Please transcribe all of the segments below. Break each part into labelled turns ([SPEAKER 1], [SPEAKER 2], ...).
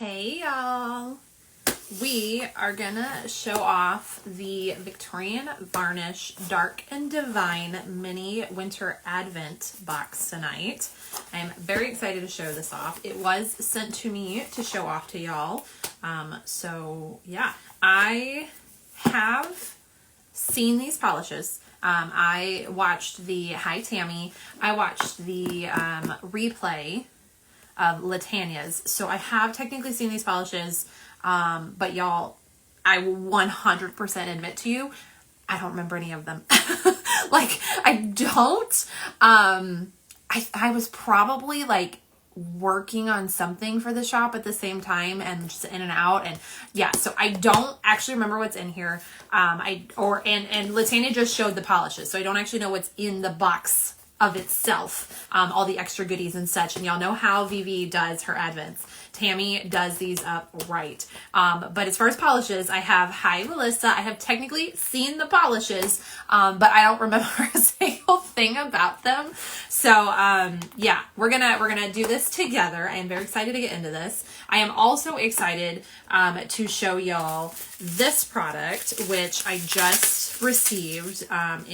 [SPEAKER 1] Hey y'all, we are gonna show off the Victorian Varnish Dark and Divine Mini Winter Advent box tonight. I'm very excited to show this off. It was sent to me to show off to y'all. So yeah, I have seen these polishes. I watched the Hi Tammy. I watched the replay of Latania's. So I have technically seen these polishes, but y'all, I will 100% admit to you, I don't remember any of them. Like, I don't. I was probably like working on something for the shop at the same time and just in and out, and yeah, so I don't actually remember what's in here. And Latania just showed the polishes, so I don't actually know what's in the box of itself, all the extra goodies and such. And y'all know how Vivi does her advents. Tammy does these up right. But as far as polishes, I have Hi Melissa. I have technically seen the polishes, but I don't remember a single thing about them. So yeah, we're gonna do this together. I am very excited to get into this. I am also excited to show y'all this product, which I just received in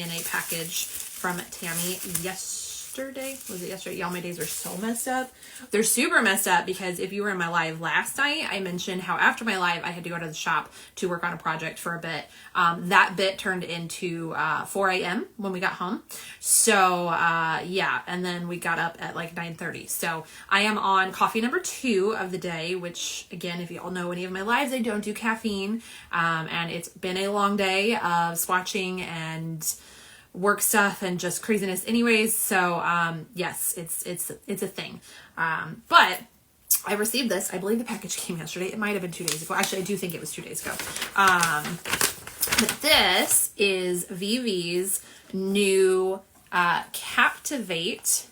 [SPEAKER 1] a package from Tammy yesterday. Was it yesterday? Y'all, my days are so messed up. They're super messed up because if you were in my live last night, I mentioned how after my live, I had to go to the shop to work on a project for a bit. That bit turned into 4 a.m. when we got home. So yeah, and then we got up at like 9:30. So I am on coffee number 2 of the day, which again, if you all know any of my lives, I don't do caffeine. And it's been a long day of swatching and work stuff and just craziness anyways. So yes, it's a thing. But I received this. I believe the package came yesterday. It might have been 2 days ago. Actually, I do think it was 2 days ago. But this is Vivi's new Captivate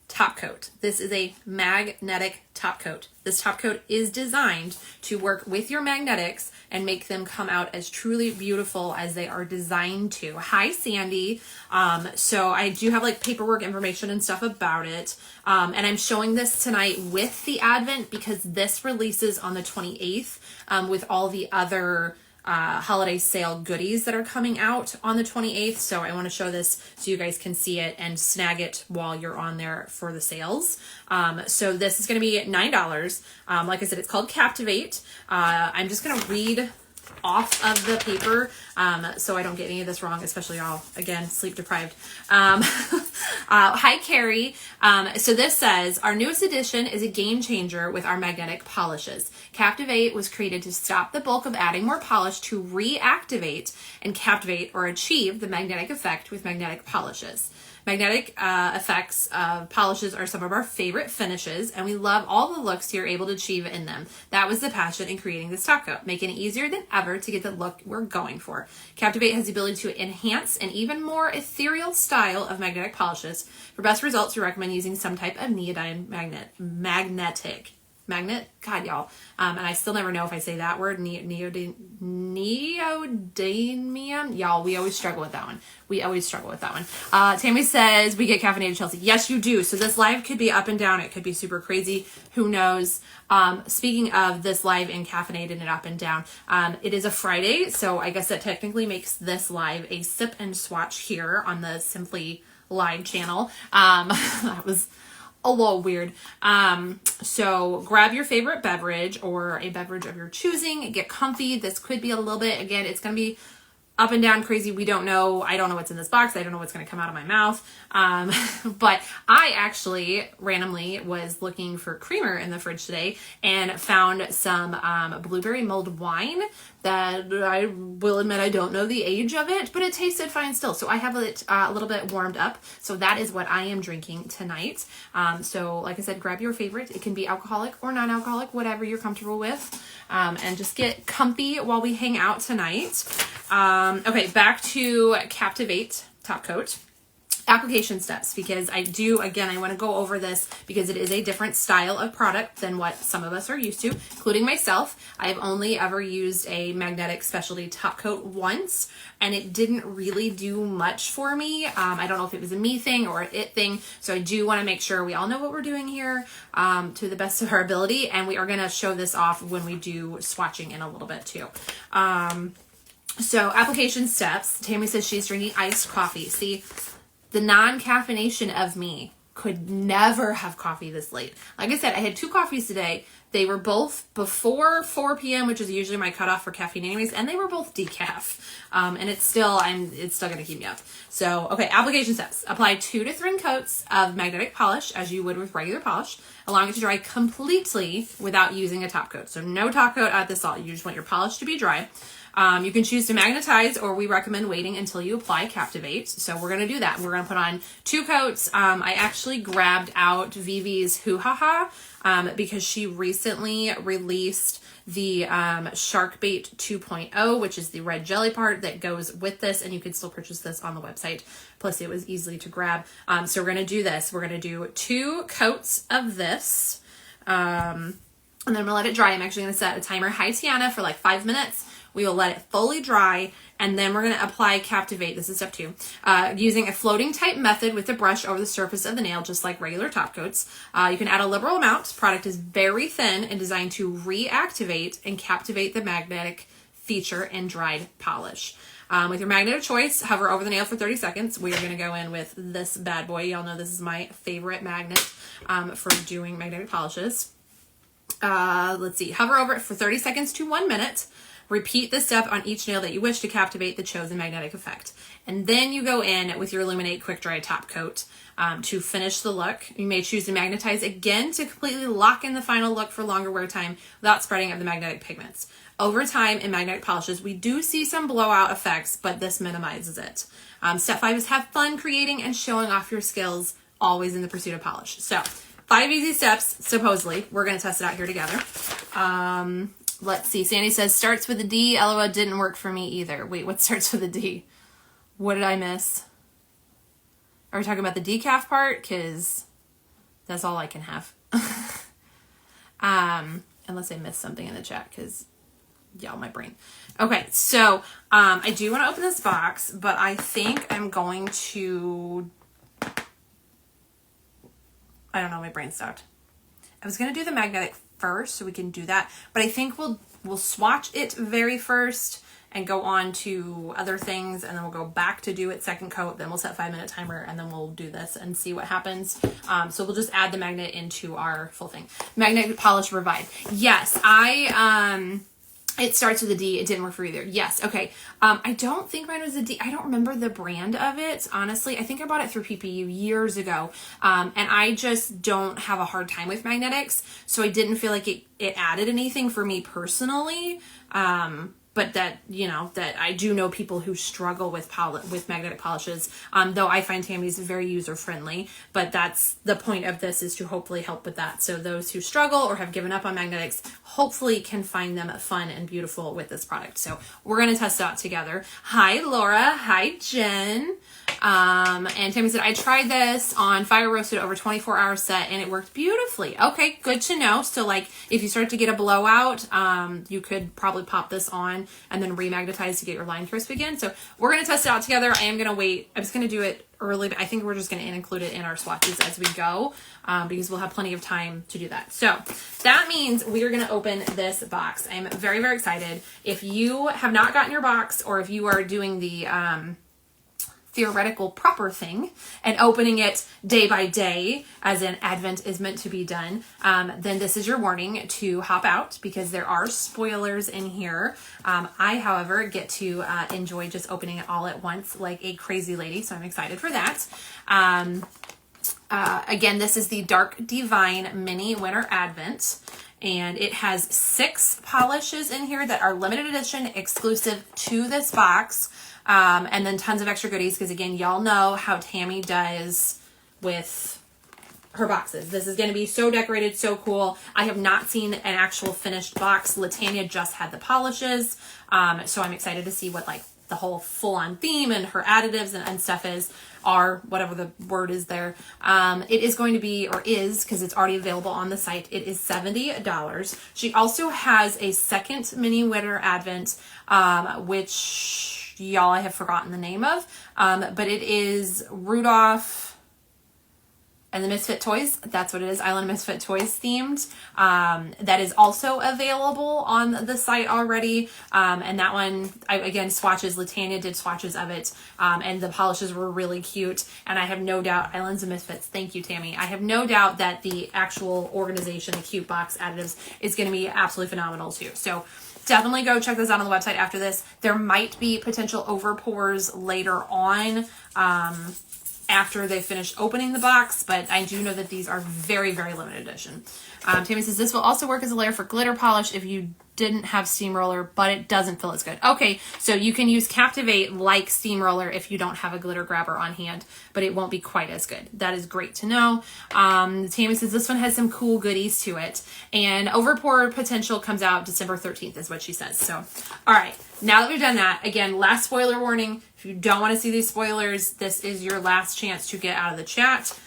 [SPEAKER 1] top coat. This is a magnetic top coat. This top coat is designed to work with your magnetics and make them come out as truly beautiful as they are designed to. Hi, Sandy. So I do have like paperwork information and stuff about it. And I'm showing this tonight with the Advent because this releases on the 28th with all the other holiday sale goodies that are coming out on the 28th. So I want to show this so you guys can see it and snag it while you're on there for the sales. So this is going to be $9. Like I said, it's called Captivate. I'm just going to read off of the paper so I don't get any of this wrong, especially y'all, again, sleep deprived. Hi, Carrie. So this says, our newest edition is a game changer with our magnetic polishes. Captivate was created to stop the bulk of adding more polish to reactivate and captivate or achieve the magnetic effect with magnetic polishes. Magnetic effects of polishes are some of our favorite finishes, and we love all the looks you're able to achieve in them. That was the passion in creating this top coat, making it easier than ever to get the look we're going for. Captivate has the ability to enhance an even more ethereal style of magnetic polishes. For best results, we recommend using some type of neodyne magnet. God, y'all. And I still never know if I say that word, neodymium. Y'all, we always struggle with that one. Tammy says, we get caffeinated, Chelsea. Yes, you do. So this live could be up and down. It could be super crazy. Who knows? Speaking of this live and caffeinated and up and down, it is a Friday. So I guess that technically makes this live a sip and swatch here on the Simply Live channel. That was a little weird. So grab your favorite beverage or a beverage of your choosing, get comfy. This could be a little bit, again, it's going to be up and down crazy. We don't know. I don't know what's in this box. I don't know what's going to come out of my mouth. But I actually randomly was looking for creamer in the fridge today and found some blueberry mulled wine that I will admit I don't know the age of it, but it tasted fine still. So I have it a little bit warmed up. So that is what I am drinking tonight. So like I said, grab your favorite. It can be alcoholic or non-alcoholic, whatever you're comfortable with. And just get comfy while we hang out tonight. Okay, back to Captivate top coat. application steps, because I want to go over this because it is a different style of product than what some of us are used to, including myself. I have only ever used a magnetic specialty top coat once, and it didn't really do much for me. I don't know if it was a me thing or an it thing, so I do want to make sure we all know what we're doing here to the best of our ability, and we are going to show this off when we do swatching in a little bit too. So application steps. Tammy says she's drinking iced coffee. See, the non-caffeination of me could never have coffee this late. Like I said, I had 2 coffees today. They were both before 4 p.m., which is usually my cutoff for caffeine anyways, and they were both decaf. And it's still going to keep me up. So, okay, application steps. Apply 2 to 3 coats of magnetic polish as you would with regular polish, allowing it to dry completely without using a top coat. So no top coat at this all. You just want your polish to be dry. You can choose to magnetize, or we recommend waiting until you apply Captivate. So we're going to do that. We're going to put on 2 coats. I actually grabbed out Vivi's Hoo Ha Ha because she recently released the Shark Bait 2.0, which is the red jelly part that goes with this, and you can still purchase this on the website. Plus, it was easily to grab. So we're going to do this. We're going to do 2 coats of this, and then I'm going to let it dry. I'm actually going to set a timer high Tiana for like 5 minutes. We will let it fully dry, and then we're going to apply Captivate. This is step 2. Using a floating type method with the brush over the surface of the nail, just like regular top coats. You can add a liberal amount. Product is very thin and designed to reactivate and captivate the magnetic feature in dried polish. With your magnet of choice, hover over the nail for 30 seconds. We are going to go in with this bad boy. Y'all know this is my favorite magnet for doing magnetic polishes. Let's see. Hover over it for 30 seconds to 1 minute. Repeat this step on each nail that you wish to captivate the chosen magnetic effect. And then you go in with your Illuminate Quick Dry top coat to finish the look. You may choose to magnetize again to completely lock in the final look for longer wear time without spreading of the magnetic pigments. Over time in magnetic polishes, we do see some blowout effects, but this minimizes it. Step 5 is have fun creating and showing off your skills, always in the pursuit of polish. So 5 easy steps, supposedly. We're going to test it out here together. Let's see. Sandy says, starts with a D. LOL, didn't work for me either. Wait, what starts with a D? What did I miss? Are we talking about the decaf part? Because that's all I can have. Unless I missed something in the chat, because, y'all, my brain. Okay, so I do want to open this box, but I think I'm going to... I don't know, my brain stopped. I was going to do the magnetic first, so we can do that, but I think we'll swatch it very first and go on to other things, and then we'll go back to do it second coat, then we'll set 5-minute timer, and then we'll do this and see what happens. So we'll just add the magnet into our full thing. Magnetic polish revive. Yes, it starts with a D. It didn't work for either. Yes. Okay. I don't think mine was a D. I don't remember the brand of it, honestly. I think I bought it through PPU years ago. And I just don't have a hard time with magnetics. So I didn't feel like it added anything for me personally. But that, you know, that I do know people who struggle with magnetic polishes, though I find Tammy's very user-friendly, but that's the point of this, is to hopefully help with that. So those who struggle or have given up on magnetics hopefully can find them fun and beautiful with this product. So we're going to test it out together. Hi, Laura. Hi, Jen. And Tammy said, I tried this on fire roasted over 24-hour set and it worked beautifully. Okay, good to know. So like if you start to get a blowout, you could probably pop this on and then remagnetize to get your line crisp again. So we're going to test it out together. I am going to wait. I'm just going to do it early, but I think we're just going to include it in our swatches as we go, because we'll have plenty of time to do that. So that means we are going to open this box. I'm very, very excited. If you have not gotten your box, or if you are doing the, theoretical proper thing and opening it day by day, as in Advent is meant to be done, then this is your warning to hop out, because there are spoilers in here. I, however, get to enjoy just opening it all at once like a crazy lady, so I'm excited for that. Again, this is the Dark Divine Mini Winter Advent, and it has 6 polishes in here that are limited edition, exclusive to this box. And then tons of extra goodies, because again, y'all know how Tammy does with her boxes. This is going to be so decorated, so cool. I have not seen an actual finished box. Latanya just had the polishes. So I'm excited to see what like the whole full-on theme and her additives and stuff is. R, whatever the word is there. It is going to be, or is, because it's already available on the site, it is $70. She also has a second mini winter advent, which y'all I have forgotten the name of, but it is Rudolph and the Misfit Toys. That's what it is. Island Misfit Toys themed. That is also available on the site already. And that one, again, swatches. Latanya did swatches of it. And the polishes were really cute. And I have no doubt, Islands of Misfits, thank you, Tammy. I have no doubt that the actual organization, the Cute Box Additives, is going to be absolutely phenomenal too. So definitely go check this out on the website after this. There might be potential overpours later on, after they finish opening the box, but I do know that these are very, very limited edition. Tammy says, this will also work as a layer for glitter polish if you didn't have steamroller, but it doesn't feel as good. Okay, so you can use Captivate like steamroller if you don't have a glitter grabber on hand, but it won't be quite as good. That is great to know. Tammy says, this one has some cool goodies to it, and overpour potential comes out December 13th is what she says. So, all right, now that we've done that, again, last spoiler warning. If you don't want to see these spoilers, this is your last chance to get out of the chat.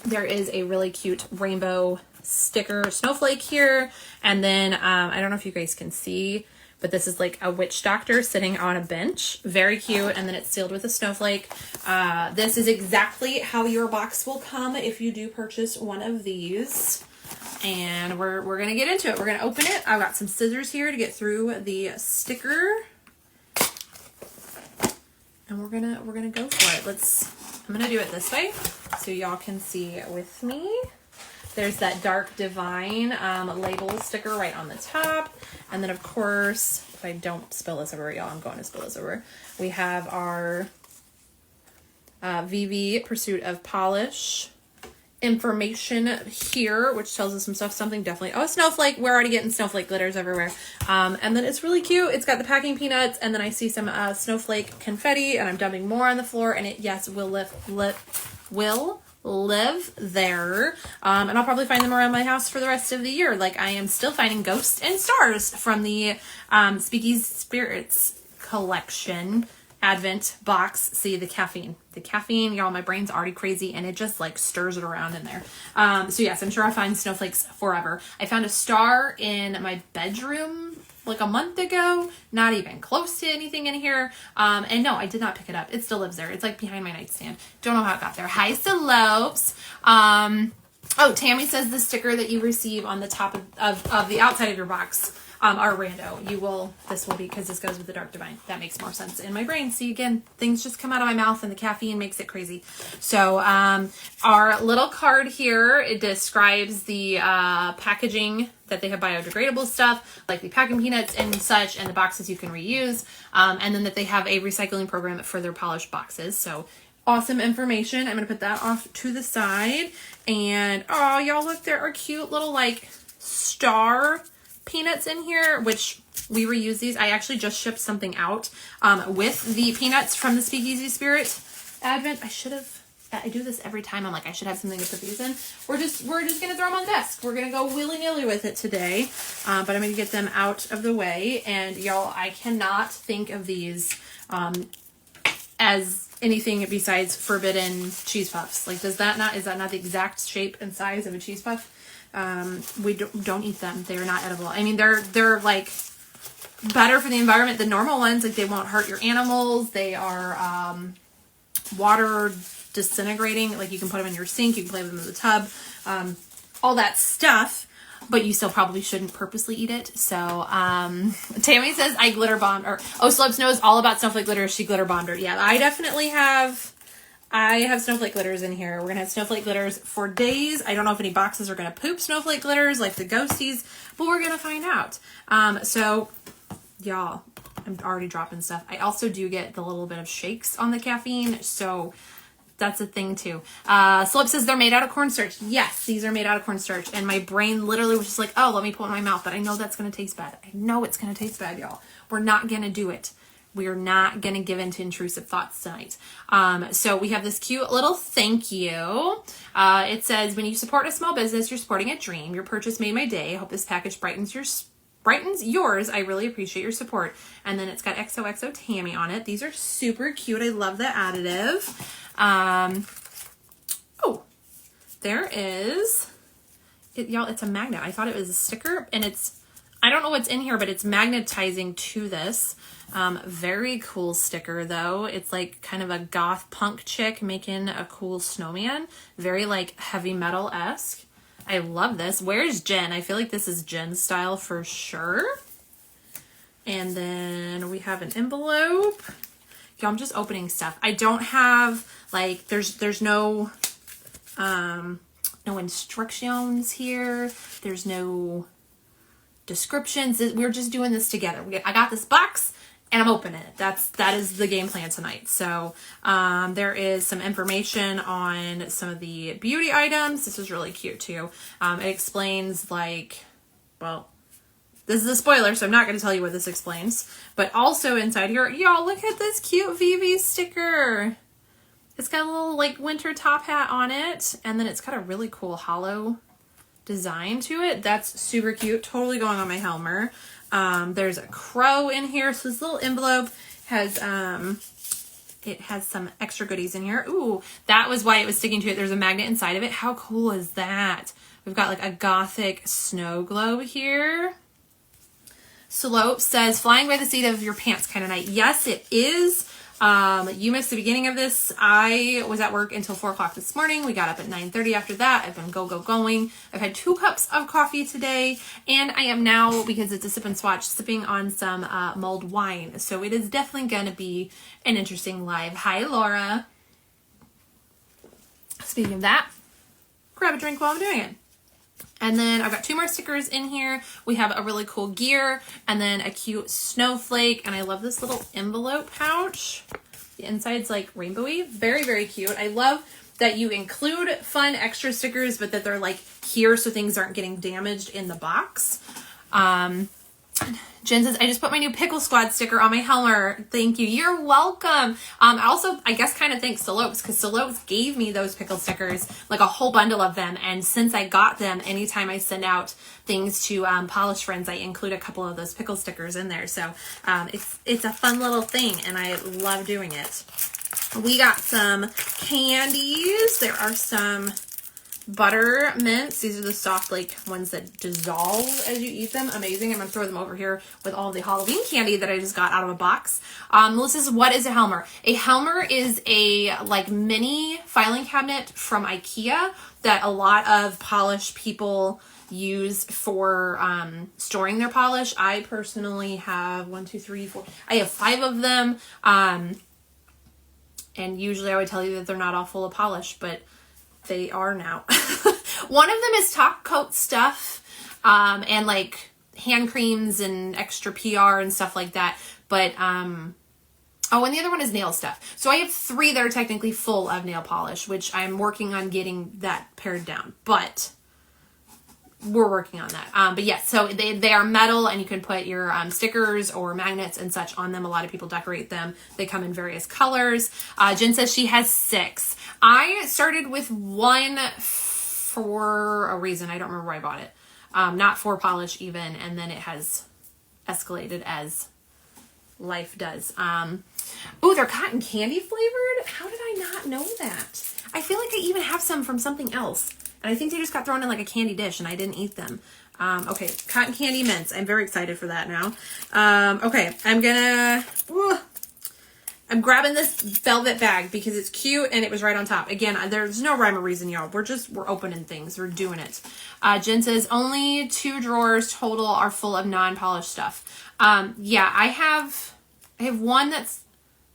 [SPEAKER 1] There is a really cute rainbow sticker snowflake here. And then, I don't know if you guys can see, but this is like a witch doctor sitting on a bench. Very cute. And then it's sealed with a snowflake. This is exactly how your box will come if you do purchase one of these. And we're going to get into it. We're going to open it. I've got some scissors here to get through the sticker. And we're gonna go for it. I'm gonna do it this way so y'all can see with me. There's that Dark Divine label sticker right on the top. And then of course, if I don't spill this over, y'all, I'm going to spill this over. We have our VV Pursuit of Polish information here, which tells us some stuff. Something definitely, oh, snowflake. We're already getting snowflake glitters everywhere. And then it's really cute. It's got the packing peanuts, and then I see some snowflake confetti, and I'm dumping more on the floor, and it, yes, will live there. And I'll probably find them around my house for the rest of the year. Like I am still finding ghosts and stars from the Speakeasy Spirits collection Advent box. See the caffeine, y'all, my brain's already crazy and it just like stirs it around in there. So yes, I'm sure I'll find snowflakes forever. I found a star in my bedroom like a month ago, not even close to anything in here. And no, I did not pick it up. It still lives there. It's like behind my nightstand. Don't know how it got there. Hi, Salopes. Oh, Tammy says the sticker that you receive on the top of the outside of your box are rando. This will be, because this goes with the Dark Divine. That makes more sense in my brain. See, again, things just come out of my mouth and the caffeine makes it crazy. So our little card here, it describes the packaging, that they have biodegradable stuff, like the packing peanuts and such, and the boxes you can reuse, and then that they have a recycling program for their polished boxes. So awesome information. I'm going to put that off to the side. And, oh, y'all, look, there are cute little, like, star peanuts in here, which we reuse these. I actually just shipped something out with the peanuts from the Speakeasy Spirit Advent. I do this every time. I'm like, I should have something to put these in. We're just going to throw them on the desk. We're going to go willy-nilly with it today. But I'm going to get them out of the way. And y'all, I cannot think of these as anything besides forbidden cheese puffs. Like, is that not the exact shape and size of a cheese puff? We don't eat them. They're not edible. I mean, they're like better for the environment than normal ones. Like, they won't hurt your animals. They are water disintegrating. Like, you can put them in your sink. You can play with them in the tub. All that stuff. But you still probably shouldn't purposely eat it. So, Tammy says I glitter bombed, Slopes knows all about snowflake glitter. She glitter bombed her. Yeah, I definitely have. I have snowflake glitters in here. We're going to have snowflake glitters for days. I don't know if any boxes are going to poop snowflake glitters like the ghosties, but we're going to find out. So, y'all, I'm already dropping stuff. I also do get the little bit of shakes on the caffeine, so that's a thing too. Slope says they're made out of cornstarch. Yes, these are made out of cornstarch, and my brain literally was just like, oh, let me put it in my mouth, but I know that's going to taste bad. I know it's going to taste bad, y'all. We're not going to do it. We are not going to give in to intrusive thoughts tonight. So we have this cute little thank you. It says, when you support a small business, you're supporting a dream. Your purchase made my day. I hope this package brightens your brightens yours. I really appreciate your support. And then it's got XOXO Tammy on it. These are super cute. I love the additive. Oh, there is, y'all, it's a magnet. I thought it was a sticker, and it's, I don't know what's in here, but it's magnetizing to this. Very cool sticker though. It's like kind of a goth punk chick making a cool snowman. Very like heavy metal-esque. I love this. Where's Jen? I feel like this is Jen's style for sure. And then we have an envelope. Yeah, I'm just opening stuff. I don't have like, there's no no instructions here. There's no descriptions. We're just doing this together. I got this box and I'm opening it. That is the game plan tonight. So there is some information on some of the beauty items. This is really cute too. It explains like, well, this is a spoiler, so I'm not going to tell you what this explains. But also inside here, y'all, look at this cute VV sticker. It's got a little like winter top hat on it, and then it's got a really cool hollow design to it. That's super cute. Totally going on my Helmer. There's a crow in here. So this little envelope has it has some extra goodies in here. Ooh, that was why it was sticking to it. There's a magnet inside of it. How cool is that? We've got like a gothic snow globe here. Slope says, flying by the seat of your pants kind of night. Yes, it is. You missed the beginning of this. I was at work until 4 o'clock this morning. We got up at 9:30 after that. I've been going. I've had 2 cups of coffee today, and I am now, because it's a sip and swatch, sipping on some mulled wine. So it is definitely going to be an interesting live. Hi, Laura. Speaking of that, grab a drink while I'm doing it. And then I've got 2 more stickers in here. We have a really cool gear and then a cute snowflake. And I love this little envelope pouch. The inside's like rainbowy. Very, very cute. I love that you include fun extra stickers, but that they're like here so things aren't getting damaged in the box. Jen says, I just put my new Pickle Squad sticker on my Helmer. Thank you. You're welcome. Also, I guess kind of thanks to Lopes, because Lopes gave me those pickle stickers, like a whole bundle of them. And since I got them, anytime I send out things to polish friends, I include a couple of those pickle stickers in there. So it's a fun little thing, and I love doing it. We got some candies. There are some butter mints. These are the soft like ones that dissolve as you eat them. Amazing. I'm gonna throw them over here with all the Halloween candy that I just got out of a box. Melissa's, what is a Helmer? A Helmer is a like mini filing cabinet from IKEA that a lot of polish people use for storing their polish. I personally have 1, 2, 3, 4. I have 5 of them. And usually I would tell you that they're not all full of polish, but they are now. One of them is top coat stuff, and like hand creams and extra PR and stuff like that. But, oh, and the other one is nail stuff. So I have 3 that are technically full of nail polish, which I'm working on getting that pared down, but we're working on that. But yes, so they are metal, and you can put your stickers or magnets and such on them. A lot of people decorate them. They come in various colors. Jen says she has 6. I started with 1 for a reason. I don't remember why I bought it. Not for polish even, and then it has escalated as life does. Oh, they're cotton candy flavored? How did I not know that? I feel like I even have some from something else. And I think they just got thrown in like a candy dish and I didn't eat them. Okay, cotton candy mints. I'm very excited for that now. Okay, I'm grabbing this velvet bag because it's cute and it was right on top. Again, there's no rhyme or reason, y'all. We're opening things. We're doing it. Jen says only 2 drawers total are full of non-polished stuff. Yeah, I have one that's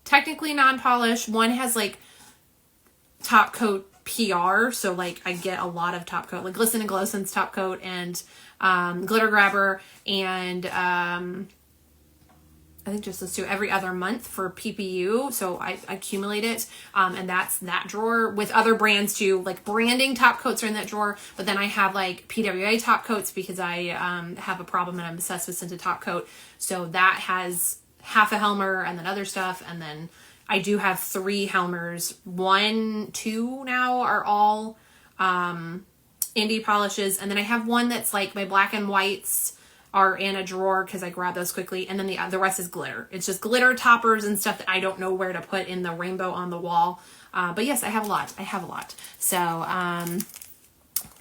[SPEAKER 1] technically non-polished. One has like top coat PR, so like I get a lot of top coat, like Glisten and Glowsense top coat and glitter grabber, and I think just those 2 every other month for PPU. So I accumulate it, and that's that drawer. With other brands too, like branding top coats are in that drawer, but then I have like PWA top coats because I have a problem and I'm obsessed with scented top coat. So that has half a Helmer and then other stuff, and then I do have 3 Helmers. 1, 2 now are all indie polishes. And then I have one that's like my black and whites are in a drawer because I grabbed those quickly. And then the rest is glitter. It's just glitter toppers and stuff that I don't know where to put in the rainbow on the wall. But yes, I have a lot. I have a lot. So,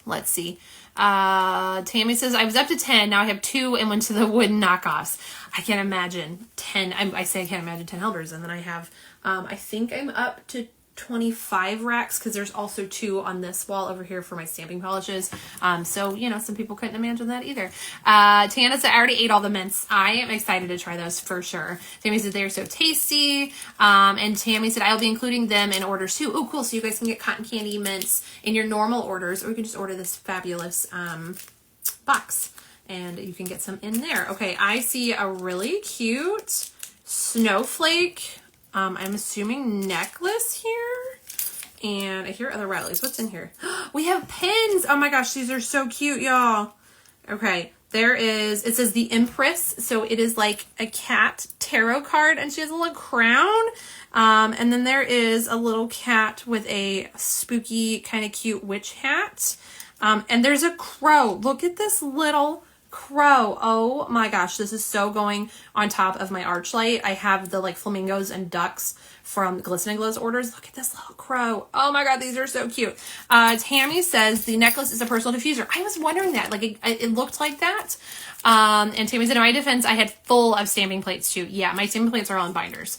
[SPEAKER 1] let's see. Tammy says, I was up to 10. Now I have 2 and went to the wooden knockoffs. I can't imagine 10. I say I can't imagine 10 helpers. And then I have, I think I'm up to 25 racks because there's also 2 on this wall over here for my stamping polishes. So, you know, some people couldn't imagine that either. Tana said, I already ate all the mints. I am excited to try those for sure. Tammy said, they're so tasty. And Tammy said, I'll be including them in orders too. Oh, cool. So you guys can get cotton candy mints in your normal orders, or you can just order this fabulous box and you can get some in there. Okay, I see a really cute snowflake, I'm assuming necklace here. And I hear other rattlies. What's in here? We have pins. Oh my gosh, these are so cute, y'all. Okay, there is, it says the Empress. So it is like a cat tarot card and she has a little crown. And then there is a little cat with a spooky kind of cute witch hat. And there's a crow. Look at this little crow. Oh my gosh, this is so going on top of my arch light. I have the like flamingos and ducks from Glisten & Glow's orders. Look at this little crow. Oh my god, these are so cute. Tammy says the necklace is a personal diffuser. I was wondering that, like it looked like that. And Tammy said, in my defense, I had full of stamping plates too. Yeah, my stamping plates are all in binders.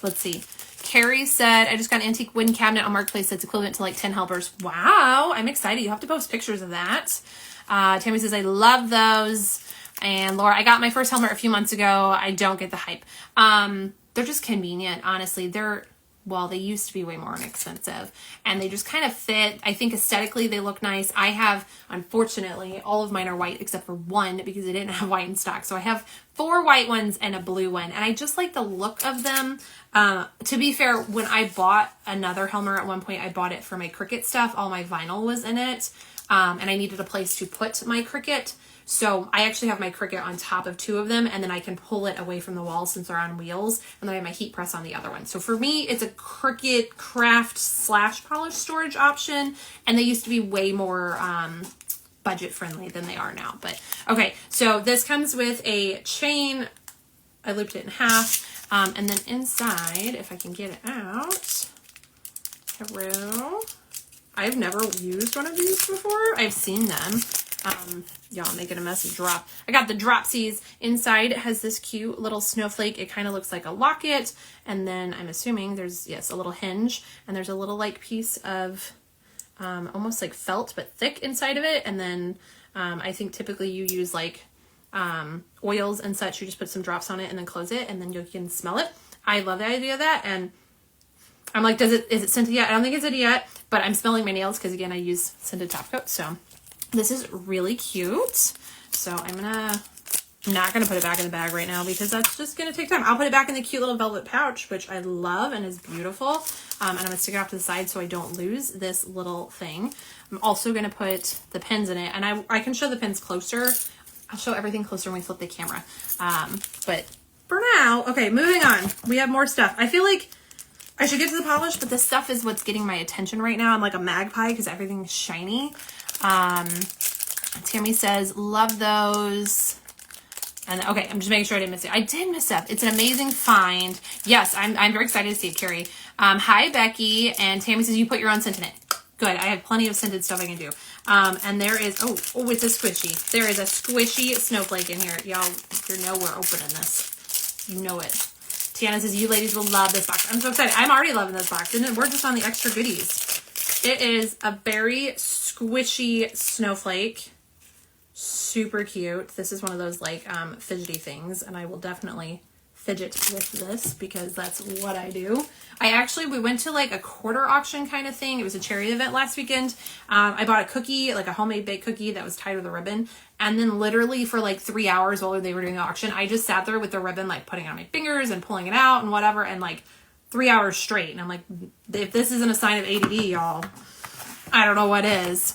[SPEAKER 1] Let's see. Carrie said, I just got an antique wooden cabinet on Marketplace that's equivalent to like 10 helpers. Wow, I'm excited. You have to post pictures of that. Tammy says, I love those. And Laura, I got my first helmet a few months ago. I don't get the hype. They're just convenient, honestly. Well, they used to be way more inexpensive and they just kind of fit. I think aesthetically they look nice. I have, unfortunately, all of mine are white except for one because they didn't have white in stock. So I have 4 white ones and a blue one. And I just like the look of them. To be fair, when I bought another Helmer at one point, I bought it for my Cricut stuff. All my vinyl was in it. And I needed a place to put my Cricut. So I actually have my Cricut on top of 2 of them, and then I can pull it away from the wall since they're on wheels, and then I have my heat press on the other one. So for me, it's a Cricut craft / polish storage option, and they used to be way more budget friendly than they are now. But okay, so this comes with a chain. I looped it in half, and then inside, if I can get it out, I've never used one of these before. I've seen them. Y'all, I'm making a messy drop. I got the Dropsies. Inside it has this cute little snowflake. It kind of looks like a locket. And then I'm assuming there's, yes, a little hinge. And there's a little like piece of almost like felt but thick inside of it. And then I think typically you use like oils and such. You just put some drops on it and then close it. And then you can smell it. I love the idea of that. And I'm like, is it scented yet? I don't think it's scented yet. But I'm smelling my nails because, again, I use scented top coat. So this is really cute. So I'm not gonna put it back in the bag right now because that's just gonna take time. I'll put it back in the cute little velvet pouch, which I love and is beautiful. And I'm gonna stick it off to the side so I don't lose this little thing. I'm also gonna put the pins in it, and I can show the pins closer. I'll show everything closer when we flip the camera. But for now, okay, moving on. We have more stuff. I feel like I should get to the polish, but this stuff is what's getting my attention right now. I'm like a magpie because everything's shiny. Tammy says, love those. And okay, I'm just making sure I didn't miss it. I did miss it. It's an amazing find. Yes, I'm very excited to see it, Carrie. Hi, Becky. And Tammy says, you put your own scent in it. Good. I have plenty of scented stuff I can do. And there is, oh, it's a squishy. There is a squishy snowflake in here. Y'all, you know we're opening this. You know it. Tiana says, you ladies will love this box. I'm so excited. I'm already loving this box. And we're just on the extra goodies. It is a very squishy snowflake. Super cute. This is one of those like fidgety things, and I will definitely fidget with this because that's what I do. We went to like a quarter auction kind of thing. It was a charity event last weekend. I bought a cookie, like a homemade baked cookie that was tied with a ribbon, and then literally for like 3 hours while they were doing the auction, I just sat there with the ribbon like putting it on my fingers and pulling it out and whatever, and like 3 hours straight. And I'm like, if this isn't a sign of ADD, y'all, I don't know what is.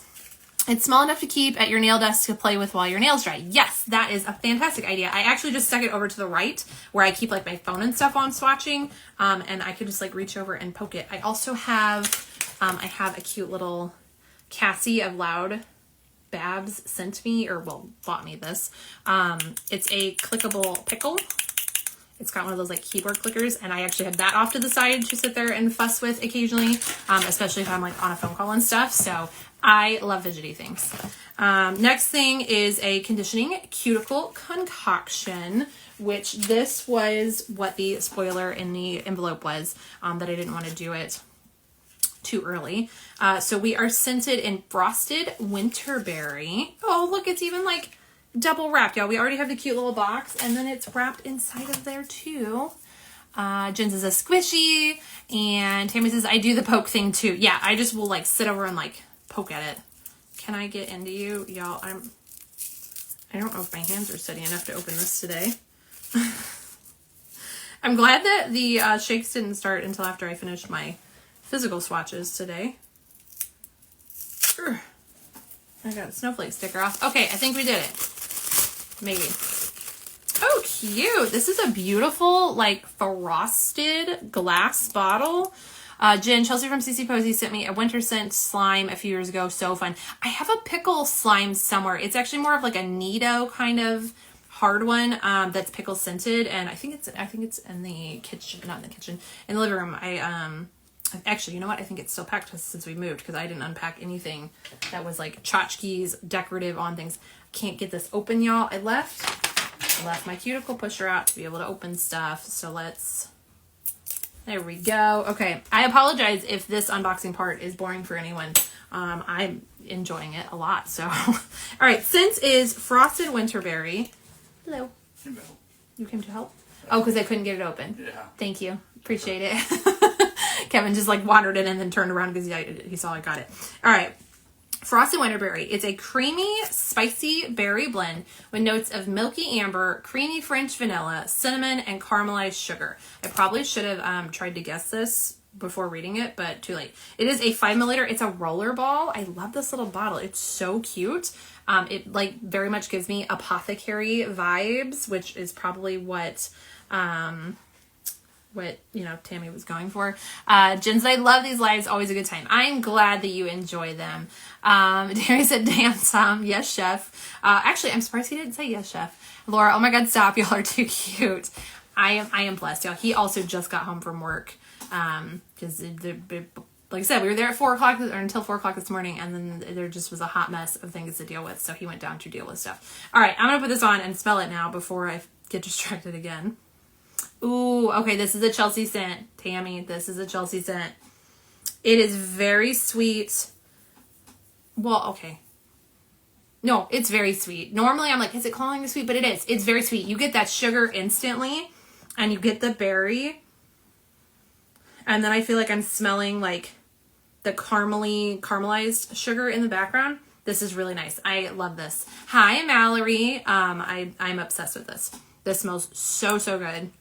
[SPEAKER 1] It's small enough to keep at your nail desk to play with while your nails dry. Yes, that is a fantastic idea. I actually just stuck it over to the right where I keep like my phone and stuff on swatching. And I could just like reach over and poke it. I also have, I have a cute little Cassie of Loud Babs sent me, or well, bought me this. It's a clickable pickle. It's got one of those like keyboard clickers, and I actually had that off to the side to sit there and fuss with occasionally, especially if I'm like on a phone call and stuff. So I love fidgety things. Next thing is a conditioning cuticle concoction, which this was what the spoiler in the envelope was, that I didn't want to do it too early. So we are scented in Frosted Winterberry. Oh, look, it's even like double wrapped, y'all. We already have the cute little box, and then it's wrapped inside of there too. Jen's is a squishy, and Tammy says, I do the poke thing too. Yeah, I just will like sit over and like poke at it. Can I get into you? Y'all, I don't know if my hands are steady enough to open this today. I'm glad that the shakes didn't start until after I finished my physical swatches today. I got a snowflake sticker off. Okay, I think we did it. Maybe. Oh, cute. This is a beautiful, like, frosted glass bottle. Jen, Chelsea from CC Posy sent me a winter scent slime a few years ago. So fun. I have a pickle slime somewhere. It's actually more of like a Nido kind of hard one, that's pickle scented, and I think it's in the kitchen, not in the kitchen, in the living room. Actually, you know what? I think it's still packed since we moved, because I didn't unpack anything that was like tchotchkes, decorative on things. Can't get this open, y'all. I left my cuticle pusher out to be able to open stuff. So there we go. Okay. I apologize if this unboxing part is boring for anyone. I'm enjoying it a lot. So, all right. Scent is Frosted Winterberry. Hello.
[SPEAKER 2] Hello.
[SPEAKER 1] You came to help? Oh, because I couldn't get it open.
[SPEAKER 2] Yeah.
[SPEAKER 1] Thank you. Appreciate it. Kevin just like wandered in and then turned around because he saw I got it. All right. Frosted Winterberry. It's a creamy, spicy berry blend with notes of milky amber, creamy French vanilla, cinnamon, and caramelized sugar. I probably should have tried to guess this before reading it, but too late. It is a 5 milliliter. It's a roller ball. I love this little bottle. It's so cute. It like very much gives me apothecary vibes, which is probably what Tammy was going for. Jen's, I love these lives. Always a good time. I'm glad that you enjoy them. Tammy said, damn, Tom. Yes, chef. Actually, I'm surprised he didn't say yes, chef. Laura, oh my God, stop. Y'all are too cute. I am blessed, y'all. He also just got home from work. Because like I said, we were there at 4 o'clock or until 4 o'clock this morning, and then there just was a hot mess of things to deal with. So he went down to deal with stuff. All right, I'm going to put this on and smell it now before I get distracted again. Ooh, okay, this is a Chelsea scent. Tammy, this is a Chelsea scent. It is very sweet. Well, okay. No, it's very sweet. Normally I'm like, is it calling it sweet? But it is. It's very sweet. You get that sugar instantly, and you get the berry. And then I feel like I'm smelling like the caramelized sugar in the background. This is really nice. I love this. Hi, Mallory. I'm obsessed with this. This smells so, so good.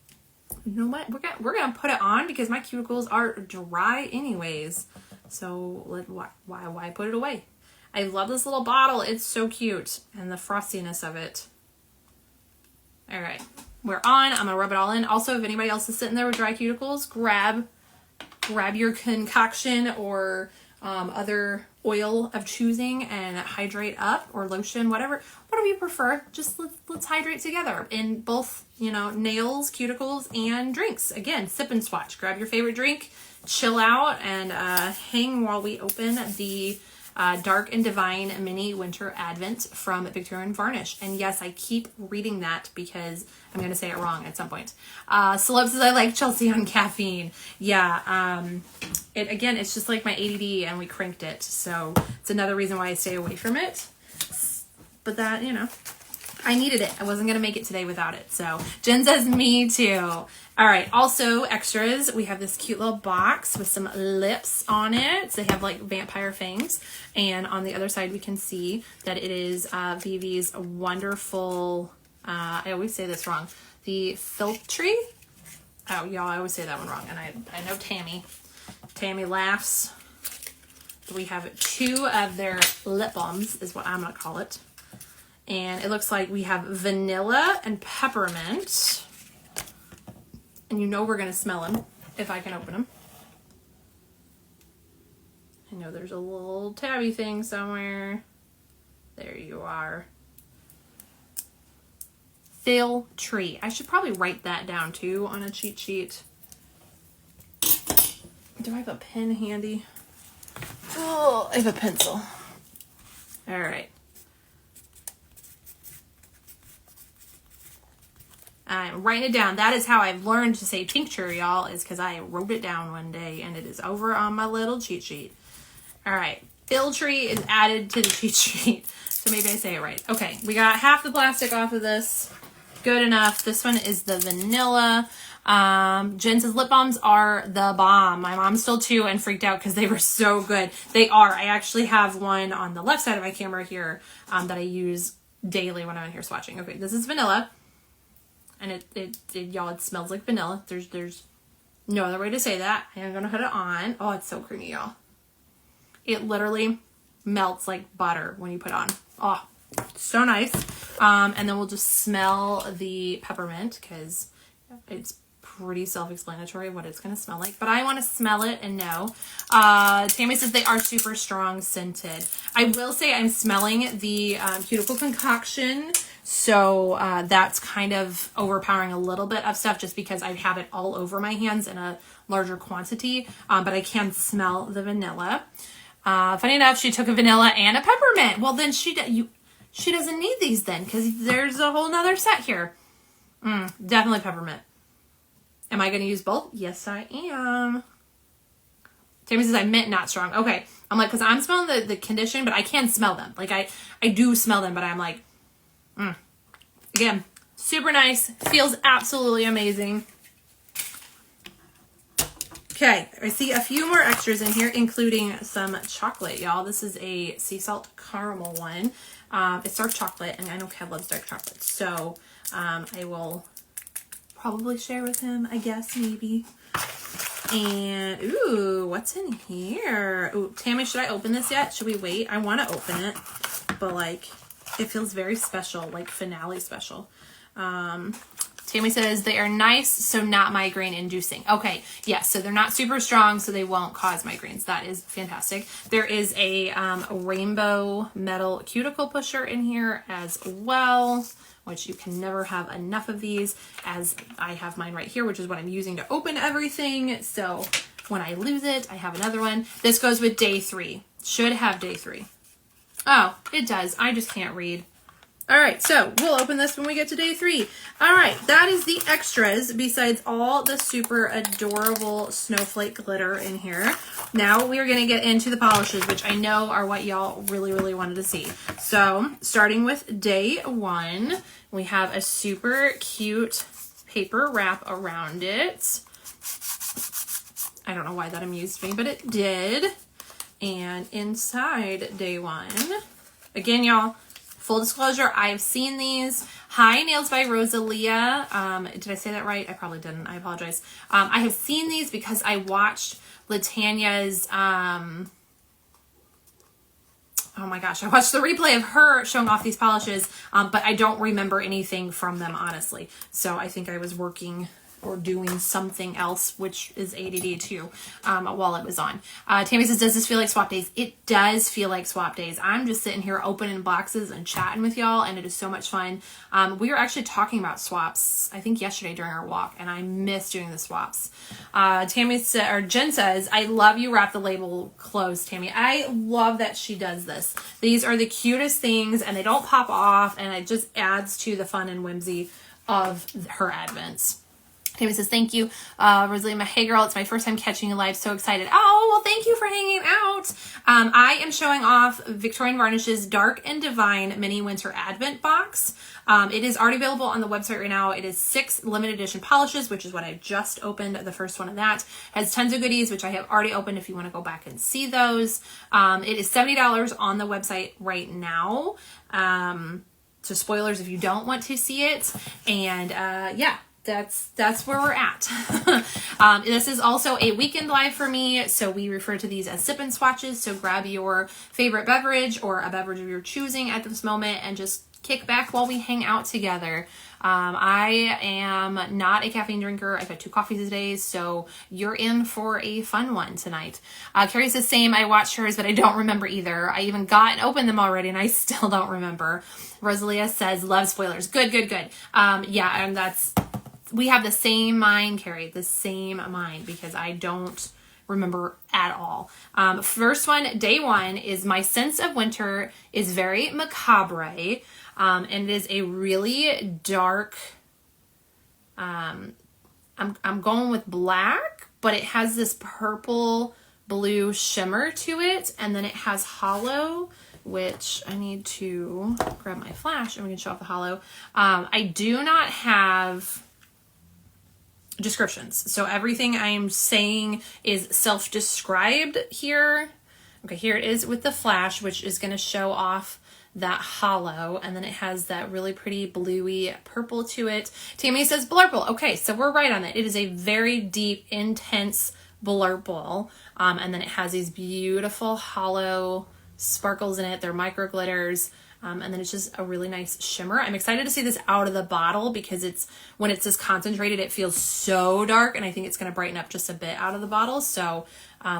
[SPEAKER 1] You know what? We're gonna put it on because my cuticles are dry anyways. So why put it away? I love this little bottle. It's so cute, and the frostiness of it. All right, we're on. I'm gonna rub it all in. Also, if anybody else is sitting there with dry cuticles, grab your concoction or other oil of choosing and hydrate up, or lotion, whatever you prefer. Just let's hydrate together in both, nails, cuticles, and drinks. Again, sip and swatch. Grab your favorite drink, chill out, and hang while we open the Dark and Divine Mini Winter Advent from Victorian Varnish. And yes, I keep reading that because I'm going to say it wrong at some point. Celeb says, I like Chelsea on caffeine. Yeah, it's just like my ADD, and we cranked it. So it's another reason why I stay away from it. But that, I needed it. I wasn't going to make it today without it. So Jen says, me too. All right. Also, extras. We have this cute little box with some lips on it. They have like vampire fangs. And on the other side, we can see that it is Vivi's wonderful, I always say this wrong, the Filtree. Oh, y'all, I always say that one wrong. And I know Tammy laughs. We have 2 of their lip balms is what I'm going to call it. And it looks like we have vanilla and peppermint. And we're going to smell them if I can open them. I know there's a little tabby thing somewhere. There you are. Fill tree. I should probably write that down too on a cheat sheet. Do I have a pen handy? Oh, I have a pencil. All right. I'm writing it down. That is how I've learned to say tincture, y'all, is because I wrote it down one day and it is over on my little cheat sheet. All right. Fill tree is added to the cheat sheet. So maybe I say it right. Okay. We got half the plastic off of this. Good enough. This one is the vanilla. Jen says lip balms are the bomb. My mom stole 2 and freaked out because they were so good. They are. I actually have one on the left side of my camera here that I use daily when I'm in here swatching. Okay, this is vanilla. And y'all, it smells like vanilla. There's no other way to say that. I'm going to put it on. Oh, it's so creamy, y'all. It literally melts like butter when you put it on. Oh, so nice. And then we'll just smell the peppermint because it's pretty self-explanatory what it's going to smell like, but I want to smell it and know. Tammy says they are super strong scented. I will say I'm smelling the cuticle concoction, so that's kind of overpowering a little bit of stuff just because I have it all over my hands in a larger quantity, but I can smell the vanilla. Funny enough, she took a vanilla and a peppermint. Well, then she doesn't need these then because there's a whole nother set here. Definitely peppermint. Am I going to use both? Yes, I am. Tammy says I meant not strong. Okay. I'm like, because I'm smelling the condition, but I can smell them. Like, I do smell them, but I'm like, Again, super nice. Feels absolutely amazing. Okay, I see a few more extras in here, including some chocolate, y'all. This is a sea salt caramel one. It's dark chocolate, and I know Kev loves dark chocolate, so I will probably share with him, I guess, maybe. And, ooh, what's in here? Ooh, Tammy, should I open this yet? Should we wait? I want to open it, but, like, it feels very special, like finale special. Tammy says they are nice, so not migraine inducing. Okay, yes, so they're not super strong, so they won't cause migraines. That is fantastic. There is a rainbow metal cuticle pusher in here as well, which you can never have enough of these, as I have mine right here, which is what I'm using to open everything. So when I lose it, I have another one. This goes with day 3. Should have day 3. Oh, it does. I just can't read. All right, so we'll open this when we get to day 3. All right, that is the extras besides all the super adorable snowflake glitter in here. Now we are going to get into the polishes, which I know are what y'all really, really wanted to see. So starting with day 1, we have a super cute paper wrap around it. I don't know why that amused me, but it did. And inside day 1, again, y'all, full disclosure, I've seen these. Hi, Nails by Rosalia. Did I say that right? I probably didn't. I apologize. I have seen these because I watched Latanya's, oh my gosh, I watched the replay of her showing off these polishes, but I don't remember anything from them, honestly. So I think I was working or doing something else, which is ADD too, while it was on. Tammy says, does this feel like swap days? It does feel like swap days. I'm just sitting here opening boxes and chatting with y'all, and it is so much fun. We were actually talking about swaps, I think yesterday during our walk, and I miss doing the swaps. Jen says, I love you wrap the label closed, Tammy. I love that she does this. These are the cutest things, and they don't pop off, and it just adds to the fun and whimsy of her advents. Tammy says, thank you, Rosalia. Hey, girl, it's my first time catching you live. So excited. Oh, well, thank you for hanging out. I am showing off Victorian Varnish's Dark and Divine Mini Winter Advent Box. It is already available on the website right now. It is 6 limited edition polishes, which is what I just opened, the first one of that. It has tons of goodies, which I have already opened if you want to go back and see those. It is $70 on the website right now. So spoilers if you don't want to see it. And yeah. that's where we're at. This is also a weekend live for me, so we refer to these as sip and swatches. So grab your favorite beverage or a beverage of your choosing at this moment and just kick back while we hang out together. I am not a caffeine drinker. I've had 2 coffees a day, so you're in for a fun one tonight. Carrie's the same. I watched hers, but I don't remember either. I even got and opened them already, and I still don't remember. Rosalia says, love spoilers. Good. Yeah, and we have the same mind, Carrie, the same mind, because I don't remember at all. First one, day 1, is my sense of winter is very macabre. And it is a really dark, I'm going with black, but it has this purple blue shimmer to it. And then it has hollow, which I need to grab my flash and we can show off the hollow. I do not have descriptions. So everything I'm saying is self-described here. Okay, here it is with the flash, which is going to show off that hollow, and then it has that really pretty bluey purple to it. Tammy says blurple. Okay, so we're right on it. It is a very deep, intense blurple, and then it has these beautiful hollow sparkles in it. They're micro glitters, and then it's just a really nice shimmer. I'm excited to see this out of the bottle because when it's this concentrated, it feels so dark, and I think it's going to brighten up just a bit out of the bottle. So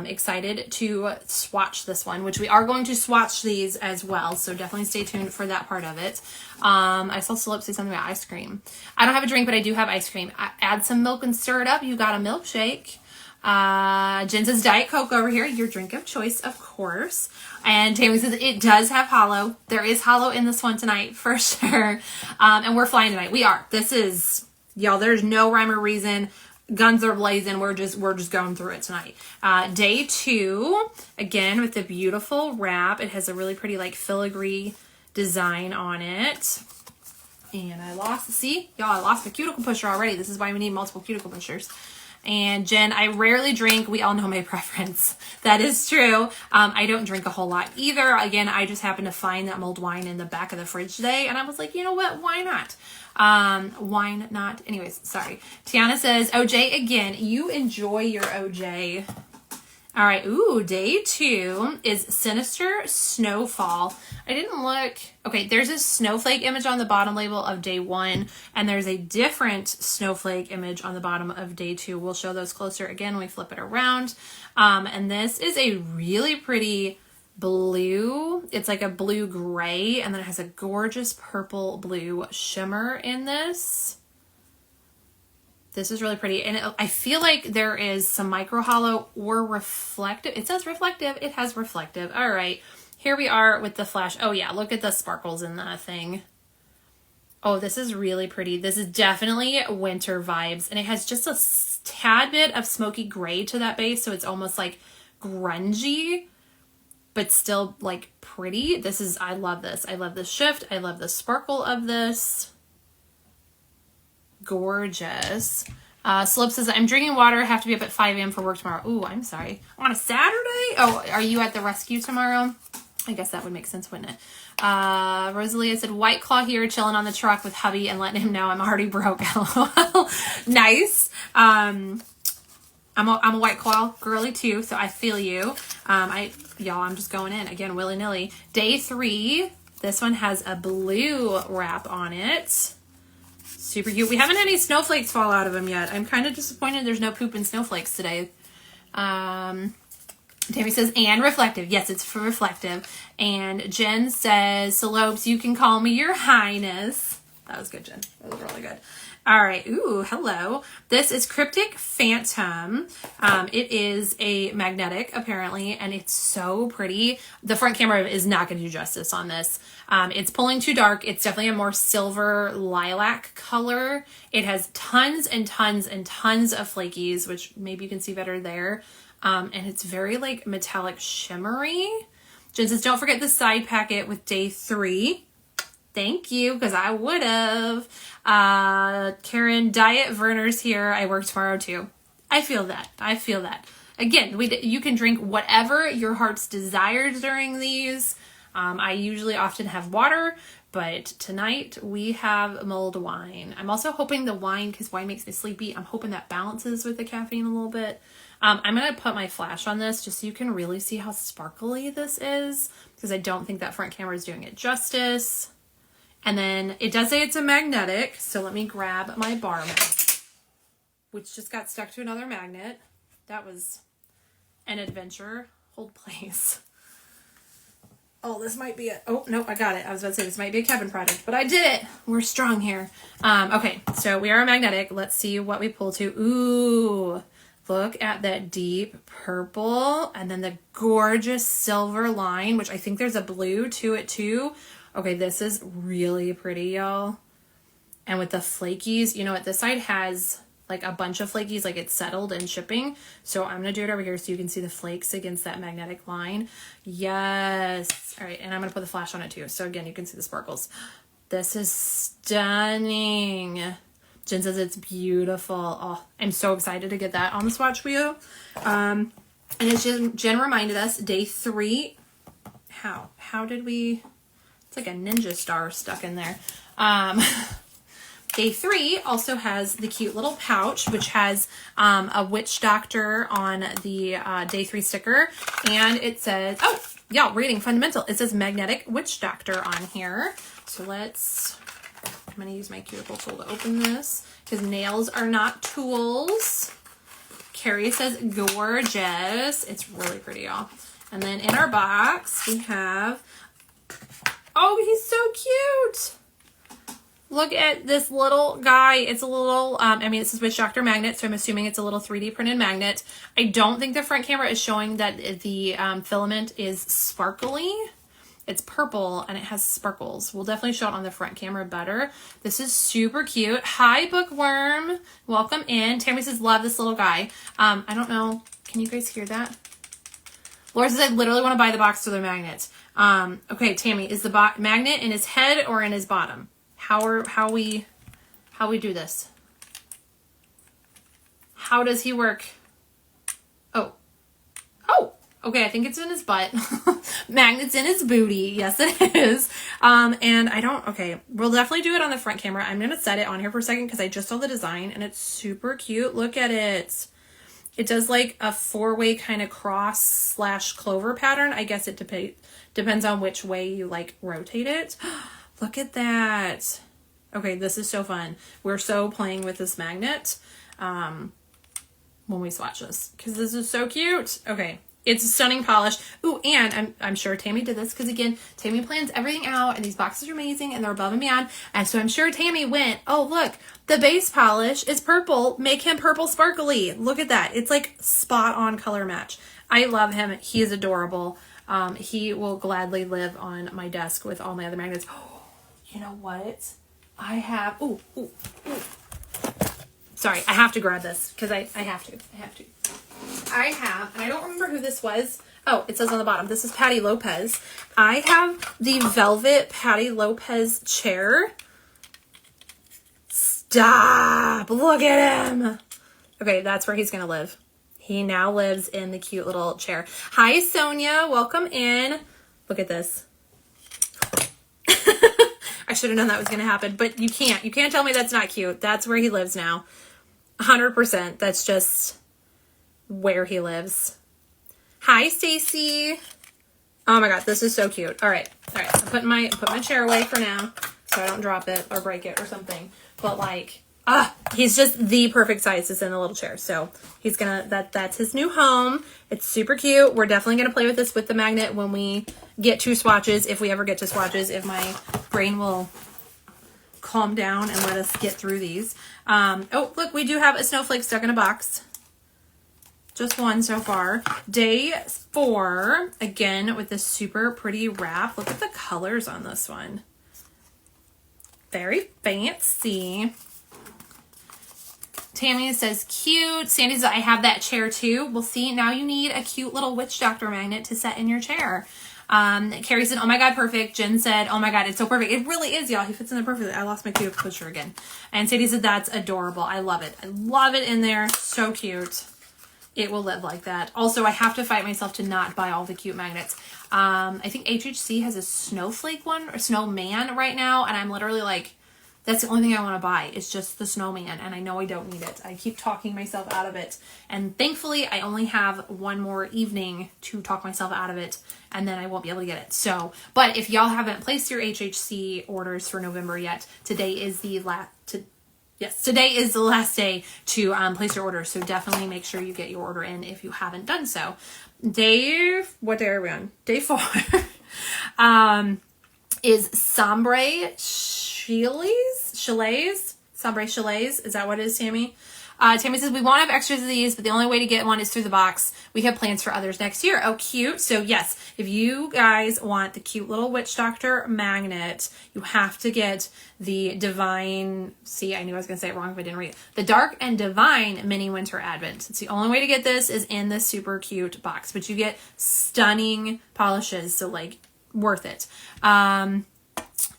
[SPEAKER 1] excited to swatch this one, which we are going to swatch these as well. So definitely stay tuned for that part of it. I saw Slope say something about ice cream. I don't have a drink, but I do have ice cream. Add some milk and stir it up. You got a milkshake. Jen says Diet Coke over here. Your drink of choice, of course. And Tammy says it does have hollow. There is hollow in this one tonight for sure. And we're flying tonight. We are. This is, y'all, there's no rhyme or reason. Guns are blazing. We're just going through it tonight. Day 2, again with the beautiful wrap. It has a really pretty like filigree design on it. And I lost my cuticle pusher already. This is why we need multiple cuticle pushers. And Jen, I rarely drink. We all know my preference. That is true. I don't drink a whole lot either. Again, I just happened to find that mulled wine in the back of the fridge today. And I was like, you know what? Why not? Wine not. Anyways, sorry. Tiana says, OJ again. You enjoy your OJ. All right. Ooh, day 2 is Sinister Snowfall. I didn't look. Okay, there's a snowflake image on the bottom label of day 1, and there's a different snowflake image on the bottom of day 2. We'll show those closer again when we flip it around. And this is a really pretty blue. It's like a blue gray, and then it has a gorgeous purple blue shimmer in this. This is really pretty, and I feel like there is some micro hollow or reflective. It says reflective. It has reflective. All right, here we are with the flash. Oh yeah, look at the sparkles in that thing. Oh, this is really pretty. This is definitely winter vibes, and it has just a tad bit of smoky gray to that base, so it's almost like grungy, but still like pretty. I love this. I love the shift. I love the sparkle of this. Gorgeous. Slope says, I'm drinking water. Have to be up at 5 a.m. for work tomorrow. Ooh, I'm sorry. On a Saturday? Oh, are you at the rescue tomorrow? I guess that would make sense, wouldn't it? Rosalia said, White Claw here, chilling on the truck with hubby and letting him know I'm already broke. LOL. Nice. I'm a White Claw girly too, so I feel you. Y'all, I'm just going in again, willy-nilly. Day 3. This one has a blue wrap on it. Super cute. We haven't had any snowflakes fall out of them yet. I'm kind of disappointed there's no poop and snowflakes today. Tammy says, and reflective. Yes, it's for reflective. And Jen says, Salopes, you can call me your highness. That was good, Jen. That was really good. All right. Ooh, hello. This is Cryptic Phantom. It is a magnetic, apparently, and it's so pretty. The front camera is not going to do justice on this. It's pulling too dark. It's definitely a more silver lilac color. It has tons and tons and tons of flakies, which maybe you can see better there. And it's very like metallic shimmery. Jen says, don't forget the side packet with day 3. Thank you, because I would have. Karen, Diet Verner's here. I work tomorrow too. I feel that. Again, you can drink whatever your heart's desires during these. I usually often have water, But tonight we have mulled wine. I'm also hoping the wine, because wine makes me sleepy, I'm hoping that balances with the caffeine a little bit. I'm going to put my flash on this just so you can really see how sparkly this is, because I don't think that front camera is doing it justice. And then it does say it's a magnetic, so let me grab my bar magnet, which just got stuck to another magnet. That was an adventure. Hold place. Oh, this might be oh, nope, I got it. I was about to say this might be a Kevin project, but I did it. We're strong here. Okay, so we are a magnetic. Let's see what we pull to. Ooh, look at that deep purple and then the gorgeous silver line, which I think there's a blue to it too. Okay, this is really pretty, y'all. And with the flakies, you know what? This side has like a bunch of flakies, like it's settled in shipping. So I'm going to do it over here so you can see the flakes against that magnetic line. Yes. All right. And I'm going to put the flash on it too. So again, you can see the sparkles. This is stunning. Jen says it's beautiful. Oh, I'm so excited to get that on the swatch wheel. And as Jen reminded us, day 3. How did we, it's like a ninja star stuck in there. Day 3 also has the cute little pouch, which has a witch doctor on the day 3 sticker. And it says, oh, y'all, reading fundamental. It says magnetic witch doctor on here. So I'm going to use my cuticle tool to open this because nails are not tools. Carrie says gorgeous. It's really pretty, y'all. And then in our box, we have, oh, he's so cute. Look at this little guy. It's a little, I mean, this is Witch Doctor magnet, so I'm assuming it's a little 3D printed magnet. I don't think the front camera is showing that the filament is sparkly. It's purple and it has sparkles. We'll definitely show it on the front camera better. This is super cute. Hi, Bookworm. Welcome in. Tammy says, love this little guy. I don't know. Can you guys hear that? Laura says, I literally want to buy the box to the magnet. Okay, Tammy, is the magnet in his head or in his bottom? How we do this? How does he work? Oh, okay. I think it's in his butt. Magnet's in his booty. Yes, it is. And I don't. Okay, we'll definitely do it on the front camera. I'm gonna set it on here for a second because I just saw the design and it's super cute. Look at it. It does like a 4-way kind of cross / clover pattern. I guess it depends on which way you like rotate it. Look at that. Okay, this is so fun. We're so playing with this magnet when we swatch this because this is so cute. Okay, it's a stunning polish. Ooh, and I'm sure Tammy did this because, again, Tammy plans everything out, and these boxes are amazing, and they're above and beyond. And so I'm sure Tammy went, oh, look, the base polish is purple. Make him purple sparkly. Look at that. It's like spot on color match. I love him. He is adorable. He will gladly live on my desk with all my other magnets. You know what? I have, ooh. Sorry, I have to grab this because I have to. I have, and I don't remember who this was. Oh, it says on the bottom, this is Patty Lopez. I have the velvet Patty Lopez chair. Stop, look at him. Okay, that's where he's going to live. He now lives in the cute little chair. Hi, Sonia, welcome in. Look at this. I should have known that was going to happen, but you can't tell me that's not cute. That's where he lives now. 100%. That's just where he lives. Hi, Stacy. Oh my God, this is so cute. All right. I'm putting my chair away for now so I don't drop it or break it or something. But like, he's just the perfect size to sit in a little chair. So he's that's his new home. It's super cute. We're definitely gonna play with this with the magnet when we get to swatches, if we ever get to swatches, if my brain will calm down and let us get through these. Oh, look, we do have a snowflake stuck in a box. Just one so far. Day 4, again, with this super pretty wrap. Look at the colors on this one. Very fancy. Tammy says, cute. Sandy says, I have that chair too. Well, see, now you need a cute little witch doctor magnet to set in your chair. Carrie said, oh my God, perfect. Jen said, oh my God, it's so perfect. It really is, y'all. He fits in there perfectly. I lost my cute pusher again. And Sadie said, that's adorable. I love it. I love it in there. So cute. It will live like that. Also, I have to fight myself to not buy all the cute magnets. I think HHC has a snowflake one, or snowman right now, and I'm literally like, that's the only thing I want to buy. It's just the snowman, and I know I don't need it. I keep talking myself out of it, and thankfully, I only have one more evening to talk myself out of it, and then I won't be able to get it. So, but if y'all haven't placed your HHC orders for November yet, today is the last day to place your order. So definitely make sure you get your order in if you haven't done so. What day are we on? Day 4 is Sombre Chalets. Sombre Chalets. Is that what it is, Tammy? Tammy says, we won't have extras of these, but the only way to get one is through the box. We have plans for others next year. Oh, cute. So yes, if you guys want the cute little Witch Doctor magnet, you have to get the Divine, see, I knew I was going to say it wrong if I didn't read it. The Dark and Divine Mini Winter Advent. It's the only way to get this is in this super cute box, but you get stunning polishes. So like worth it.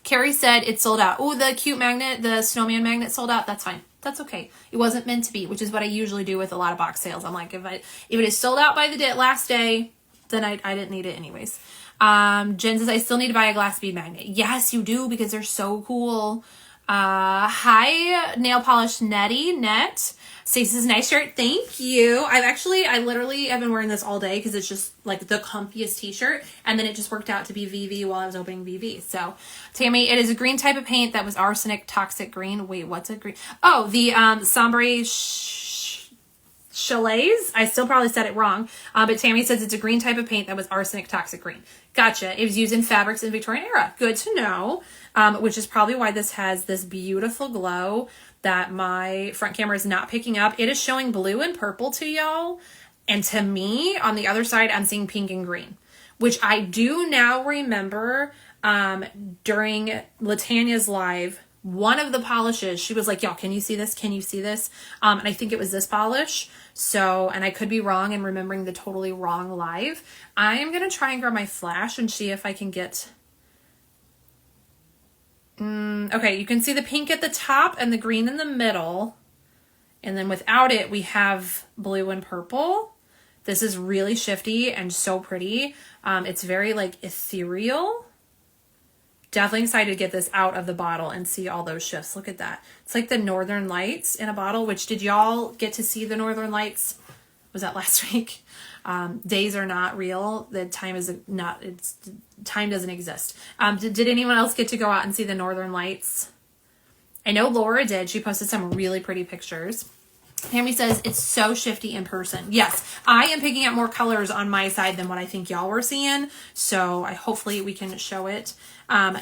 [SPEAKER 1] Carrie said it sold out. Oh, the cute magnet, the snowman magnet sold out. That's fine. That's okay. It wasn't meant to be, which is what I usually do with a lot of box sales. I'm like, if it is sold out by the last day, then I didn't need it anyways. Jen says, I still need to buy a glass bead magnet. Yes, you do, because they're so cool. Hi, nail polish Net. Stacey says, nice shirt. Thank you. I literally have been wearing this all day because it's just like the comfiest t-shirt. And then it just worked out to be VV while I was opening VV. So Tammy, it is a green type of paint that was arsenic toxic green. Wait, what's a green? Oh, the Sombre Chalets. I still probably said it wrong. But Tammy says it's a green type of paint that was arsenic toxic green. Gotcha. It was used in fabrics in Victorian era. Good to know. Which is probably why this has this beautiful glow that my front camera is not picking up. It is showing blue and purple to y'all. And to me, on the other side, I'm seeing pink and green, which I do now remember during Latanya's live, one of the polishes, she was like, y'all, can you see this? Can you see this? And I think it was this polish. So, and I could be wrong and remembering the totally wrong live. I am going to try and grab my flash and see if I can get... okay, you can see the pink at the top and the green in the middle. And then without it, we have blue and purple. This is really shifty and so pretty. It's very like ethereal. Definitely excited to get this out of the bottle and see all those shifts. Look at that. It's like the Northern Lights in a bottle, which did y'all get to see the Northern Lights? Was that last week? Days are not real. The time is not, time doesn't exist. Did anyone else get to go out and see the Northern Lights? I know Laura did. She posted some really pretty pictures. Tammy says it's so shifty in person. Yes, I am picking up more colors on my side than what I think y'all were seeing. So hopefully we can show it.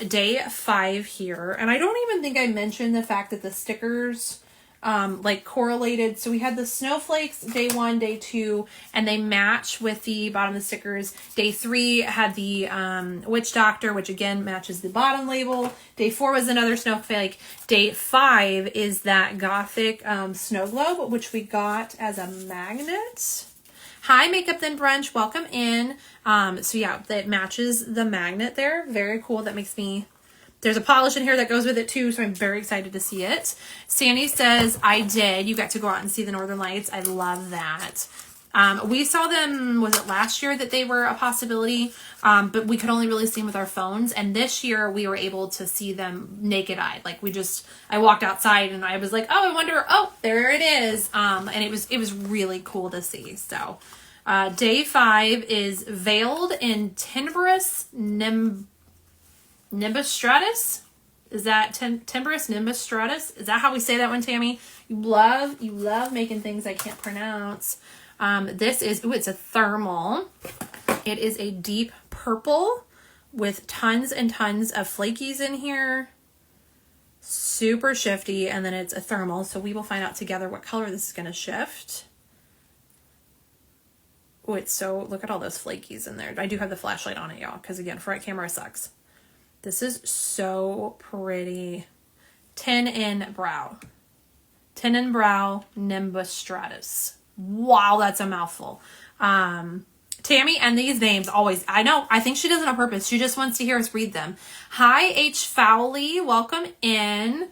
[SPEAKER 1] Day 5 here. And I don't even think I mentioned the fact that the stickers like correlated. So we had the snowflakes day 1, day 2, and they match with the bottom of the stickers. Day 3 had the Witch Doctor, which again matches the bottom label. Day 4 was another snowflake. Day 5 is that Gothic snow globe, which we got as a magnet. Hi, Makeup Then Brunch. Welcome in. So yeah, that matches the magnet there. Very cool. That makes me... There's a polish in here that goes with it too, so I'm very excited to see it. Sandy says, I did. You got to go out and see the Northern Lights. I love that. We saw them, was it last year that they were a possibility? But we could only really see them with our phones. And this year we were able to see them naked eye. Like I walked outside and I was like, oh, I wonder, oh, there it is. And it was really cool to see. So day 5 is Veiled in Timbrous Nimbostratus? Is that Timbrous Nimbostratus? Is that how we say that one, Tammy? You love making things I can't pronounce. This is, ooh, it's a thermal. It is a deep purple with tons and tons of flakies in here. Super shifty, and then it's a thermal, so we will find out together what color this is going to shift. Oh, it's so, look at all those flakies in there. I do have the flashlight on it, y'all, because again, front camera sucks. This is so pretty. Tin in Brow Nimbostratus. Wow, that's a mouthful. Tammy, and these names always, I know, I think she does it on purpose. She just wants to hear us read them. Hi, H. Fowley. Welcome in.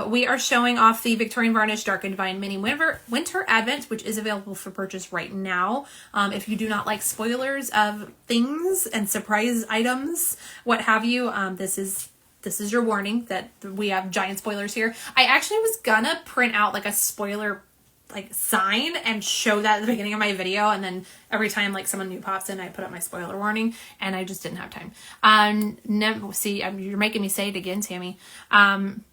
[SPEAKER 1] We are showing off the Victorian Varnish Dark and Divine Mini Winter Advent, which is available for purchase right now. If you do not like spoilers of things and surprise items, what have you, this is your warning that we have giant spoilers here. I actually was gonna print out like a spoiler like sign and show that at the beginning of my video, and then every time like someone new pops in, I put up my spoiler warning, and I just didn't have time. You're making me say it again, Tammy.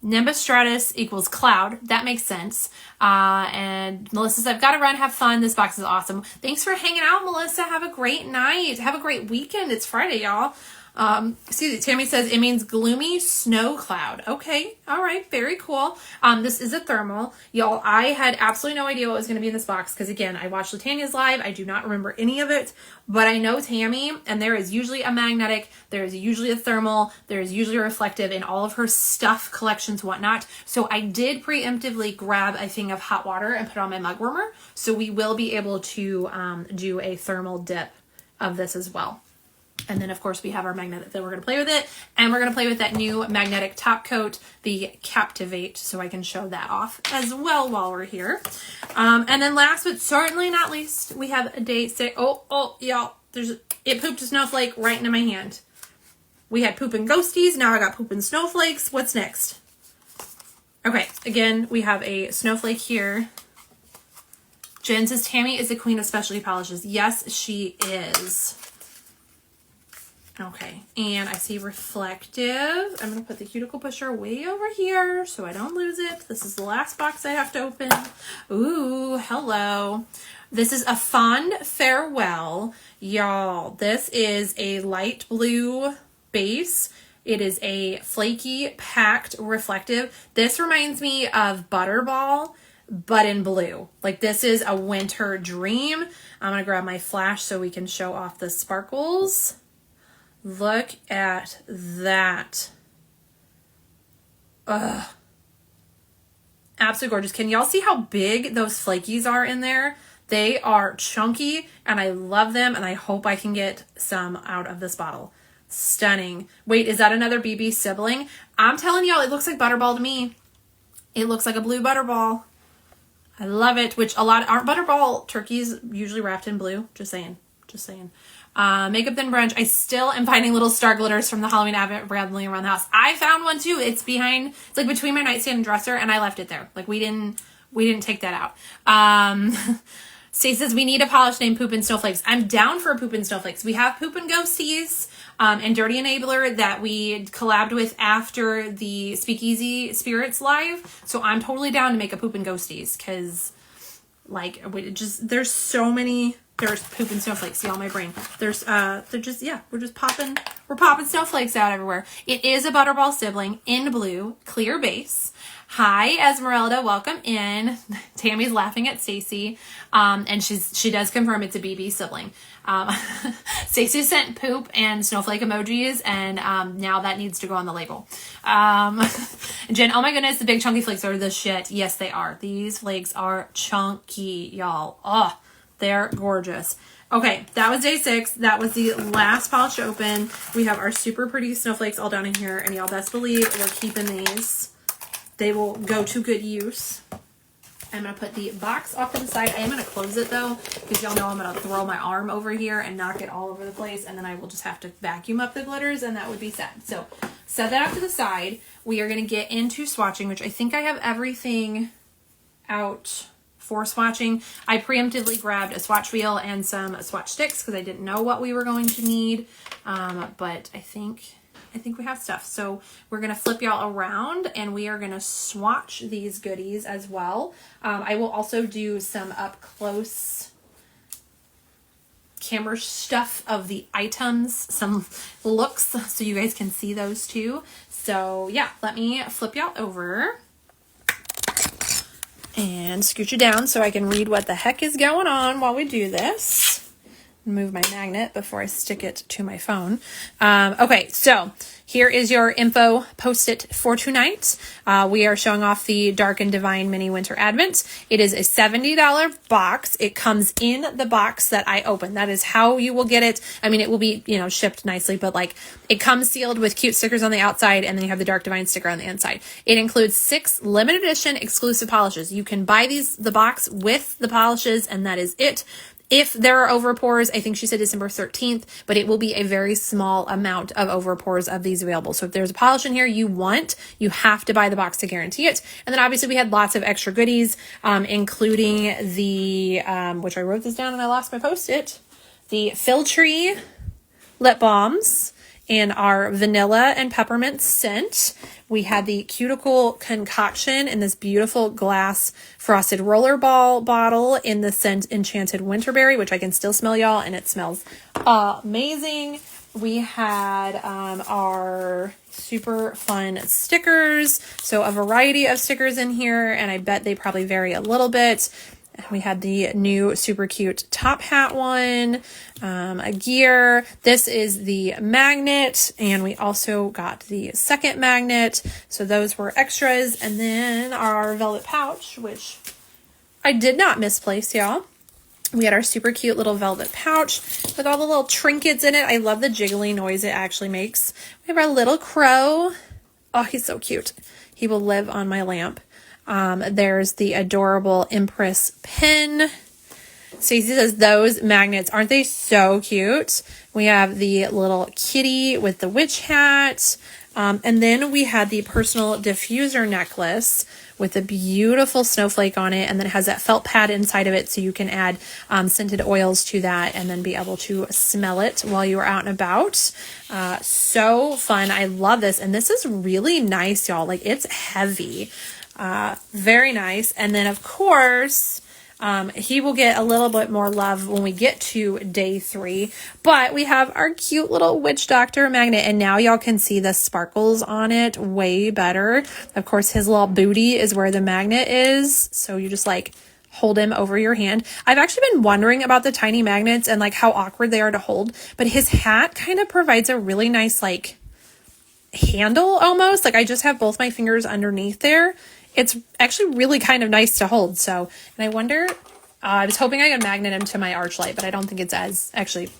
[SPEAKER 1] Nimbus Stratus equals cloud. That makes sense. And Melissa says, I've got to run, have fun. This box is awesome. Thanks for hanging out, Melissa. Have a great night. Have a great weekend. It's Friday, y'all. Tammy says it means gloomy snow cloud. Okay. All right. Very cool. This is a thermal. Y'all, I had absolutely no idea what was going to be in this box because, again, I watched Latania's live. I do not remember any of it, but I know Tammy, and there is usually a magnetic, there is usually a thermal, there is usually a reflective in all of her stuff collections, whatnot. So I did preemptively grab a thing of hot water and put it on my mug warmer. So we will be able to do a thermal dip of this as well. And then, of course, we have our magnetic that we're going to play with it. And we're going to play with that new magnetic top coat, the Captivate, so I can show that off as well while we're here. And then last but certainly not least, we have a day 6. Oh, y'all, it pooped a snowflake right into my hand. We had pooping ghosties. Now I got pooping snowflakes. What's next? Okay, again, we have a snowflake here. Jen says, Tammy is the queen of specialty polishes. Yes, she is. Okay, and I see reflective. I'm going to put the cuticle pusher way over here so I don't lose it. This is the last box I have to open. Ooh, hello. This is a Fond Farewell. Y'all, this is a light blue base. It is a flaky, packed reflective. This reminds me of Butterball, but in blue. Like, this is a winter dream. I'm going to grab my flash so we can show off the sparkles. Look at that. Ugh. Absolutely gorgeous. Can y'all see how big those flakies are in there? They are chunky and I love them, and I hope I can get some out of this bottle. Stunning. Wait, is that another BB sibling? I'm telling y'all, it looks like Butterball to me. It looks like a blue Butterball. I love it, which aren't Butterball turkeys usually wrapped in blue? Just saying. Makeup Then Brunch. I still am finding little star glitters from the Halloween Advent rambling around the house. I found one too. It's like between my nightstand and dresser, and I left it there. Like we didn't take that out. Stacey says we need a polish named Poopin' Snowflakes. I'm down for Poopin' Snowflakes. We have Poopin' Ghosties and Dirty Enabler that we collabed with after the Speakeasy Spirits live. So I'm totally down to make a Poopin' Ghosties because like there's so many. There's Poopin' Snowflakes. See all my brain. We're popping snowflakes out everywhere. It is a Butterball sibling in blue, clear base. Hi, Esmeralda. Welcome in. Tammy's laughing at Stacy. And she does confirm it's a BB sibling. Stacy sent poop and snowflake emojis, and now that needs to go on the label. Jen, oh my goodness, the big chunky flakes are the shit. Yes, they are. These flakes are chunky, y'all. Oh, they're gorgeous. Okay, that was day 6. That was the last polish to open. We have our super pretty snowflakes all down in here, and y'all best believe we're keeping these. They will go to good use. I'm going to put the box off to the side. I am going to close it though, because y'all know I'm going to throw my arm over here and knock it all over the place, and then I will just have to vacuum up the glitters, and that would be sad. So set that off to the side. We are going to get into swatching, which I think I have everything out for swatching. I preemptively grabbed a swatch wheel and some swatch sticks because I didn't know what we were going to need, but I think we have stuff. So we're going to flip y'all around and we are going to swatch these goodies as well. I will also do some up close camera stuff of the items, some looks, so you guys can see those too. So yeah, let me flip y'all over and scoot you down so I can read what the heck is going on while we do this. Move my magnet before I stick it to my phone. Okay, so here is your info post-it for tonight. We are showing off the Dark and Divine Mini Winter Advent. It is a $70 box. It comes in the box that I opened. That is how you will get it. I mean, it will be, shipped nicely, but like it comes sealed with cute stickers on the outside, and then you have the Dark Divine sticker on the inside. It includes 6 limited edition exclusive polishes. You can buy the box with the polishes, and that is it. If there are overpours, I think she said December 13th, but it will be a very small amount of overpours of these available. So if there's a polish in here you have to buy the box to guarantee it. And then obviously we had lots of extra goodies, including the, which I wrote this down and I lost my post-it, the Filtree lip balms in our vanilla and peppermint scent. We had the Cuticle Concoction in this beautiful glass frosted rollerball bottle in the scent Enchanted Winterberry, which I can still smell, y'all, and it smells amazing. We had our super fun stickers. So a variety of stickers in here, and I bet they probably vary a little bit. We had the new super cute top hat one, a gear. This is the magnet, and we also got the second magnet. So those were extras. And then our velvet pouch, which I did not misplace, y'all. We had our super cute little velvet pouch with all the little trinkets in it. I love the jiggly noise it actually makes. We have our little crow. Oh, he's so cute. He will live on my lamp. There's the adorable Empress pin. Stacey says those magnets, aren't they so cute? We have the little kitty with the witch hat. And then we had the personal diffuser necklace with a beautiful snowflake on it. And then it has that felt pad inside of it so you can add scented oils to that and then be able to smell it while you are out and about. So fun. I love this. And this is really nice, y'all. Like, it's heavy. Very nice. And then of course, he will get a little bit more love when we get to day 3, but we have our cute little witch doctor magnet, and now y'all can see the sparkles on it way better. Of course, his little booty is where the magnet is. So you just like hold him over your hand. I've actually been wondering about the tiny magnets and like how awkward they are to hold, but his hat kind of provides a really nice like handle almost. Like I just have both my fingers underneath there. It's actually really kind of nice to hold. So, and I wonder, I was hoping I could magnet him to my arch light, but I don't think it's as, actually,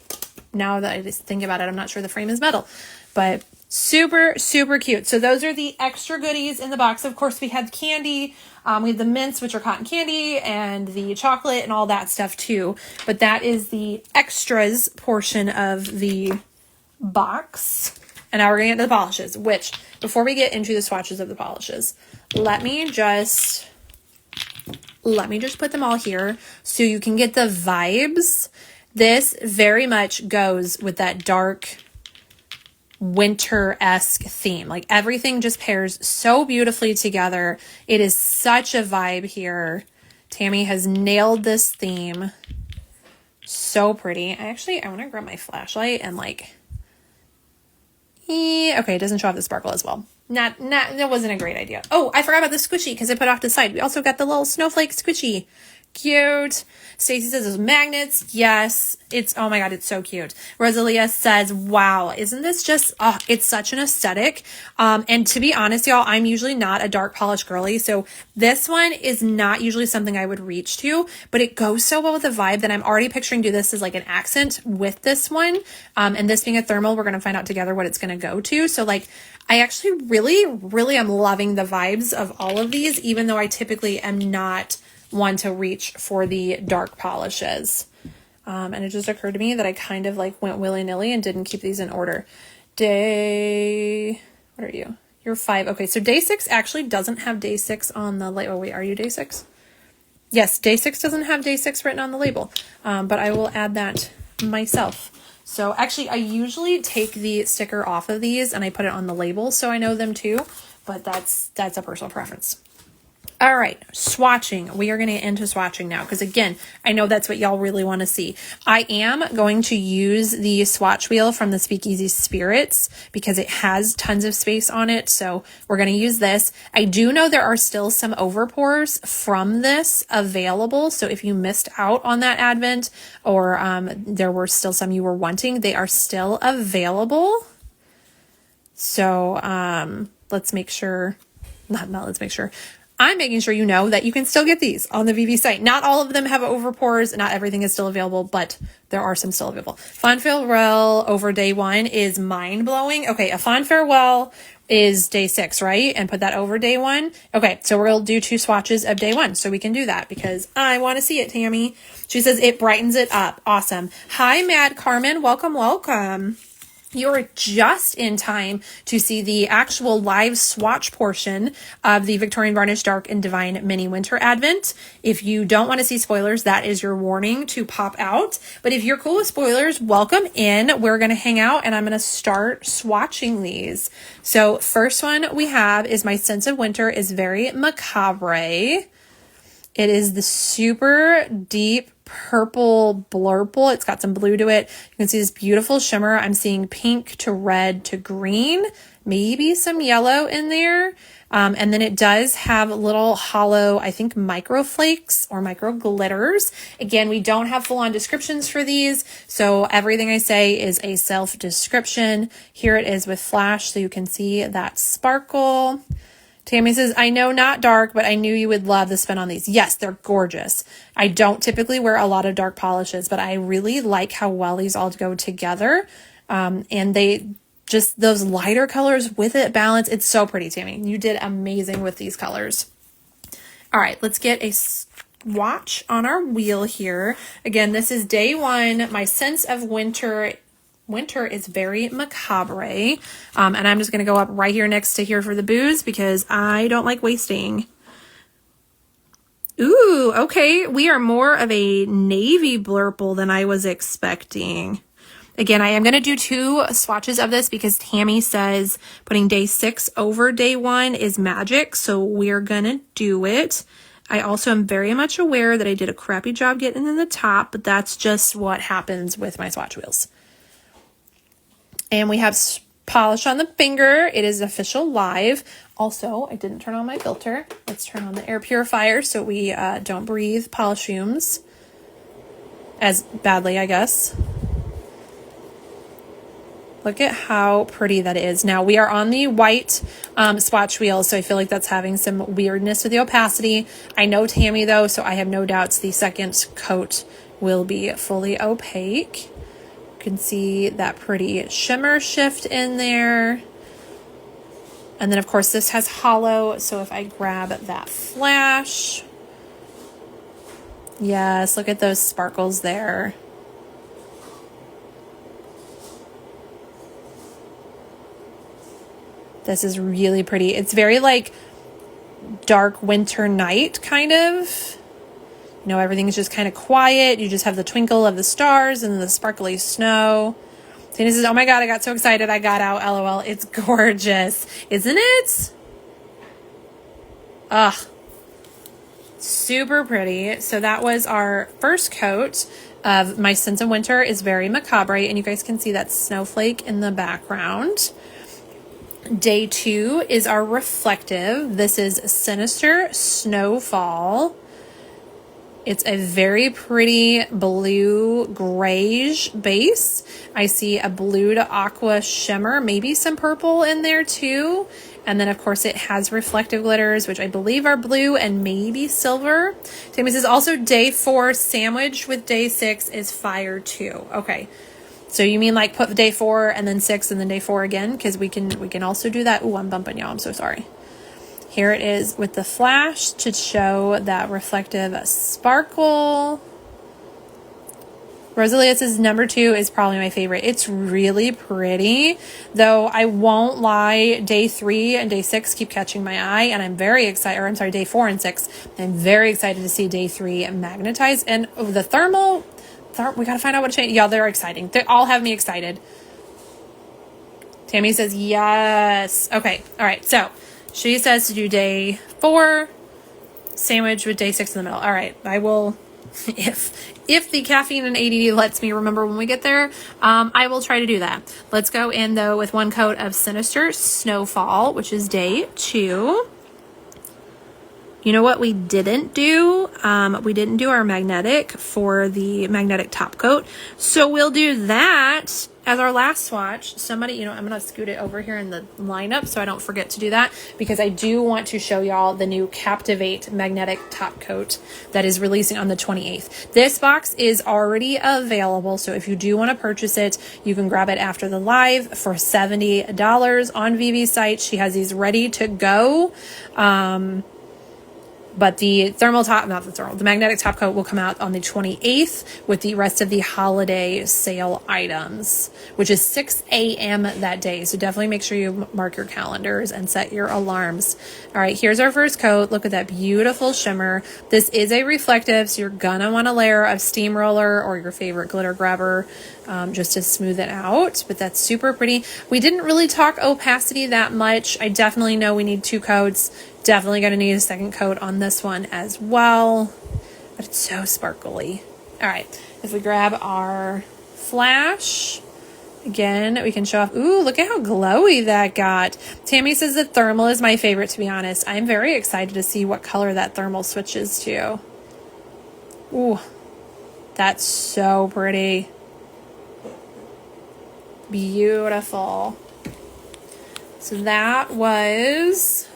[SPEAKER 1] now that I just think about it, I'm not sure the frame is metal, but super, super cute. So those are the extra goodies in the box. Of course, we had candy. We had the mints, which are cotton candy, and the chocolate and all that stuff too. But that is the extras portion of the box. And now we're going to get to the polishes, which before we get into the swatches of the polishes, let me just put them all here so you can get the vibes. This very much goes with that dark winter-esque theme. Like everything just pairs so beautifully together. It is such a vibe here. Tammy has nailed this theme. So pretty. I want to grab my flashlight and like, okay, it doesn't show off the sparkle as well. That wasn't a great idea. Oh, I forgot about the squishy because I put it off to the side. We also got the little snowflake squishy. Cute. Stacey says those magnets. Yes. Oh my God, it's so cute. Rosalia says, wow, isn't this just, it's such an aesthetic. And to be honest, y'all, I'm usually not a dark polish girly. So this one is not usually something I would reach to, but it goes so well with the vibe that I'm already picturing do this as like an accent with this one. And this being a thermal, we're going to find out together what it's going to go to. So like, I actually really, really am loving the vibes of all of these, even though I typically am not one to reach for the dark polishes. And it just occurred to me that I kind of like went willy-nilly and didn't keep these in order. What are you? You're 5. Okay, so day 6 actually doesn't have day 6 on the label. Oh wait, are you day 6? Yes, day 6 doesn't have day 6 written on the label. But I will add that myself. So actually I usually take the sticker off of these and I put it on the label so I know them too, but that's a personal preference. All right, swatching. We are going to get into swatching now because, again, I know that's what y'all really want to see. I am going to use the swatch wheel from the Speakeasy Spirits because it has tons of space on it, so we're going to use this. I do know there are still some overpours from this available, so if you missed out on that advent or there were still some you were wanting, they are still available. So let's make sure, not let's make sure. I'm making sure you know that you can still get these on the VV site. Not all of them have overpours. Not everything is still available, but there are some still available. Fond Farewell over day 1 is mind-blowing. Okay, a Fond Farewell is day 6, right? And put that over day 1. Okay, so we'll do 2 swatches of day 1. So we can do that because I want to see it, Tammy. She says it brightens it up. Awesome. Hi, Mad Carmen. Welcome, welcome. You're just in time to see the actual live swatch portion of the Victorian Varnish Dark and Divine Mini Winter Advent. If you don't want to see spoilers, that is your warning to pop out. But if you're cool with spoilers, welcome in. We're going to hang out and I'm going to start swatching these. So first one we have is My Sense of Winter is Very Macabre. It is the super deep purple blurple. It's got some blue to it. You can see this beautiful shimmer. I'm seeing pink to red to green, maybe some yellow in there. And then it does have little hollow, I think, micro flakes or micro glitters. Again, we don't have full on descriptions for these, so everything I say is a self description. Here it is with flash, so you can see that sparkle. Tammy says, I know not dark, but I knew you would love the spin on these. Yes, they're gorgeous. I don't typically wear a lot of dark polishes, but I really like how well these all go together. And they just, those lighter colors with it balance. It's so pretty, Tammy. You did amazing with these colors. All right, let's get a swatch on our wheel here. Again, this is day 1. My Sense of Winter is Very Macabre. And I'm just going to go up right here next to Here for the Booze because I don't like wasting. Ooh, okay. We are more of a navy blurple than I was expecting. Again, I am going to do 2 swatches of this because Tammy says putting day 6 over day 1 is magic. So we're going to do it. I also am very much aware that I did a crappy job getting in the top, but that's just what happens with my swatch wheels. And we have polish on the finger. It is official live. Also, I didn't turn on my filter. Let's turn on the air purifier so we don't breathe polish fumes as badly, I guess. Look at how pretty that is. Now, we are on the white swatch wheel, so I feel like that's having some weirdness with the opacity. I know Tammy, though, so I have no doubts the second coat will be fully opaque. You can see that pretty shimmer shift in there. And then, of course, this has hollow, so if I grab that flash, yes, look at those sparkles there. This is really pretty. It's very like dark winter night kind of. You know, everything's just kind of quiet. You just have the twinkle of the stars and the sparkly snow. Tina says, oh my God, I got so excited. I got out. LOL. It's gorgeous. Isn't it? Ugh. Super pretty. So that was our first coat of My Sense of Winter is Very Macabre. And you guys can see that snowflake in the background. Day 2 is our reflective. This is Sinister Snowfall. It's a very pretty blue grayish base. I see a blue to aqua shimmer, maybe some purple in there too. And then of course it has reflective glitters, which I believe are blue and maybe silver. Tammy says also day 4 sandwiched with day 6 is fire too. Okay. So you mean like put day 4 and then 6 and then day 4 again? Because we can also do that. Ooh, I'm bumping y'all. I'm so sorry. Here it is with the flash to show that reflective sparkle. Rosalia says number 2 is probably my favorite. It's really pretty, though I won't lie. Day 3 and day 6 keep catching my eye, and I'm very excited. Or I'm sorry, day 4 and 6. I'm very excited to see day 3 magnetize. And the thermal, we gotta find out what change. Y'all, they're exciting. They all have me excited. Tammy says yes. Okay, all right. So she says to do day 4 sandwich with day 6 in the middle. All right, I will, if the caffeine and ADD lets me remember when we get there, I will try to do that. Let's go in though with 1 coat of Sinister Snowfall, which is day 2. You know what we didn't do? We didn't do our magnetic for the magnetic top coat. So we'll do that as our last swatch. Somebody, you know, I'm going to scoot it over here in the lineup so I don't forget to do that, because I do want to show y'all the new Captivate magnetic top coat that is releasing on the 28th. This box is already available, so if you do want to purchase it, you can grab it after the live for $70 on Vivi's site. She has these ready to go. But the the magnetic top coat will come out on the 28th with the rest of the holiday sale items, which is 6 a.m. that day. So definitely make sure you mark your calendars and set your alarms. All right, here's our first coat. Look at that beautiful shimmer. This is a reflective, so you're gonna want a layer of steamroller or your favorite glitter grabber just to smooth it out. But that's super pretty. We didn't really talk opacity that much. I definitely know we need 2 coats. Definitely going to need a second coat on this one as well, but it's so sparkly. All right, if we grab our flash, again, we can show off. Ooh, look at how glowy that got. Tammy says the thermal is my favorite, to be honest. I'm very excited to see what color that thermal switches to. Ooh, that's so pretty. Beautiful. So that was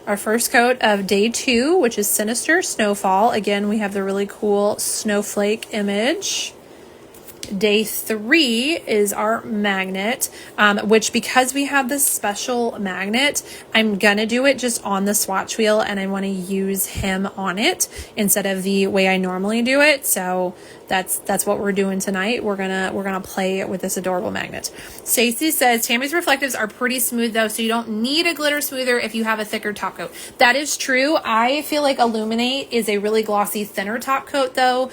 [SPEAKER 1] our first coat of day 2, which is Sinister Snowfall. Again, we have the really cool snowflake image. Day 3 is our magnet, which, because we have this special magnet, I'm gonna do it just on the swatch wheel, and I want to use him on it instead of the way I normally do it. So that's what we're doing tonight. We're gonna play with this adorable magnet. Stacy says Tammy's reflectives are pretty smooth though, so you don't need a glitter smoother if you have a thicker top coat. That is true. I feel like Illuminate is a really glossy, thinner top coat though,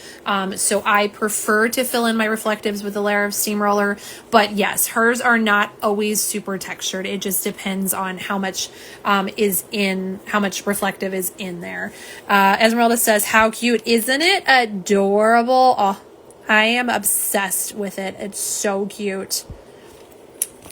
[SPEAKER 1] so I prefer to fill in my reflectives with a layer of steamroller. But yes, hers are not always super textured. It just depends on how much reflective is in there. Esmeralda says, how cute, isn't it adorable? Oh, I am obsessed with it. It's so cute.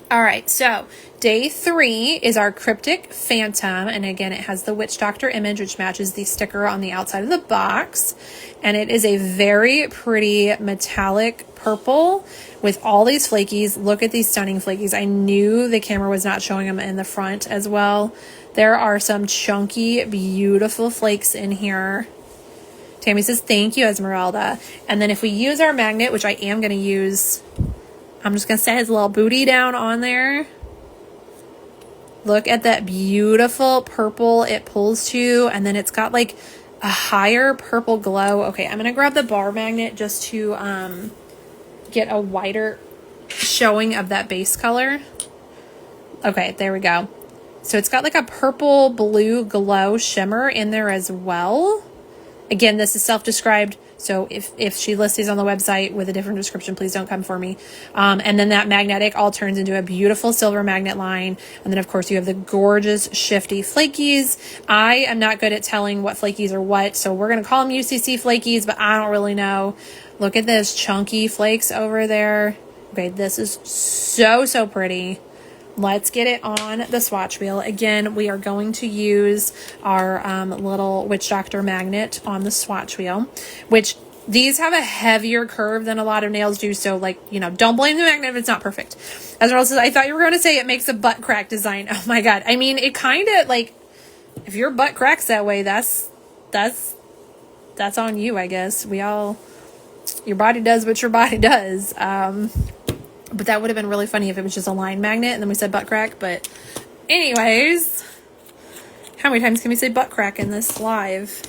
[SPEAKER 1] All right, so day 3 is our Cryptic Phantom, and again, it has the Witch Doctor image, which matches the sticker on the outside of the box, and it is a very pretty metallic purple with all these flakies. Look at these stunning flakies. I knew the camera was not showing them in the front as well. There are some chunky, beautiful flakes in here. Tammy says, thank you, Esmeralda. And then if we use our magnet, which I am going to use, I'm just going to set his little booty down on there. Look at that beautiful purple it pulls to, and then it's got like a higher purple glow. Okay, I'm going to grab the bar magnet just to get a wider showing of that base color. Okay, there we go. So it's got like a purple blue glow shimmer in there as well. Again, this is self-described, so if she lists these on the website with a different description, please don't come for me. And then that magnetic all turns into a beautiful silver magnet line. And then, of course, you have the gorgeous shifty flakies. I am not good at telling what flakies are what, so we're going to call them UCC flakies, but I don't really know. Look at those chunky flakes over there. Okay, this is so pretty. Let's get it on the swatch wheel. Again, we are going to use our little Witch Doctor magnet on the swatch wheel, which these have a heavier curve than a lot of nails do. So, like, you know, don't blame the magnet if it's not perfect. As well says, I thought you were going to say it makes a butt crack design. Oh my God. I mean, it kind of like, if your butt cracks that way, that's on you, I guess. Your body does what your body does. But that would have been really funny if it was just a line magnet and then we said butt crack. But anyways, how many times can we say butt crack in this live?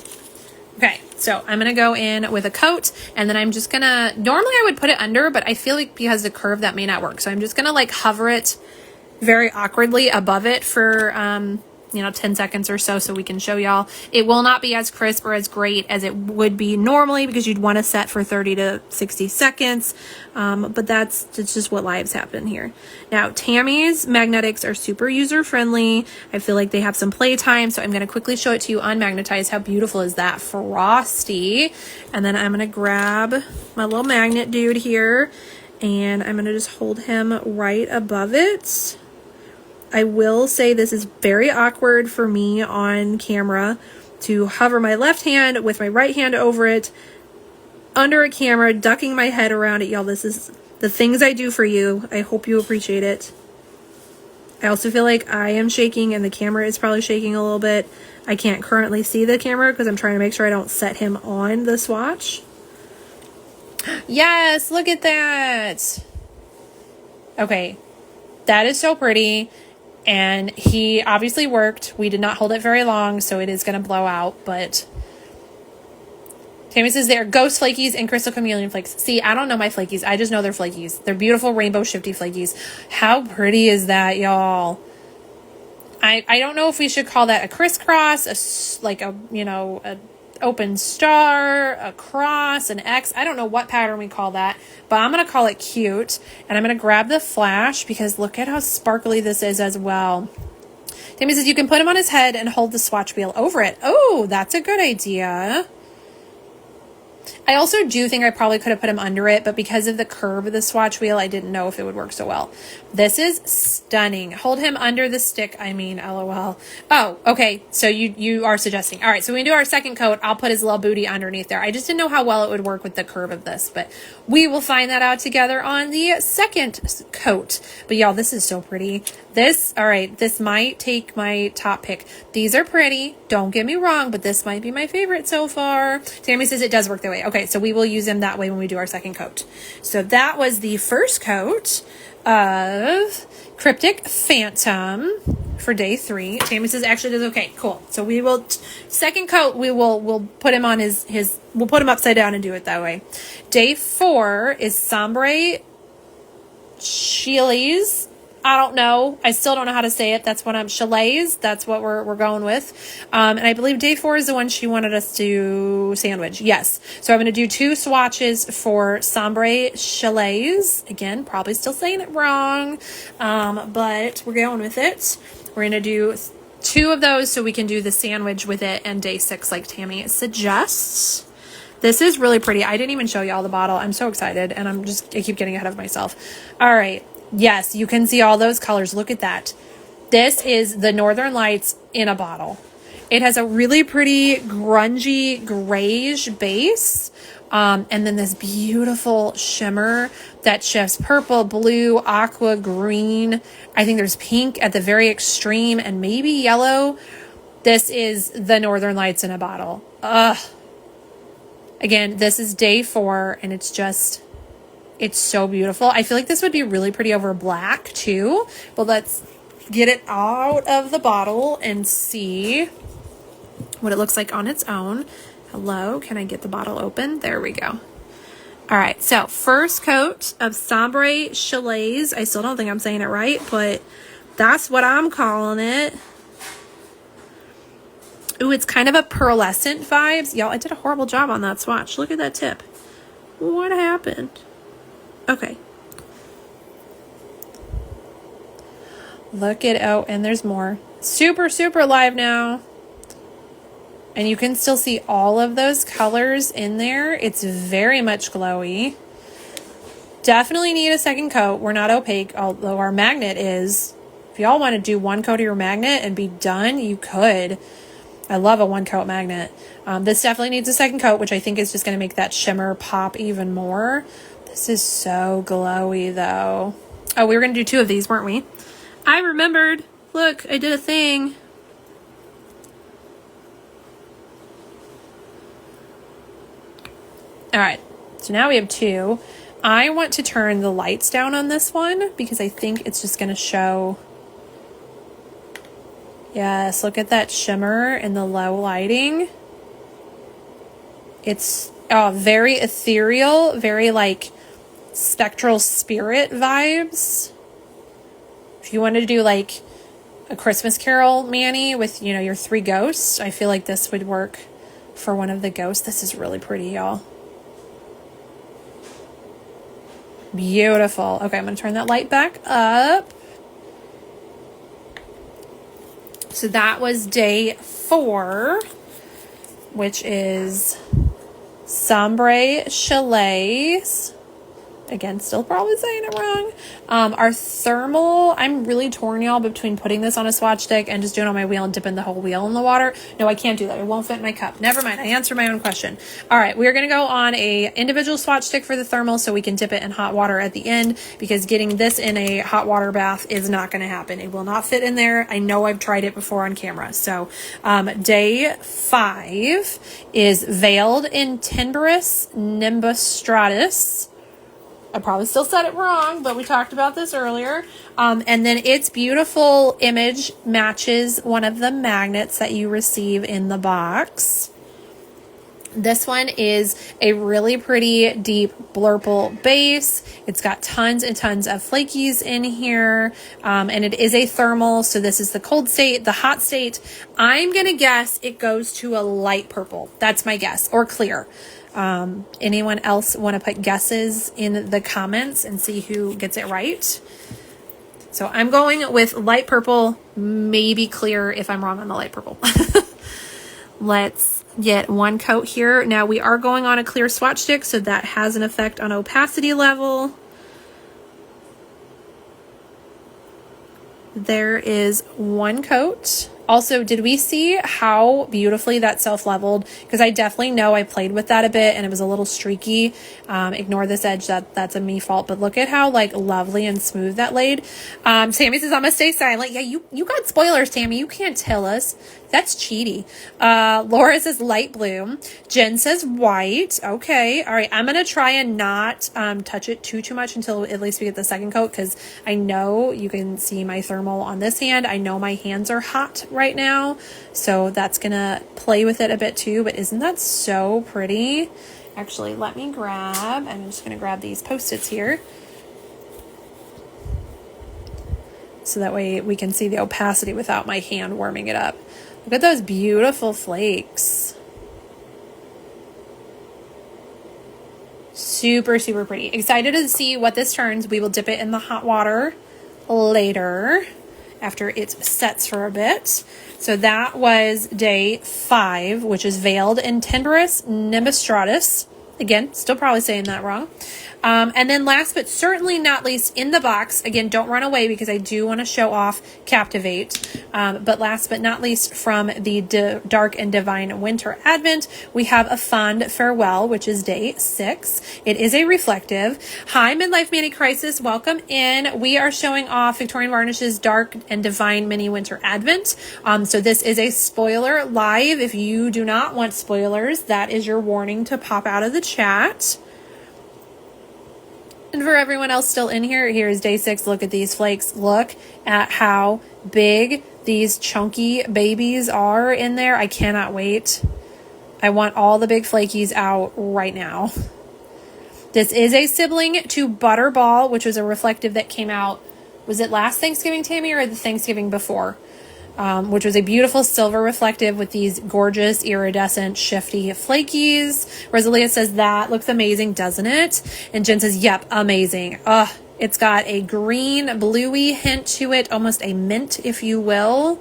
[SPEAKER 1] Okay, so I'm going to go in with a coat, and then I'm just going to, normally I would put it under, but I feel like because of the curve that may not work. So I'm just going to like hover it very awkwardly above it for you know, 10 seconds or so we can show y'all. It will not be as crisp or as great as it would be normally because you'd want to set for 30 to 60 seconds. But that's just what lives happen here. Now, Tammy's magnetics are super user friendly. I feel like they have some play time, so I'm going to quickly show it to you unmagnetized. How beautiful is that? Frosty. And then I'm going to grab my little magnet dude here, and I'm going to just hold him right above it. I will say this is very awkward for me on camera to hover my left hand with my right hand over it under a camera, ducking my head around it. Y'all, this is the things I do for you. I hope you appreciate it. I also feel like I am shaking and the camera is probably shaking a little bit. I can't currently see the camera because I'm trying to make sure I don't set him on the swatch. Yes, look at that. Okay, that is so pretty. And he obviously worked. We did not hold it very long, so it is going to blow out. But Tammy says they're ghost flakies and crystal chameleon flakes. See, I don't know my flakies. I just know they're flakies. They're beautiful rainbow shifty flakies. How pretty is that, y'all? I don't know if we should call that a crisscross, like a, you know, a open star, a cross, an X. I don't know what pattern we call that, but I'm going to call it cute. And I'm going to grab the flash because look at how sparkly this is as well. Tammy says you can put him on his head and hold the swatch wheel over it. Oh, that's a good idea. I also do think I probably could have put him under it, but because of the curve of the swatch wheel, I didn't know if it would work so well. This is stunning. Hold him under the stick. I mean, LOL. Oh, okay. So you are suggesting. All right. So when we do our second coat, I'll put his little booty underneath there. I just didn't know how well it would work with the curve of this, but we will find that out together on the second coat. But y'all, this is so pretty. This, all right, this might take my top pick. These are pretty. Don't get me wrong, but this might be my favorite so far. Tammy says it does work that way. Okay, so we will use them that way when we do our second coat. So that was the first coat of Cryptic Phantom for day 3. Tammy says actually does okay. Cool. So we will second coat. We'll put him on his we'll put him upside down and do it that way. Day 4 is Sombre Chiles. I don't know. I still don't know how to say it. That's what Chalets. That's what we're going with. And I believe day 4 is the one she wanted us to sandwich. Yes. So I'm going to do 2 swatches for Sombre Chalets. Again, probably still saying it wrong. But we're going with it. We're going to do 2 of those so we can do the sandwich with it and day 6 like Tammy suggests. This is really pretty. I didn't even show y'all the bottle. I'm so excited and I keep getting ahead of myself. All right. Yes, you can see all those colors. Look at that. This is the Northern Lights in a bottle. It has a really pretty grungy grayish base. And then this beautiful shimmer that shifts purple, blue, aqua, green. I think there's pink at the very extreme and maybe yellow. This is the Northern Lights in a bottle. Ugh. Again, this is day 4 and it's so beautiful. I feel like this would be really pretty over black too. But let's get it out of the bottle and see what it looks like on its own. Hello, can I get the bottle open? There we go. All right, so first coat of Sombre Chalets. I still don't think I'm saying it right, but that's what I'm calling it. Ooh, it's kind of a pearlescent vibes. Y'all, I did a horrible job on that swatch. Look at that tip. What happened? Okay. Look at, oh, and there's more. Super, super live now. And you can still see all of those colors in there. It's very much glowy. Definitely need a second coat. We're not opaque, although our magnet is. If y'all want to do 1 coat of your magnet and be done, you could. I love a 1 coat magnet. This definitely needs a second coat, which I think is just going to make that shimmer pop even more. This is so glowy though. Oh, we were going to do 2 of these, weren't we? I remembered. Look, I did a thing. All right, so now we have 2. I want to turn the lights down on this one because I think it's just going to show. Yes, look at that shimmer in the low lighting. It's very ethereal, very like spectral spirit vibes. If you wanted to do like a Christmas Carol mani with, you know, your 3 ghosts. I feel like this would work for one of the ghosts. This is really pretty, y'all. Beautiful. Okay, I'm going to turn that light back up. So that was day 4, which is Sombre Chalets. Again, still probably saying it wrong. Our thermal, I'm really torn, y'all, between putting this on a swatch stick and just doing it on my wheel and dipping the whole wheel in the water. No, I can't do that. It won't fit in my cup. Never mind. I answered my own question. All right, we're going to go on a individual swatch stick for the thermal so we can dip it in hot water at the end, because getting this in a hot water bath is not going to happen. It will not fit in there. I know I've tried it before on camera. So day 5 is Veiled in Timbrous Nimbostratus. I probably still said it wrong, but we talked about this earlier. And then its beautiful image matches one of the magnets that you receive in the box. This one is a really pretty deep blurple base. It's got tons and tons of flakies in here. And it is a thermal. So this is the cold state. The hot state, I'm going to guess it goes to a light purple. That's my guess. Or clear. Anyone else want to put guesses in the comments and see who gets it right? So I'm going with light purple, maybe clear if I'm wrong on the light purple. Let's get one coat here. Now we are going on a clear swatch stick, so that has an effect on opacity level. There is one coat. Also, did we see how beautifully that self-leveled? Because I definitely know I played with that a bit and it was a little streaky. Ignore this edge, that's a me fault. But look at how like lovely and smooth that laid. Tammy says, I'm gonna stay silent. Yeah, you got spoilers, Tammy. You can't tell us. That's cheaty. Laura says light blue. Jen says white. Okay. All right. I'm going to try and not touch it too much until at least we get the second coat, because I know you can see my thermal on this hand. I know my hands are hot right now, so that's going to play with it a bit too. But isn't that so pretty? Actually, let me grab, I'm just going to grab these Post-its here, so that way we can see the opacity without my hand warming it up. Look at those beautiful flakes. Super, super pretty. Excited to see what this turns. We will dip it in the hot water later after it sets for a bit. So that was day 5, which is Veiled in Timbrous Nimbostratus. Again, still probably saying that wrong. And then last but certainly not least in the box, again, don't run away because I do want to show off Captivate. But last but not least from the Dark and Divine Winter Advent, we have a Fond Farewell, which is day 6. It is a reflective. Hi, Midlife Mini Crisis. Welcome in. We are showing off Victorian Varnish's Dark and Divine Mini Winter Advent. So this is a spoiler live. If you do not want spoilers, that is your warning to pop out of the chat. And for everyone else still in here, here's day 6. Look at these flakes. Look at how big these chunky babies are in there. I cannot wait. I want all the big flakies out right now. This is a sibling to Butterball, which was a reflective that came out, was it last Thanksgiving, Tammy, or the Thanksgiving before? Which was a beautiful silver reflective with these gorgeous iridescent shifty flakies. Rosalia says that looks amazing, doesn't it? And Jen says, yep, amazing. It's got a green bluey hint to it, almost a mint, if you will.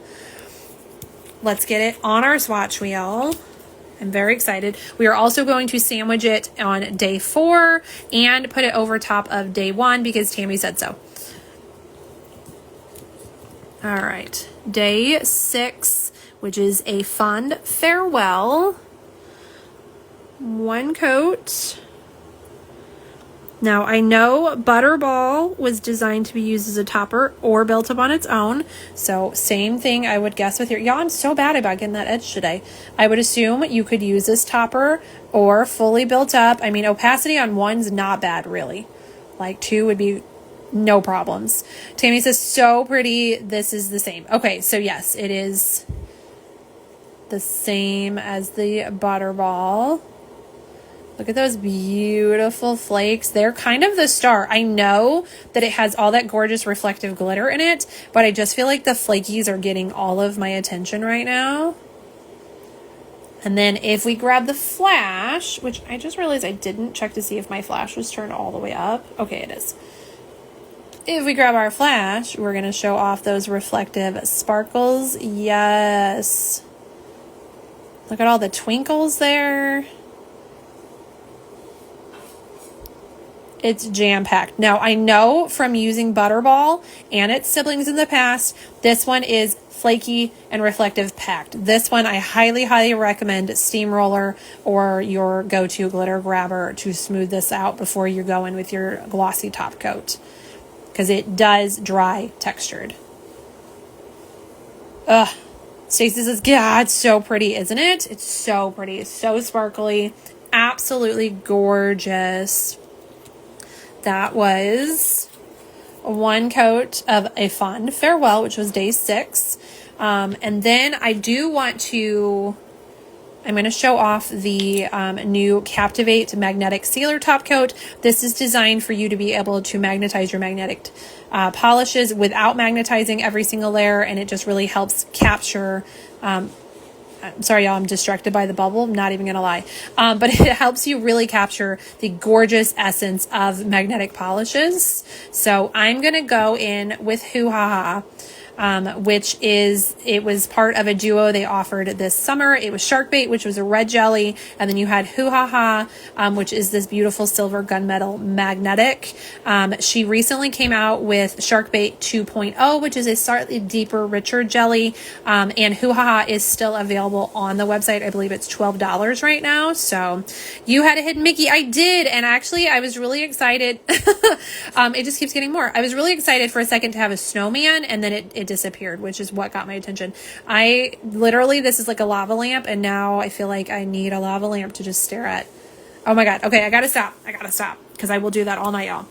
[SPEAKER 1] Let's get it on our swatch wheel. I'm very excited. We are also going to sandwich it on day 4 and put it over top of day 1 because Tammy said so. All right, day 6, which is a Fond Farewell. One coat. Now, I know Butterball was designed to be used as a topper or built up on its own. So, same thing I would guess with your... Y'all, I'm so bad about getting that edge today. I would assume you could use this topper or fully built up. I mean, opacity on 1's not bad, really. Like, 2 would be... no problems. Tammy says, so pretty. This is the same. Okay, so yes, it is the same as the Butterball. Look at those beautiful flakes. They're kind of the star. I know that it has all that gorgeous reflective glitter in it, but I just feel like the flakies are getting all of my attention right now. And then if we grab the flash, which I just realized I didn't check to see if my flash was turned all the way up. Okay, it is. If we grab our flash, we're going to show off those reflective sparkles. Yes. Look at all the twinkles there. It's jam-packed. Now, I know from using Butterball and its siblings in the past, this one is flaky and reflective packed. This one, I highly, highly recommend Steamroller or your go-to glitter grabber to smooth this out before you go in with your glossy top coat, because it does dry textured. Ugh. Stacey says, God, it's so pretty, isn't it? It's so pretty. It's so sparkly. Absolutely gorgeous. That was one coat of A Fond Farewell, which was day 6. And then I do want to, I'm going to show off the new Captivate Magnetic Sealer Top Coat. This is designed for you to be able to magnetize your magnetic polishes without magnetizing every single layer, and it just really helps capture sorry, y'all, I'm distracted by the bubble. I'm not even going to lie. But it helps you really capture the gorgeous essence of magnetic polishes. So I'm going to go in with Hoo Ha Ha, which is, it was part of a duo they offered this summer. It was Shark Bait, which was a red jelly. And then you had Hoo Ha Ha, which is this beautiful silver gunmetal magnetic. She recently came out with Shark Bait 2.0, which is a slightly deeper, richer jelly. And Hoo Ha Ha is still available on the website. I believe it's $12 right now. So you had a hidden Mickey. I did. And actually, I was really excited. It just keeps getting more. I was really excited for a second to have a snowman, and then it disappeared, which is what got my attention. I literally, this is like a lava lamp, and now I feel like I need a lava lamp to just stare at. Oh my God. Okay, I gotta stop. Because I will do that all night, y'all.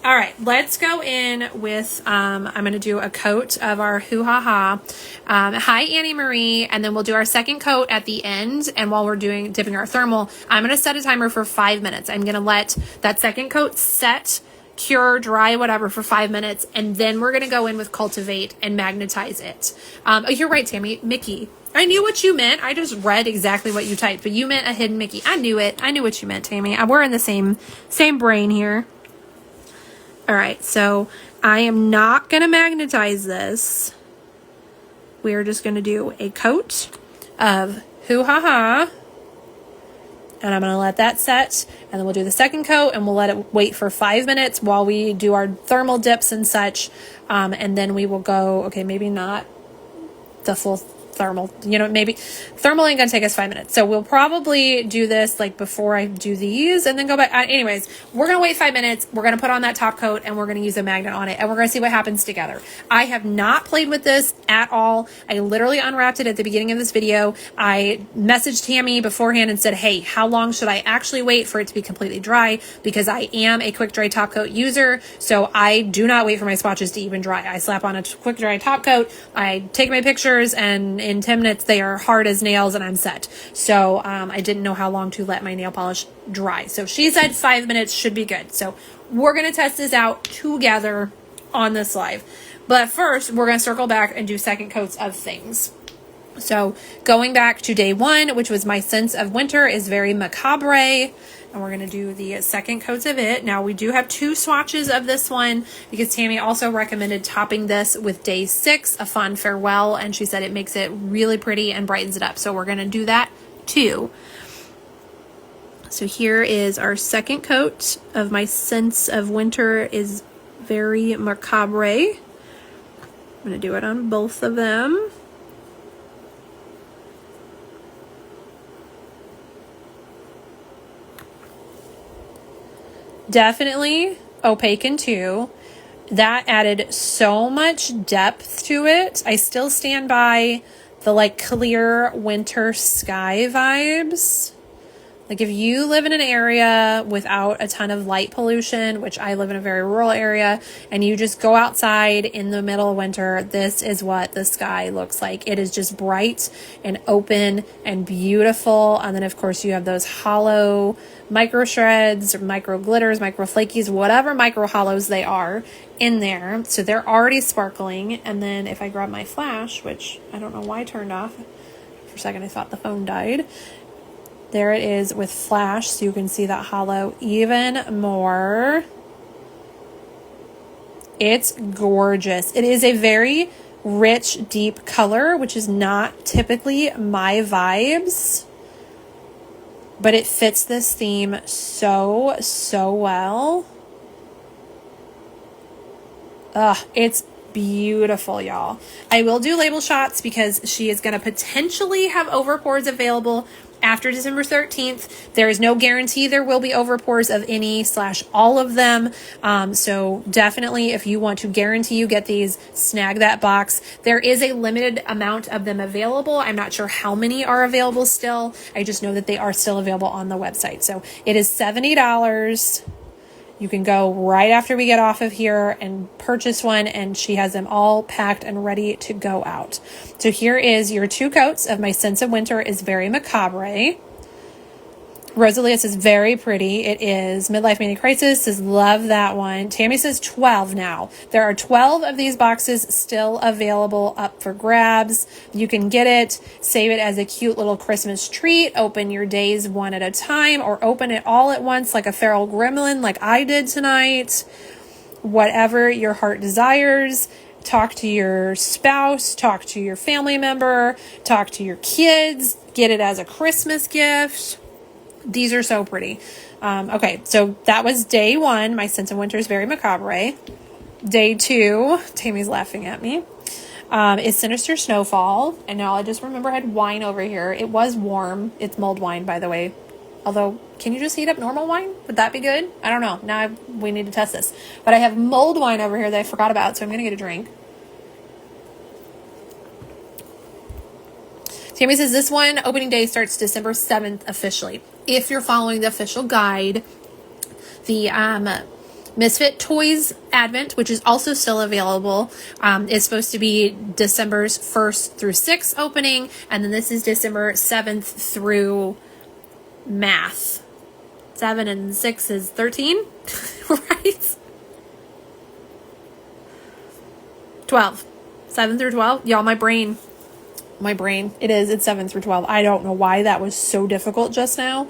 [SPEAKER 1] All right, let's go in with, I'm going to do a coat of our Hoo Ha Ha. Hi, Annie Marie. And then we'll do our second coat at the end. And while we're dipping our thermal, I'm going to set a timer for 5 minutes. I'm going to let that second coat set, cure, dry, whatever, for 5 minutes. And then we're going to go in with Cultivate and magnetize it. Oh, you're right, Tammy. Mickey. I knew what you meant. I just read exactly what you typed, but you meant a hidden Mickey. I knew it. I knew what you meant, Tammy. We're in the same brain here. All right, so I am not going to magnetize this. We are just going to do a coat of Hoo Ha Ha. And I'm going to let that set. And then we'll do the second coat, and we'll let it wait for 5 minutes while we do our thermal dips and such. And then we will go, okay, maybe not the full thermal, maybe thermal ain't gonna take us 5 minutes. So we'll probably do this like before I do these and then go back. Anyways, we're gonna wait 5 minutes. We're gonna put on that top coat, and we're gonna use a magnet on it, and we're gonna see what happens together. I have not played with this at all. I literally unwrapped it at the beginning of this video. I messaged Tammy beforehand and said, hey, how long should I actually wait for it to be completely dry? Because I am a quick dry top coat user, so I do not wait for my swatches to even dry. I slap on a quick dry top coat, I take my pictures, and in 10 minutes they are hard as nails and I'm set. So I didn't know how long to let my nail polish dry. So she said 5 minutes should be good. So we're going to test this out together on this live. But first, we're going to circle back and do second coats of things. So going back to day 1, which was My Sense of Winter, is very macabre. And we're going to do the second coats of it. Now, we do have 2 swatches of this one because Tammy also recommended topping this with day 6, A Fond Farewell. And she said it makes it really pretty and brightens it up. So we're going to do that too. So here is our second coat of My Sense of Winter, is very macabre. I'm going to do it on both of them. Definitely opaque in 2. That added so much depth to it. I still stand by the like clear winter sky vibes. Like if you live in an area without a ton of light pollution, which I live in a very rural area, and you just go outside in the middle of winter, this is what the sky looks like. It is just bright and open and beautiful. And then of course you have those hollow micro shreds, or micro glitters, micro flakies, whatever micro hollows they are in there. So they're already sparkling. And then if I grab my flash, which I don't know why I turned off. For a second I thought the phone died. There it is with flash, so you can see that hollow even more. It's gorgeous. It is a very rich, deep color, which is not typically my vibes, but it fits this theme so, so well. It's beautiful, y'all. I will do label shots because she is going to potentially have overpours available after December 13th. There is no guarantee there will be overpours of any / all of them. So definitely if you want to guarantee you get these, snag that box. There is a limited amount of them available. I'm not sure how many are available still. I just know that they are still available on the website. So it is $70. You can go right after we get off of here and purchase one, and she has them all packed and ready to go out. So here is your 2 coats of My Sense of Winter is Very Macabre. Rosalia says very pretty. It is. Midlife Mini Crisis says love that one. Tammy says 12 now. There are 12 of these boxes still available up for grabs. You can get it, save it as a cute little Christmas treat, open your days one at a time, or open it all at once like a feral gremlin like I did tonight. Whatever your heart desires. Talk to your spouse, talk to your family member, talk to your kids, get it as a Christmas gift. These are so pretty. Okay, so that was day 1. My Sense of Winter is Very Macabre. Day 2, Tammy's laughing at me, is Sinister Snowfall. And now I just remember I had wine over here. It was warm. It's mulled wine, by the way. Although, can you just heat up normal wine? Would that be good? I don't know. Now we need to test this. But I have mulled wine over here that I forgot about, so I'm going to get a drink. Tammy says this one, opening day starts December 7th officially. If you're following the official guide, the Misfit Toys Advent, which is also still available, is supposed to be December's 1st through 6th opening. And then this is December 7th through math. 7 and 6 is 13, right? 12. 7 through 12. Y'all, my brain, it's 7 through 12. I don't know why that was so difficult just now.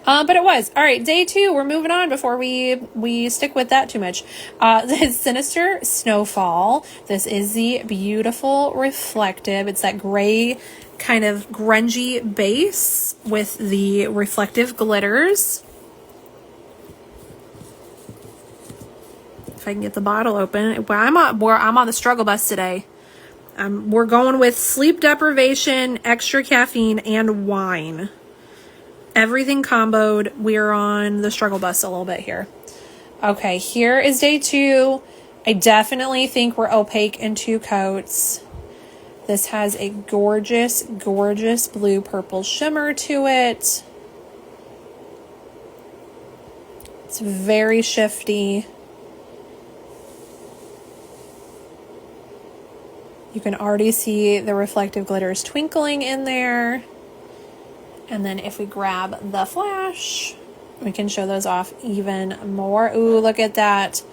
[SPEAKER 1] But it was. All right, day 2, we're moving on before we stick with that too much. It's Sinister Snowfall. This is the beautiful reflective. It's that gray kind of grungy base with the reflective glitters. If I can get the bottle open. I'm on the struggle bus today. We're going with sleep deprivation, extra caffeine, and wine. Everything comboed. We're on the struggle bus a little bit here. Okay, here is day 2. I definitely think we're opaque in 2 coats. This has a gorgeous, gorgeous blue purple shimmer to it. It's very shifty. You can already see the reflective glitters twinkling in there. And then if we grab the flash, we can show those off even more. Ooh, look at that.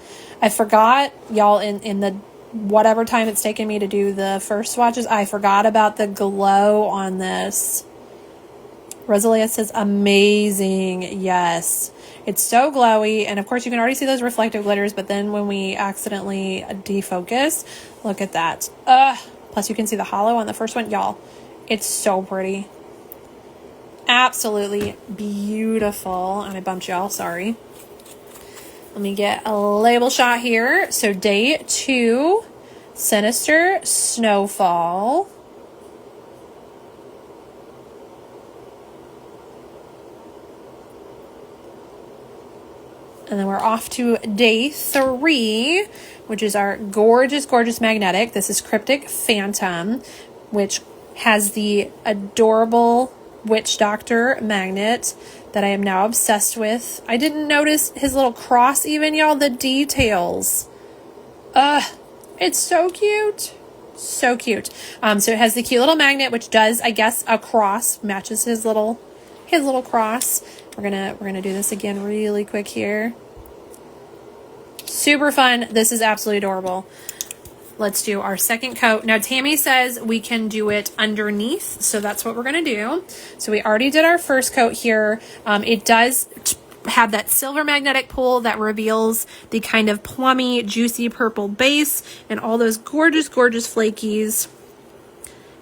[SPEAKER 1] I forgot, y'all, in the whatever time it's taken me to do the first swatches, I forgot about the glow on this. Rosalia says amazing. Yes. It's so glowy. And of course you can already see those reflective glitters, but then when we accidentally defocus, look at that. Plus you can see the hollow on the first one. Y'all, it's so pretty. Absolutely beautiful. And I bumped y'all, sorry. Let me get a label shot here. So day 2, Sinister Snowfall. And then we're off to day 3, which is our gorgeous, gorgeous magnetic. This is Cryptic Phantom, which has the adorable Witch Doctor magnet that I am now obsessed with. I didn't notice his little cross even, y'all. The details. It's so cute. So cute. So it has the cute little magnet, which does, I guess, a cross. Matches his little cross. We're gonna do this again really quick here. Super fun. This is absolutely adorable. Let's do our second coat. Now, Tammy says we can do it underneath, so that's what we're going to do. So we already did our first coat here. It does have that silver magnetic pull that reveals the kind of plummy, juicy purple base and all those gorgeous, gorgeous flakies.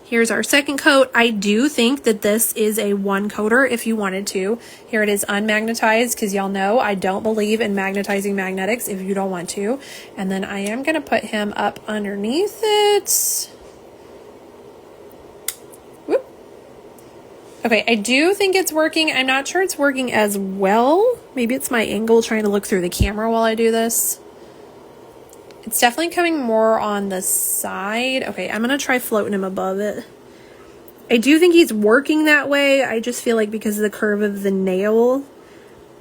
[SPEAKER 1] Here's our second coat. I do think that this is a one coater if you wanted to. Here it is unmagnetized, because y'all know I don't believe in magnetizing magnetics if you don't want to. And then I am going to put him up underneath it. Whoop. Okay, I do think it's working. I'm not sure it's working as well. Maybe it's my angle trying to look through the camera while I do this. It's definitely coming more on the side. Okay, I'm going to try floating him above it. I do think he's working that way. I just feel like because of the curve of the nail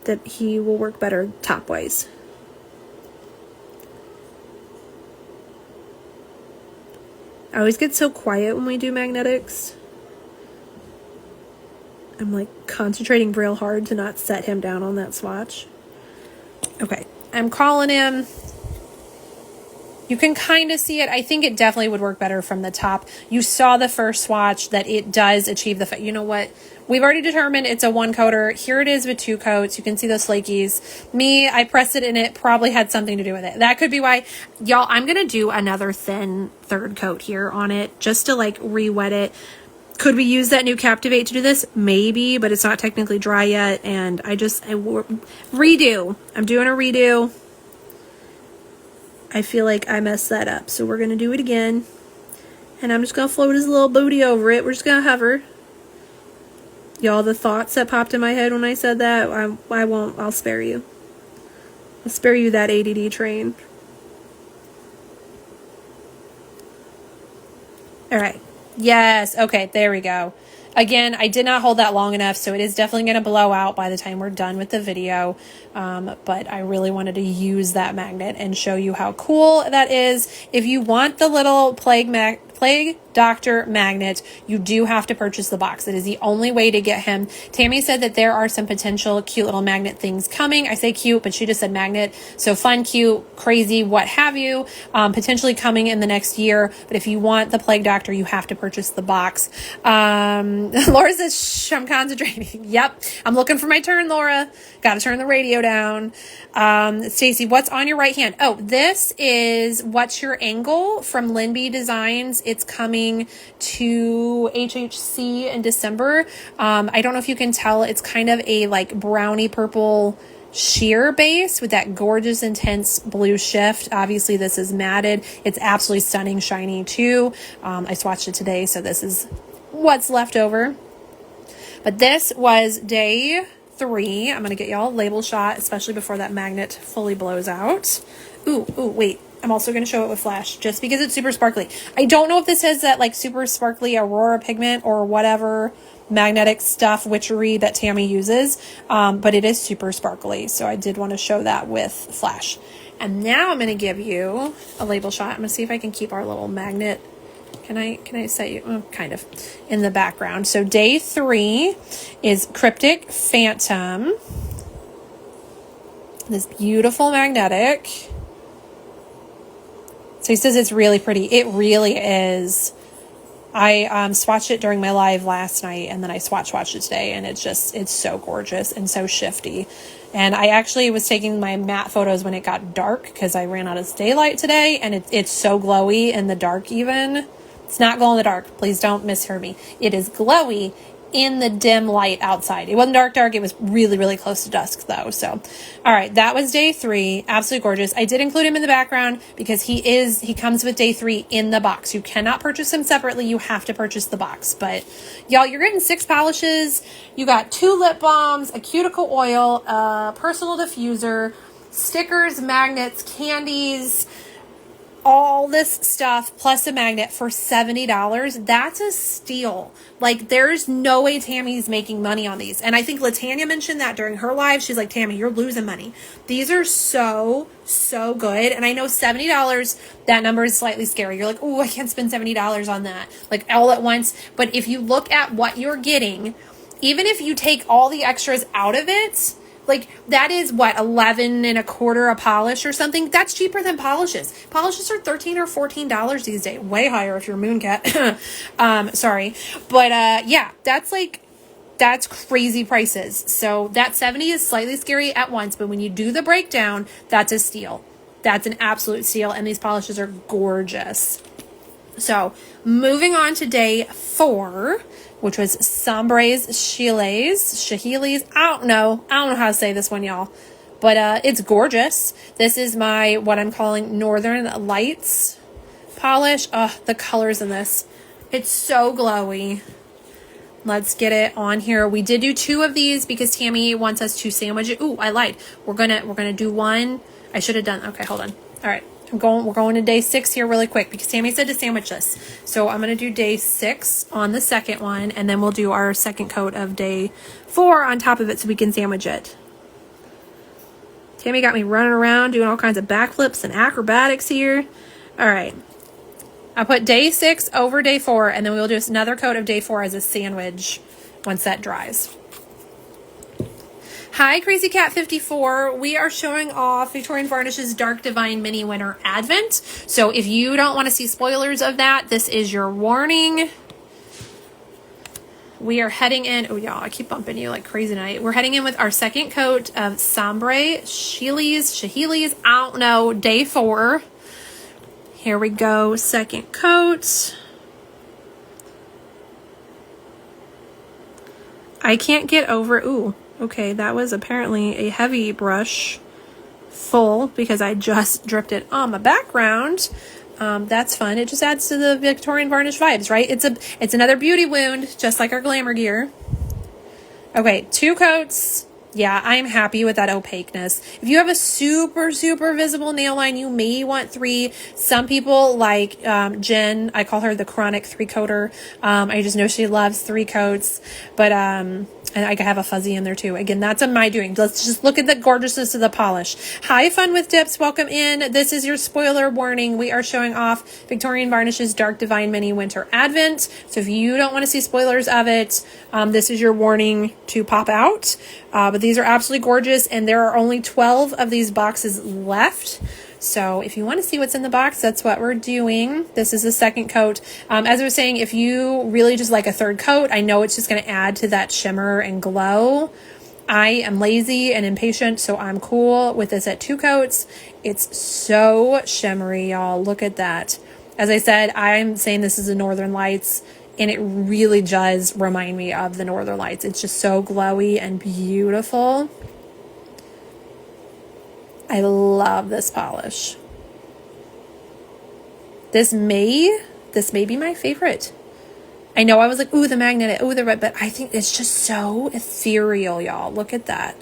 [SPEAKER 1] that he will work better top-wise. I always get so quiet when we do magnetics. I'm like concentrating real hard to not set him down on that swatch. Okay, I'm calling him. You can kind of see it. I think it definitely would work better from the top. You saw the first swatch that it does achieve the, you know what? We've already determined it's a one coater. Here it is with two coats. You can see those flakies. Me, I pressed it and it probably had something to do with it. That could be why. Y'all, I'm going to do another thin third coat here on it just to like re-wet it. Could we use that new Captivate to do this? Maybe, but it's not technically dry yet. And I redo. I'm doing a redo. I feel like I messed that up. So we're going to do it again. And I'm just going to float his little booty over it. We're just going to hover. Y'all, the thoughts that popped in my head when I said that, I won't. I'll spare you. I'll spare you that ADD train. All right. Yes. Okay. There we go. Again, I did not hold that long enough, so it is definitely going to blow out by the time we're done with the video. But I really wanted to use that magnet and show you how cool that is. If you want the little Plague Doctor magnet, you do have to purchase the box. It is the only way to get him. Tammy said that there are some potential cute little magnet things coming. I say cute, but she just said magnet. So fun, cute, crazy, what have you, potentially coming in the next year. But if you want the Plague Doctor, you have to purchase the box. Laura says, shh, I'm concentrating. Yep. I'm looking for my turn, Laura. Got to turn the radio down. Stacy, what's on your right hand? Oh, this is What's Your Angle from Linby Designs. It's coming to HHC in December. I don't know if you can tell, it's kind of a like brownie purple sheer base with that gorgeous intense blue shift. Obviously this is matted. It's absolutely stunning, shiny too. I swatched it today, so this is what's left over. But this was day 3. I'm gonna get y'all a label shot, especially before that magnet fully blows out. Ooh, wait. I'm also going to show it with flash just because it's super sparkly. I don't know if this has that like super sparkly Aurora pigment or whatever magnetic stuff, witchery that Tammy uses, but it is super sparkly. So I did want to show that with flash. And now I'm going to give you a label shot. I'm going to see if I can keep our little magnet. Can I set you kind of in the background? So day 3 is Cryptic Phantom. This beautiful magnetic. So he says it's really pretty. It really is. I swatched it during my live last night, and then I swatched it today, and it's so gorgeous and so shifty. And I actually was taking my matte photos when it got dark because I ran out of daylight today, and it's so glowy in the dark even. It's not glow in the dark. Please don't mishear me. It is glowy in the dim light outside. It wasn't dark. It was really, really close to dusk though. So, all right, that was day 3. Absolutely gorgeous. I did include him in the background because he comes with day 3 in the box. You cannot purchase him separately. You have to purchase the box. But y'all, you're getting 6 polishes. You got 2 lip balms, a cuticle oil, a personal diffuser, stickers, magnets, candies. all this stuff plus a magnet for $70. That's a steal. Like, there's no way Tammy's making money on these. And I think Latanya mentioned that during her live. She's like, Tammy, you're losing money. These are so, so good. And I know $70, that number is slightly scary. You're like, oh, I can't spend $70 on that, like, all at once. But if you look at what you're getting, even if you take all the extras out of it, like, that is what, 11 and a quarter a polish or something. That's cheaper than polishes. Polishes are $13 or $14 these days. Way higher if you're a moon cat. Sorry. But yeah, that's crazy prices. So that 70 is slightly scary at once, but when you do the breakdown, that's a steal. That's an absolute steal. And these polishes are gorgeous. So moving on to day 4, which was Sombre's Shahiles. I don't know how to say this one, y'all, but it's gorgeous. This is my, what I'm calling Northern Lights polish. The colors in this, it's so glowy. Let's get it on here. We did do 2 of these because Tammy wants us to sandwich it. Ooh, I lied. We're gonna do one. I should have done, okay, hold on. All right. We're going to day 6 here really quick because Tammy said to sandwich this. So I'm going to do day 6 on the second one, and then we'll do our second coat of day 4 on top of it so we can sandwich it. Tammy got me running around doing all kinds of backflips and acrobatics here. All right. I put day 6 over day 4, and then we'll do another coat of day 4 as a sandwich once that dries. Hi, Crazy Cat 54. We are showing off Victorian Varnish's Dark Divine Mini Winter Advent. So if you don't want to see spoilers of that, this is your warning. We are heading in. Oh, y'all, I keep bumping you like crazy tonight. We're heading in with our second coat of Sombre Shahiles. I don't know, day 4. Here we go. Second coat. I can't get over. Ooh. Okay, that was apparently a heavy brush full because I just dripped it on my background. That's fun. It just adds to the Victorian Varnish vibes, right? It's another beauty wound, just like our glamour gear. Okay, 2 coats. Yeah, I'm happy with that opaqueness. If you have a super, super visible nail line, you may want 3. Some people like Jen, I call her the chronic 3-coater. I just know she loves 3 coats, but and I have a fuzzy in there too. Again, that's on my doing. Let's just look at the gorgeousness of the polish. Hi, Fun with Dips. Welcome in. This is your spoiler warning. We are showing off Victorian Varnish's Dark Divine Mini Winter Advent. So if you don't want to see spoilers of it, this is your warning to pop out. But these are absolutely gorgeous, and there are only 12 of these boxes left. So if you want to see what's in the box, that's what we're doing. This is the second coat. As I was saying, if you really just like a third coat, I know it's just going to add to that shimmer and glow. I am lazy and impatient, so I'm cool with this at 2 coats. It's so shimmery, y'all. Look at that. As I said, I'm saying this is a Northern Lights, and it really does remind me of the Northern Lights. It's just so glowy and beautiful. I love this polish. This may be my favorite. I know I was like, ooh, the magnet, ooh, the red, but I think it's just so ethereal, y'all. Look at that.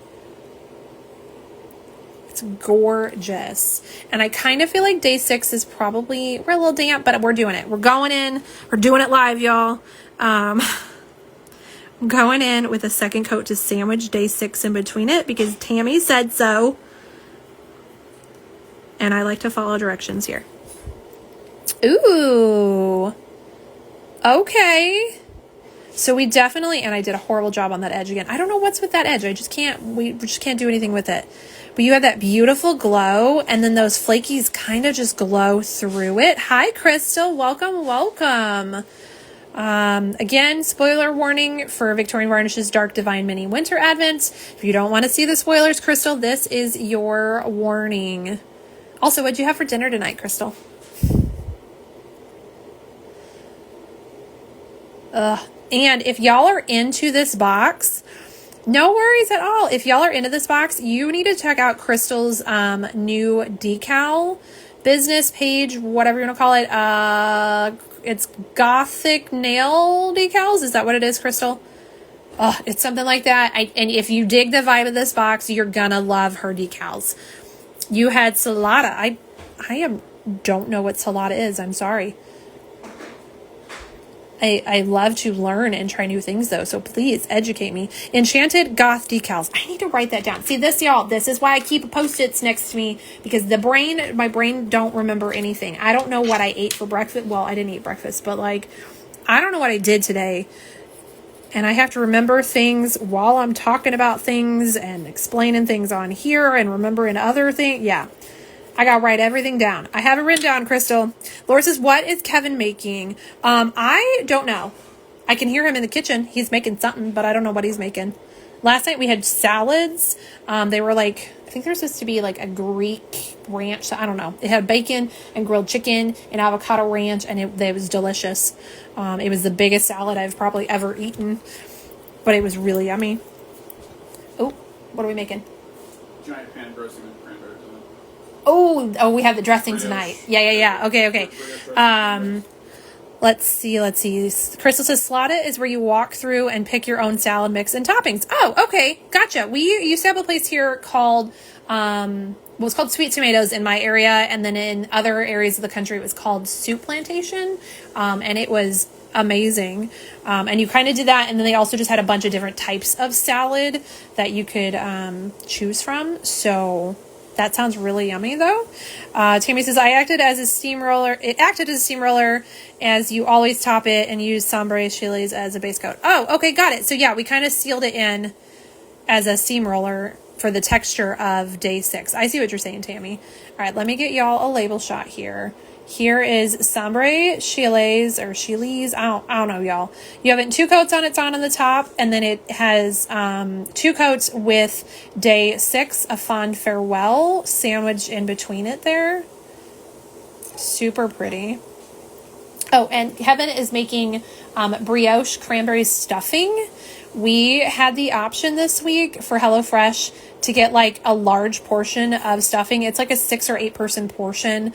[SPEAKER 1] It's gorgeous. And I kind of feel like day 6 is probably, we're a little damp, but we're doing it. We're going in. We're doing it live, y'all. I'm going in with a second coat to sandwich day 6 in between it because Tammy said so. And I like to follow directions here. Ooh. Okay. So we definitely, and I did a horrible job on that edge again. I don't know what's with that edge. We just can't do anything with it. But you have that beautiful glow, and then those flakies kind of just glow through it. Hi, Crystal. Welcome, welcome. Again, spoiler warning for Victorian Varnish's Dark Divine Mini Winter Advent. If you don't want to see the spoilers, Crystal, this is your warning. Also, what'd you have for dinner tonight, Crystal? And if y'all are into this box, no worries at all. If y'all are into this box, you need to check out Crystal's new decal business page, whatever you want to call it. It's Gothic Nail Decals. Is that what it is, Crystal? It's something like that. And if you dig the vibe of this box, you're gonna love her decals. You had Salada. I am don't know what salata is. I'm sorry. I love to learn and try new things though, so please educate me. Enchanted Goth decals. I need to write that down. See this, y'all, this is why I keep Post-its next to me, because my brain don't remember anything. I don't know what I ate for breakfast. Well, I didn't eat breakfast, but like, I don't know what I did today. And I have to remember things while I'm talking about things and explaining things on here and remembering other things. Yeah. I got to write everything down. I have it written down, Crystal. Laura says, what is Kevin making? I don't know. I can hear him in the kitchen. He's making something, but I don't know what he's making. Last night we had salads. They were like, I think they're supposed to be like a Greek ranch. I don't know. It had bacon and grilled chicken and avocado ranch, and it was delicious. It was the biggest salad I've probably ever eaten, but it was really yummy. Oh, what are we making?
[SPEAKER 2] Giant pan roasting with cranberries.
[SPEAKER 1] Oh, we have the dressing tonight. Yeah. Okay. Let's see. Crystal says salata is where you walk through and pick your own salad mix and toppings. Oh, okay. Gotcha. We used to have a place here called, it's called Sweet Tomatoes in my area. And then in other areas of the country, it was called Soup Plantation. And it was amazing. And you kind of did that. And then they also just had a bunch of different types of salad that you could, choose from. So that sounds really yummy, though. Tammy says, it acted as a steamroller as you always top it and use Sombre chilies as a base coat. Oh, okay, got it. So yeah, we kind of sealed it in as a steamroller for the texture of day 6. I see what you're saying, Tammy. All right, let me get y'all a label shot here. Here is Sombre Chiles or Chiles. I don't know, y'all. You have it in 2 coats on the top, and then it has 2 coats with day 6, a fond farewell sandwich in between it there. Super pretty. Oh, and Kevin is making brioche cranberry stuffing. We had the option this week for HelloFresh to get like a large portion of stuffing. It's like a 6 or 8 person portion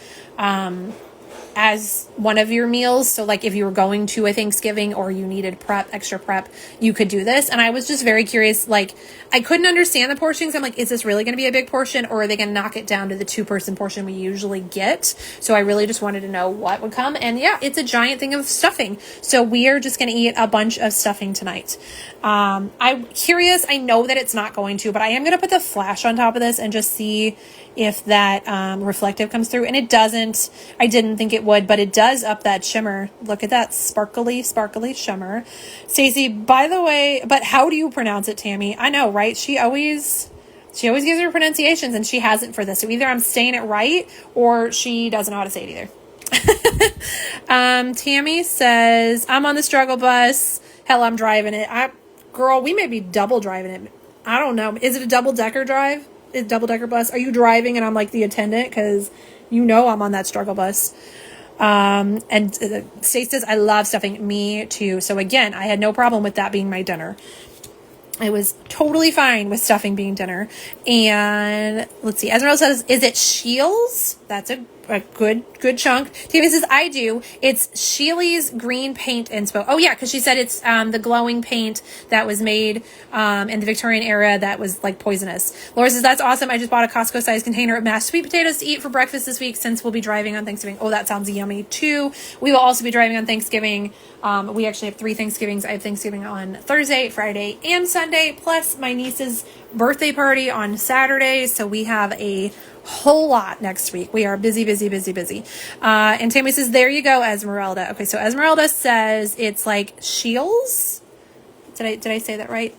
[SPEAKER 1] as one of your meals. So like if you were going to a Thanksgiving or you needed extra prep, you could do this. And I was just very curious. Like I couldn't understand the portions. I'm like, is this really going to be a big portion, or are they going to knock it down to the 2-person portion we usually get? So I really just wanted to know what would come. And yeah, it's a giant thing of stuffing. So we are just going to eat a bunch of stuffing tonight. I'm curious. I know that it's not going to, but I am going to put the flash on top of this and just see if that reflective comes through. And it doesn't. I didn't think it would, but it does up that shimmer. Look at that sparkly shimmer. Stacey, by the way, but how do you pronounce it, Tammy? I know, right? She always gives her pronunciations, and she hasn't for this. So either I'm saying it right or she doesn't know how to say it either. Tammy says, I'm on the struggle bus. Hell, I'm driving it. Girl, we may be double driving it. I don't know. Is it a double-decker drive? Is it double-decker bus? Are you driving and I'm like the attendant? Because you know I'm on that struggle bus. And Stacey says, I love stuffing. Me too. So again, I had no problem with that being my dinner. I was totally fine with stuffing being dinner. And let's see. Esmeralda says, is it Shields? That's a good chunk. Tammy says, I do. It's Sheely's green paint inspo. Oh yeah, because she said it's the glowing paint that was made in the Victorian era that was like poisonous. Laura says, that's awesome. I just bought a Costco sized container of mashed sweet potatoes to eat for breakfast this week since we'll be driving on Thanksgiving. Oh, that sounds yummy too. We will also be driving on Thanksgiving. We actually have 3 Thanksgivings. I have Thanksgiving on Thursday, Friday, and Sunday, plus my niece's birthday party on Saturday. So we have a whole lot next week. We are busy. And Tammy says, there you go, Esmeralda. Okay, so Esmeralda says it's like Shields. Did I say that right?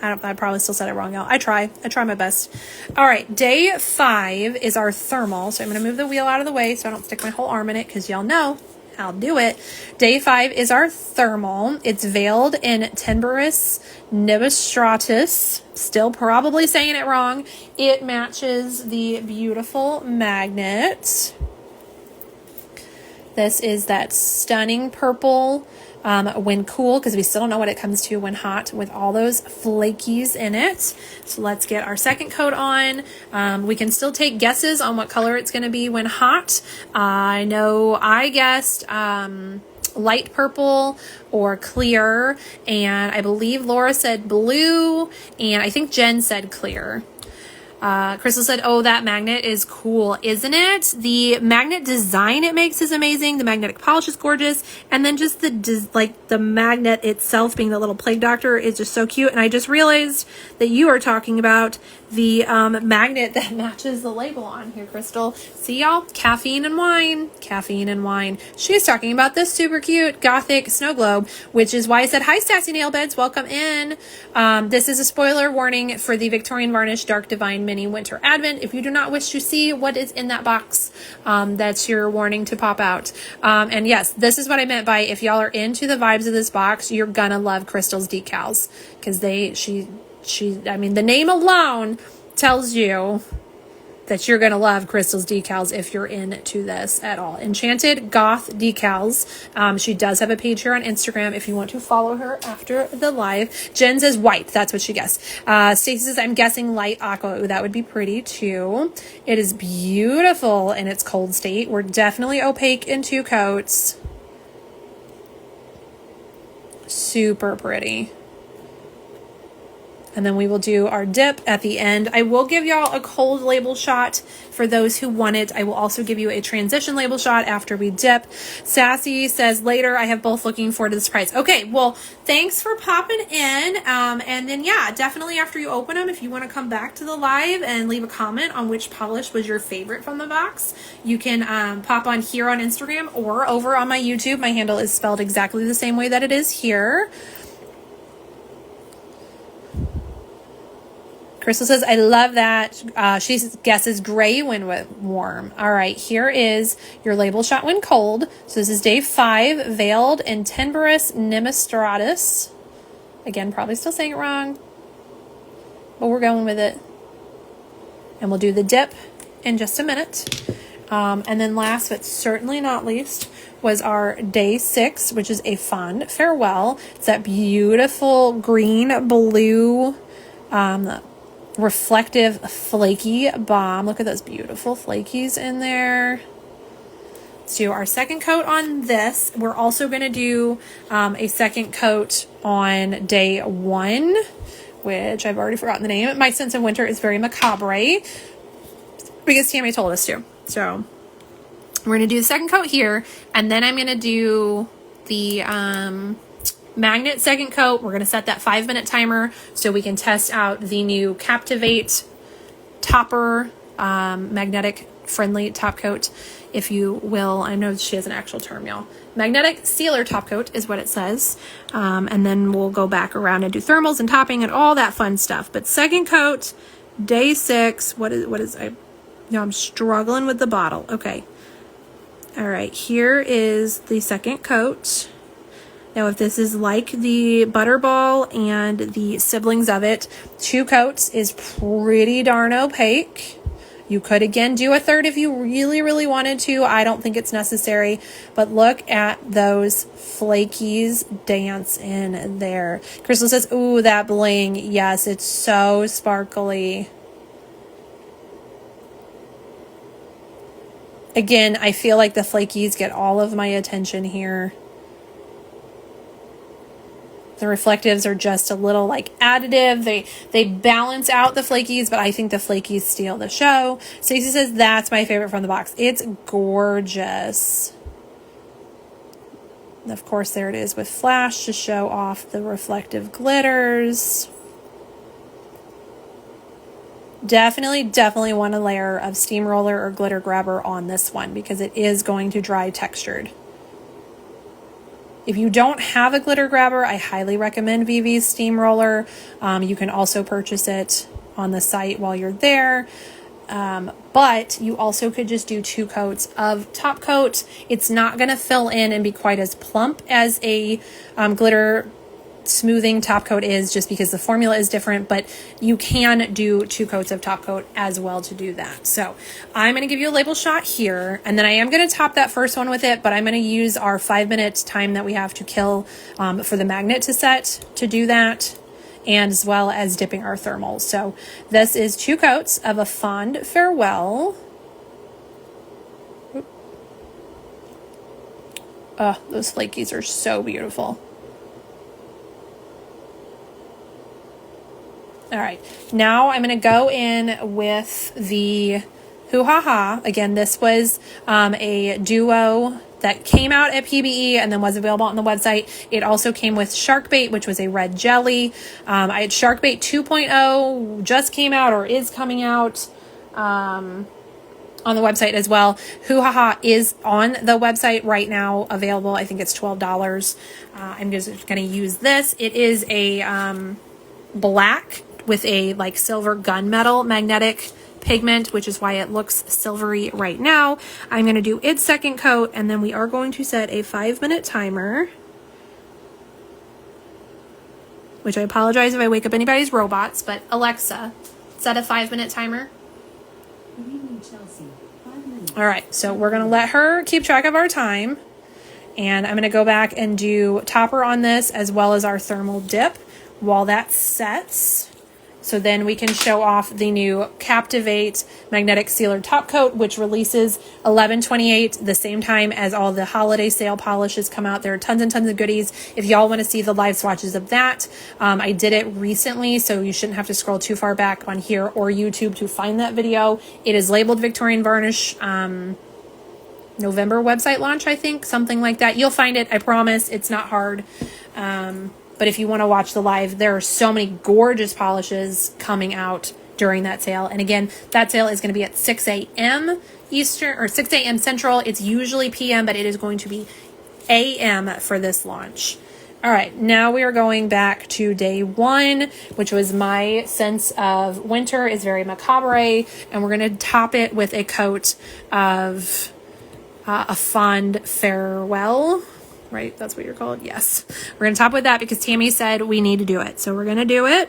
[SPEAKER 1] I probably still said it wrong, y'all. I try my best. All right, day 5 is our thermal. So I'm going to move the wheel out of the way so I don't stick my whole arm in it, because y'all know I'll do it. Day 5 is our thermal. It's veiled in Timberus nibistratus. Still probably saying it wrong. It matches the beautiful magnet. This is that stunning purple when cool, because we still don't know what it comes to when hot with all those flakies in it. So let's get our second coat on. We can still take guesses on what color it's going to be when hot. I know I guessed light purple or clear, and I believe Laura said blue, and I think Jen said clear. Crystal said, oh, that magnet is cool, isn't it? The magnet design it makes is amazing. The magnetic polish is gorgeous. And then just the magnet itself being the little plague doctor is just so cute. And I just realized that you are talking about the magnet that matches the label on here, Crystal. See y'all? Caffeine and wine. Caffeine and wine. She's talking about this super cute gothic snow globe, which is why I said, hi, Sassy Nail Beds. Welcome in. This is a spoiler warning for the Victorian Varnish Dark Divine Mini Winter Advent. If you do not wish to see what is in that box, that's your warning to pop out. And yes, this is what I meant by if y'all are into the vibes of this box, you're gonna love Crystal's decals, because I mean, the name alone tells you that you're going to love Crystal's decals if you're into this at all. Enchanted Goth Decals. She does have a page here on Instagram if you want to follow her after the live. Jen says white. That's what she guessed. Stacey says, I'm guessing light aqua. Ooh, that would be pretty too. It is beautiful in its cold state. We're definitely opaque in 2 coats. Super pretty. And then we will do our dip at the end. I will give y'all a cold label shot for those who want it. I will also give you a transition label shot after we dip. Sassy says, later, I have both looking forward to this price. Okay, well, thanks for popping in. And then, yeah, definitely after you open them, if you want to come back to the live and leave a comment on which polish was your favorite from the box, you can pop on here on Instagram or over on my YouTube. My handle is spelled exactly the same way that it is here. Crystal says, I love that. She guesses gray when warm. All right, here is your label shot when cold. So this is day 5, Veiled and Tenberous Nemistratus. Again, probably still saying it wrong, but we're going with it. And we'll do the dip in just a minute. And then last but certainly not least was our day 6, which is a Fond Farewell. It's that beautiful green, blue, reflective flaky balm. Look at those beautiful flakies in there. Let's do our second coat on this. We're also going to do a second coat on day 1, which I've already forgotten the name. My Sense of Winter is very macabre because Tammy told us to. So we're going to do the second coat here, and then I'm going to do the magnet second coat. We're going to set that 5-minute timer so we can test out the new Captivate topper, magnetic friendly top coat, if you will. I know she has an actual term, y'all. Magnetic sealer top coat is what it says. And then we'll go back around and do thermals and topping and all that fun stuff. But second coat, day 6, I'm struggling with the bottle. Okay. All right, here is the second coat. Now, if this is like the Butterball and the siblings of it, 2 coats is pretty darn opaque. You could, again, do a third if you really, really wanted to. I don't think it's necessary. But look at those flakies dance in there. Crystal says, ooh, that bling. Yes, it's so sparkly. Again, I feel like the flakies get all of my attention here. The reflectives are just a little like additive. They balance out the flakies, but I think the flakies steal the show. Stacey says that's my favorite from the box. It's gorgeous. And of course, there it is with flash to show off the reflective glitters. Definitely want a layer of steamroller or glitter grabber on this one because it is going to dry textured. If you don't have a glitter grabber, I highly recommend VV's steamroller. You can also purchase it on the site while you're there. But you also could just do 2 coats of top coat. It's not going to fill in and be quite as plump as a glitter smoothing top coat is, just because the formula is different, but you can do 2 coats of top coat as well to do that. So I'm going to give you a label shot here, and then I am going to top that first one with it, but I'm going to use our 5-minute time that we have to kill for the magnet to set to do that, and as well as dipping our thermals. So this is 2 coats of a Fond Farewell. Those flakies are so beautiful. All right, now I'm going to go in with the Hoo Ha Ha. Again, this was a duo that came out at PBE and then was available on the website. It also came with Shark Bait, which was a red jelly. I had Shark Bait 2.0 just came out or is coming out on the website as well. Hoo Ha Ha is on the website right now, available. I think it's $12. I'm just going to use this. It is a black with a like silver gunmetal magnetic pigment, which is why it looks silvery right now. I'm going to do its second coat, and then we are going to set a 5-minute timer, which I apologize if I wake up anybody's robots, but Alexa, set a 5-minute timer.
[SPEAKER 3] Chelsea, 5 minutes.
[SPEAKER 1] All right, so we're going to let her keep track of our time, and I'm going to go back and do topper on this as well as our thermal dip while that sets. So then we can show off the new Captivate Magnetic Sealer Top Coat, which releases 11/28, the same time as all the holiday sale polishes come out. There are tons and tons of goodies. If y'all want to see the live swatches of that, I did it recently, so you shouldn't have to scroll too far back on here or YouTube to find that video. It is labeled Victorian Varnish November website launch, I think, something like that. You'll find it, I promise. It's not hard. But if you want to watch the live, there are so many gorgeous polishes coming out during that sale. And again, that sale is going to be at 6 a.m. Eastern or 6 a.m. Central. It's usually p.m., but it is going to be a.m. for this launch. All right, now we are going back to day 1, which was my sense of winter is very macabre, and we're going to top it with a coat of a fond farewell. Right? That's what you're called? Yes. We're going to top with that because Tammy said we need to do it. So we're going to do it.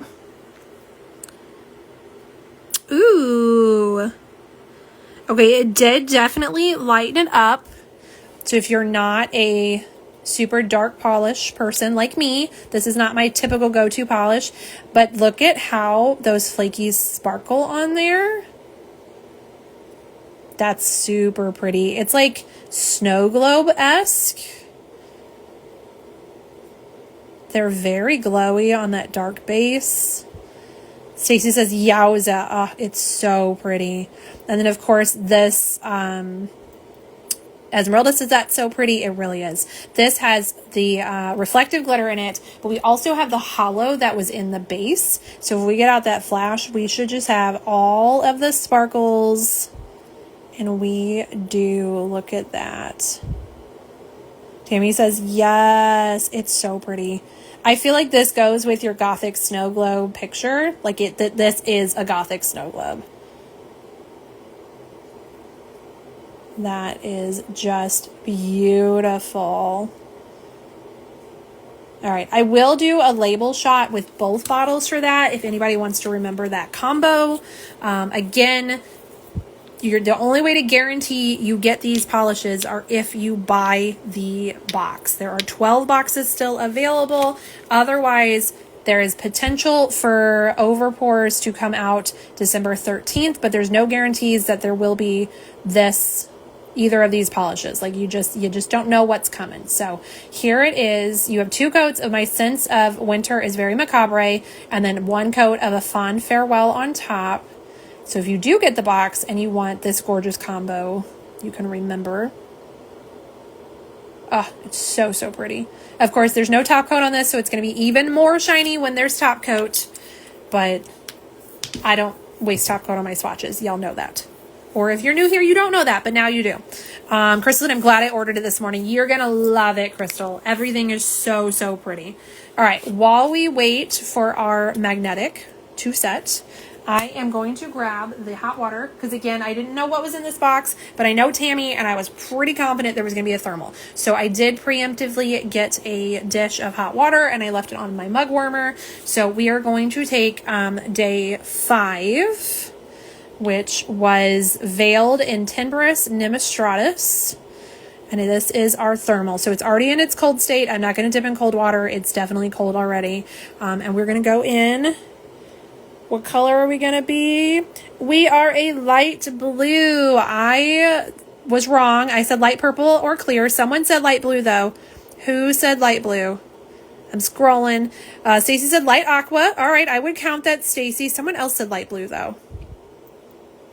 [SPEAKER 1] Ooh. Okay, it did definitely lighten it up. So if you're not a super dark polish person like me, this is not my typical go-to polish. But look at how those flakies sparkle on there. That's super pretty. It's like snow globe-esque. They're very glowy on that dark base. Stacy says, yowza. Oh, it's so pretty. And then, of course, this, Esmeralda says that's so pretty. It really is. This has the reflective glitter in it, but we also have the hollow that was in the base. So if we get out that flash, we should just have all of the sparkles. And we do. Look at that. Tammy says, yes, it's so pretty. I feel like this goes with your Gothic snow globe picture. Like this is a Gothic snow globe. That is just beautiful. All right, I will do a label shot with both bottles for that if anybody wants to remember that combo. Again, the only way to guarantee you get these polishes are if you buy the box. There are 12 boxes still available. Otherwise, there is potential for overpours to come out December 13th, but there's no guarantees that there will be either of these polishes. Like you just don't know what's coming. So here it is. You have 2 coats of my sense of winter is very macabre, and then 1 coat of a fond farewell on top. So if you do get the box and you want this gorgeous combo, you can remember. Oh, it's so, so pretty. Of course, there's no top coat on this, so it's going to be even more shiny when there's top coat. But I don't waste top coat on my swatches. Y'all know that. Or if you're new here, you don't know that, but now you do. Crystal, I'm glad I ordered it this morning. You're going to love it, Crystal. Everything is so, so pretty. All right, while we wait for our magnetic to set, I am going to grab the hot water because, again, I didn't know what was in this box, but I know Tammy, and I was pretty confident there was going to be a thermal. So I did preemptively get a dish of hot water, and I left it on my mug warmer. So we are going to take day 5, which was veiled in Timbrous Nimistratus. And this is our thermal. So it's already in its cold state. I'm not going to dip in cold water. It's definitely cold already. And we're going to go in. What color are we going to be? We are a light blue. I was wrong. I said light purple or clear. Someone said light blue, though. Who said light blue? I'm scrolling. Stacy said light aqua. All right, I would count that, Stacy. Someone else said light blue, though.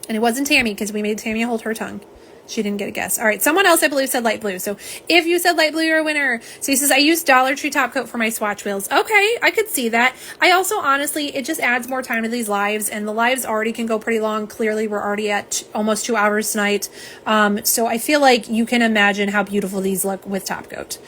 [SPEAKER 1] And it wasn't Tammy, because we made Tammy hold her tongue. She didn't get a guess. All right, someone else, I believe, said light blue. So if you said light blue, you're a winner. So he says, I use Dollar Tree top coat for my swatch wheels. Okay, I could see that. I also, honestly, it just adds more time to these lives, and the lives already can go pretty long. Clearly, we're already at almost 2 hours tonight. So I feel like you can imagine how beautiful these look with top coat.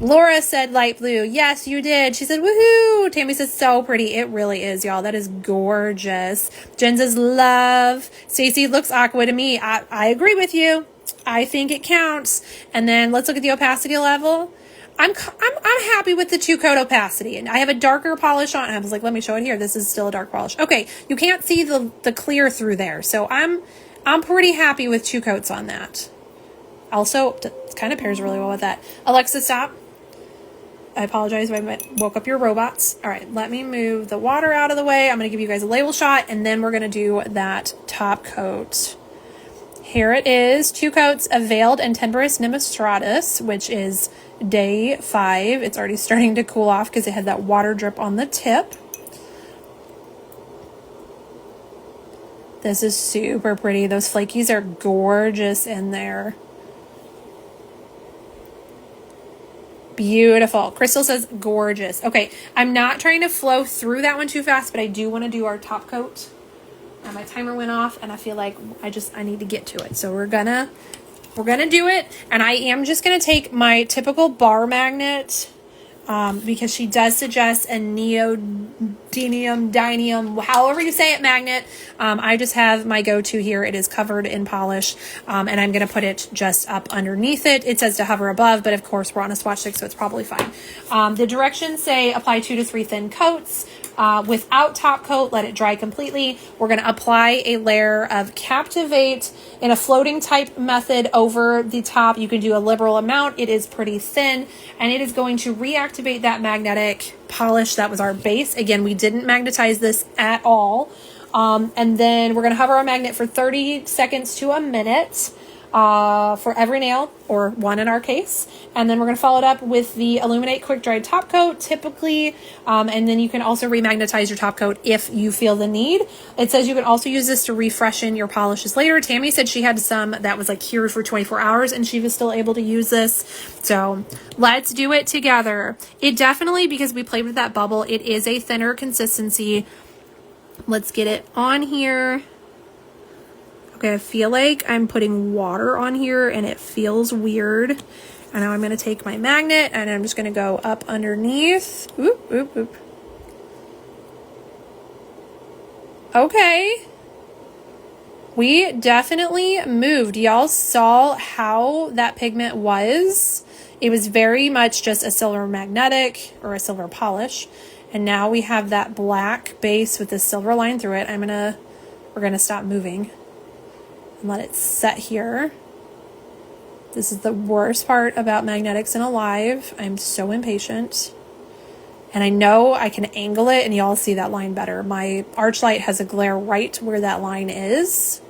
[SPEAKER 1] Laura said light blue. Yes, you did. She said, woohoo. Tammy says, so pretty. It really is, y'all. That is gorgeous. Jen says, love. Stacey looks aqua to me. I agree with you. I think it counts. And then let's look at the opacity level. I'm happy with the 2-coat opacity. And I have a darker polish on. I was like, let me show it here. This is still a dark polish. Okay, you can't see the clear through there. So I'm pretty happy with 2 coats on that. Also, it kind of pairs really well with that. Alexa, stop. I apologize if I woke up your robots. All right, let me move the water out of the way. I'm going to give you guys a label shot, and then we're going to do that top coat. Here it is. 2 coats of Veiled and Tenderest Nimistratus, which is day 5. It's already starting to cool off because it had that water drip on the tip. This is super pretty. Those flakies are gorgeous in there. Beautiful. Crystal says gorgeous. Okay, I'm not trying to flow through that one too fast, but I do want to do our top coat. And my timer went off, and I feel like I need to get to it. So we're gonna do it, and I am just gonna take my typical bar magnet, because she does suggest a neodymium, however you say it, magnet. I just have my go-to here. It is covered in polish, and I'm going to put it just up underneath it. It says to hover above, but of course we're on a swatch stick, so it's probably fine. The directions say apply 2 to 3 thin coats. Without top coat, let it dry completely. We're going to apply a layer of Captivate in a floating type method over the top. You can do a liberal amount. It is pretty thin, and it is going to reactivate that magnetic polish. That was our base. Again, we didn't magnetize this at all. And then we're going to hover our magnet for 30 seconds to a minute. For every nail, or 1 in our case. And then we're going to follow it up with the Illuminate Quick Dry Top Coat, typically. And then you can also remagnetize your top coat if you feel the need. It says you can also use this to refreshen your polishes later. Tammy said she had some that was like cured for 24 hours and she was still able to use this. So let's do it together. It definitely, because we played with that bubble, it is a thinner consistency. Let's get it on here. Okay, I feel like I'm putting water on here and it feels weird. And now I'm going to take my magnet and I'm just going to go up underneath. Oop, oop, oop. Okay. We definitely moved. Y'all saw how that pigment was. It was very much just a silver magnetic or a silver polish. And now we have that black base with the silver line through it. We're going to stop moving. And let it set here. This is the worst part about magnetics in a live. I'm so impatient. And I know I can angle it and y'all see that line better. My arch light has a glare right where that line is.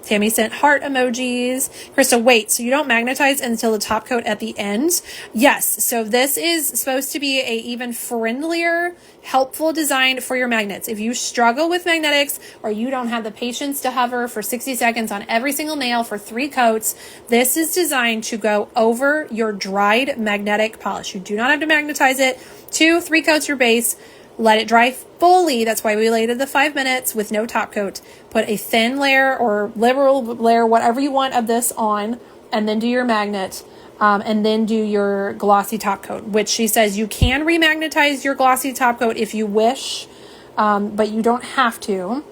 [SPEAKER 1] Tammy sent heart emojis. Krista, wait, so you don't magnetize until the top coat at the end? Yes, so this is supposed to be a even friendlier, helpful design for your magnets. If you struggle with magnetics or you don't have the patience to hover for 60 seconds on every single nail for 3 coats, this is designed to go over your dried magnetic polish. You do not have to magnetize it. 2-3 coats your base. Let it dry fully. That's why we waited the 5 minutes with no top coat. Put a thin layer or liberal layer, whatever you want of this on, and then do your magnet, and then do your glossy top coat, which she says you can remagnetize your glossy top coat if you wish, but you don't have to.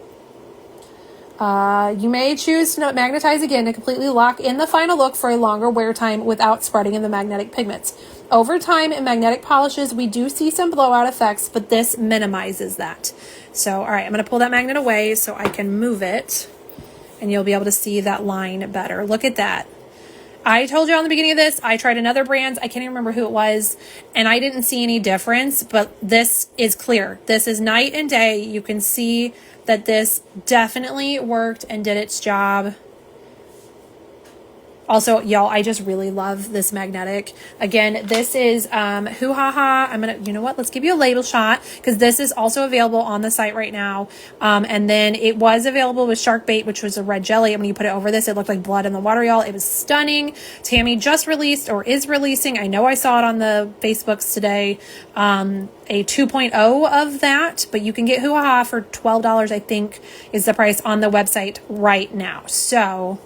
[SPEAKER 1] You may choose to not magnetize again to completely lock in the final look for a longer wear time without spreading in the magnetic pigments. Over time in magnetic polishes, we do see some blowout effects, but this minimizes that. So, all right, I'm going to pull that magnet away so I can move it, and you'll be able to see that line better. Look at that. I told you on the beginning of this, I tried another brand. I can't even remember who it was, and I didn't see any difference, but this is clear. This is night and day. You can see that this definitely worked and did its job. Also, y'all, I just really love this magnetic. Again, this is Hoo Ha Ha. I'm gonna, you know what? Let's give you a ladle shot, because this is also available on the site right now. And then it was available with shark bait, which was a red jelly. And when you put it over this, it looked like blood in the water, y'all. It was stunning. Tammy just released, or is releasing, I know I saw it on the Facebooks today, a 2.0 of that, but you can get Hoo Ha Ha for $12, I think is the price on the website right now. So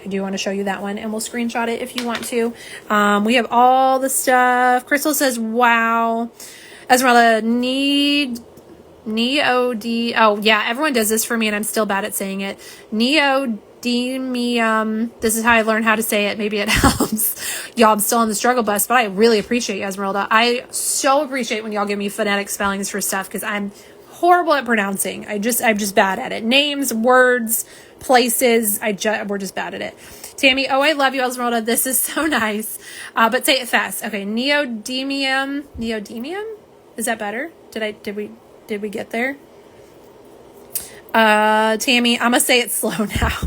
[SPEAKER 1] I do want to show you that one, and we'll screenshot it if you want to. We have all the stuff. Crystal says, wow. Esmeralda, oh yeah, everyone does this for me and I'm still bad at saying it. Neodymium. This is how I learned how to say it. Maybe it helps. Y'all, I'm still on the struggle bus, but I really appreciate you, Esmeralda. I so appreciate when y'all give me phonetic spellings for stuff, because I'm horrible at pronouncing. I'm just bad at it. Names, words, places. We're just bad at it. Tammy, oh, I love you, Esmeralda. This is so nice. But say it fast. Okay, neodymium. Neodymium? Is that better? Did we get there? Tammy, I'm gonna say it slow now.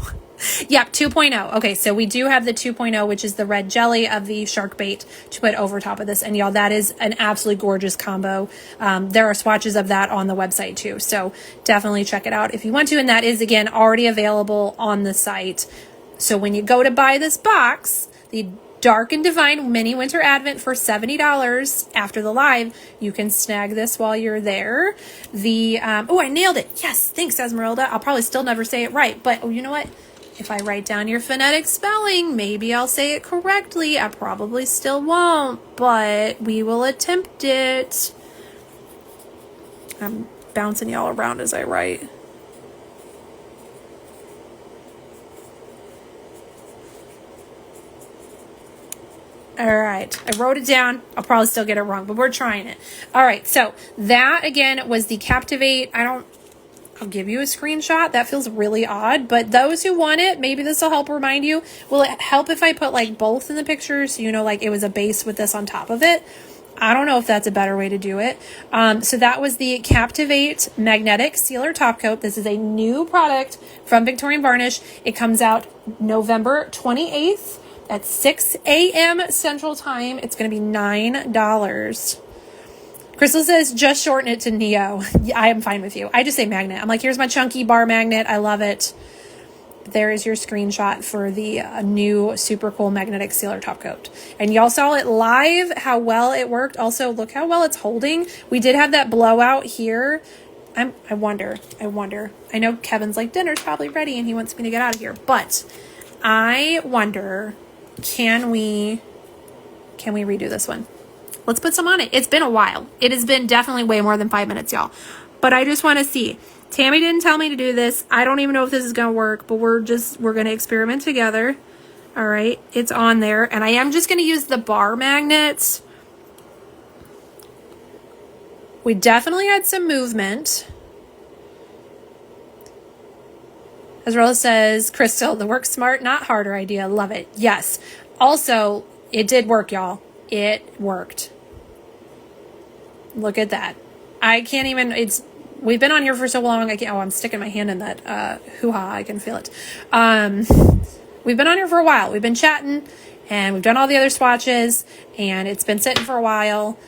[SPEAKER 1] Yep, 2.0. Okay, so we do have the 2.0, which is the red jelly of the shark bait to put over top of this. And y'all, that is an absolutely gorgeous combo. There are swatches of that on the website too. So definitely check it out if you want to. And that is, again, already available on the site. So when you go to buy this box, the Dark and Divine Mini Winter Advent for $70 after the live, you can snag this while you're there. Oh, I nailed it. Yes, thanks, Esmeralda. I'll probably still never say it right, but oh, you know what? If I write down your phonetic spelling, maybe I'll say it correctly. I probably still won't, but we will attempt it. I'm bouncing y'all around as I write. All right, I wrote it down. I'll probably still get it wrong, but we're trying it. All right, so that again was the Captivate. I'll give you a screenshot. That feels really odd, but those who want it, maybe this will help remind you. Will it help if I put like both in the picture, so you know, like it was a base with this on top of it? I don't know if that's a better way to do it. So that was the Captivate Magnetic Sealer Top Coat. This is a new product from Victorian Varnish. It comes out November 28th at 6 a.m. Central Time. It's going to be $9. Crystal says, just shorten it to Neo. I am fine with you. I just say magnet. I'm like, here's my chunky bar magnet. I love it. There is your screenshot for the new super cool magnetic sealer top coat. And y'all saw it live, how well it worked. Also, look how well it's holding. We did have that blowout here. I wonder. I know Kevin's like, dinner's probably ready and he wants me to get out of here. But I wonder, can we redo this one? Let's put some on it. It's been a while. It has been definitely way more than 5 minutes, y'all. But I just want to see. Tammy didn't tell me to do this. I don't even know if this is going to work, but we're going to experiment together. All right. It's on there. And I am just going to use the bar magnets. We definitely had some movement. Azraela says, Crystal, the work smart, not harder idea. Love it. Yes. Also, it did work, y'all. It worked. Look at that. I can't even, we've been on here for so long. I'm sticking my hand in that hoo-ha. I can feel it. We've been on here for a while. We've been chatting and we've done all the other swatches and it's been sitting for a while.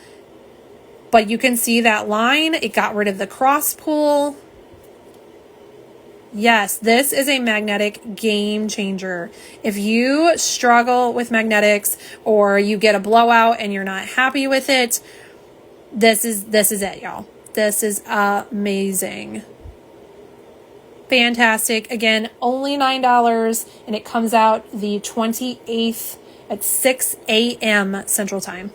[SPEAKER 1] But you can see that line. It got rid of the cross pull. Yes, this is a magnetic game changer. If you struggle with magnetics or you get a blowout and you're not happy with it, this is it, y'all. This is amazing. Fantastic. Again, only $9 and it comes out the 28th at 6 a.m. Central Time.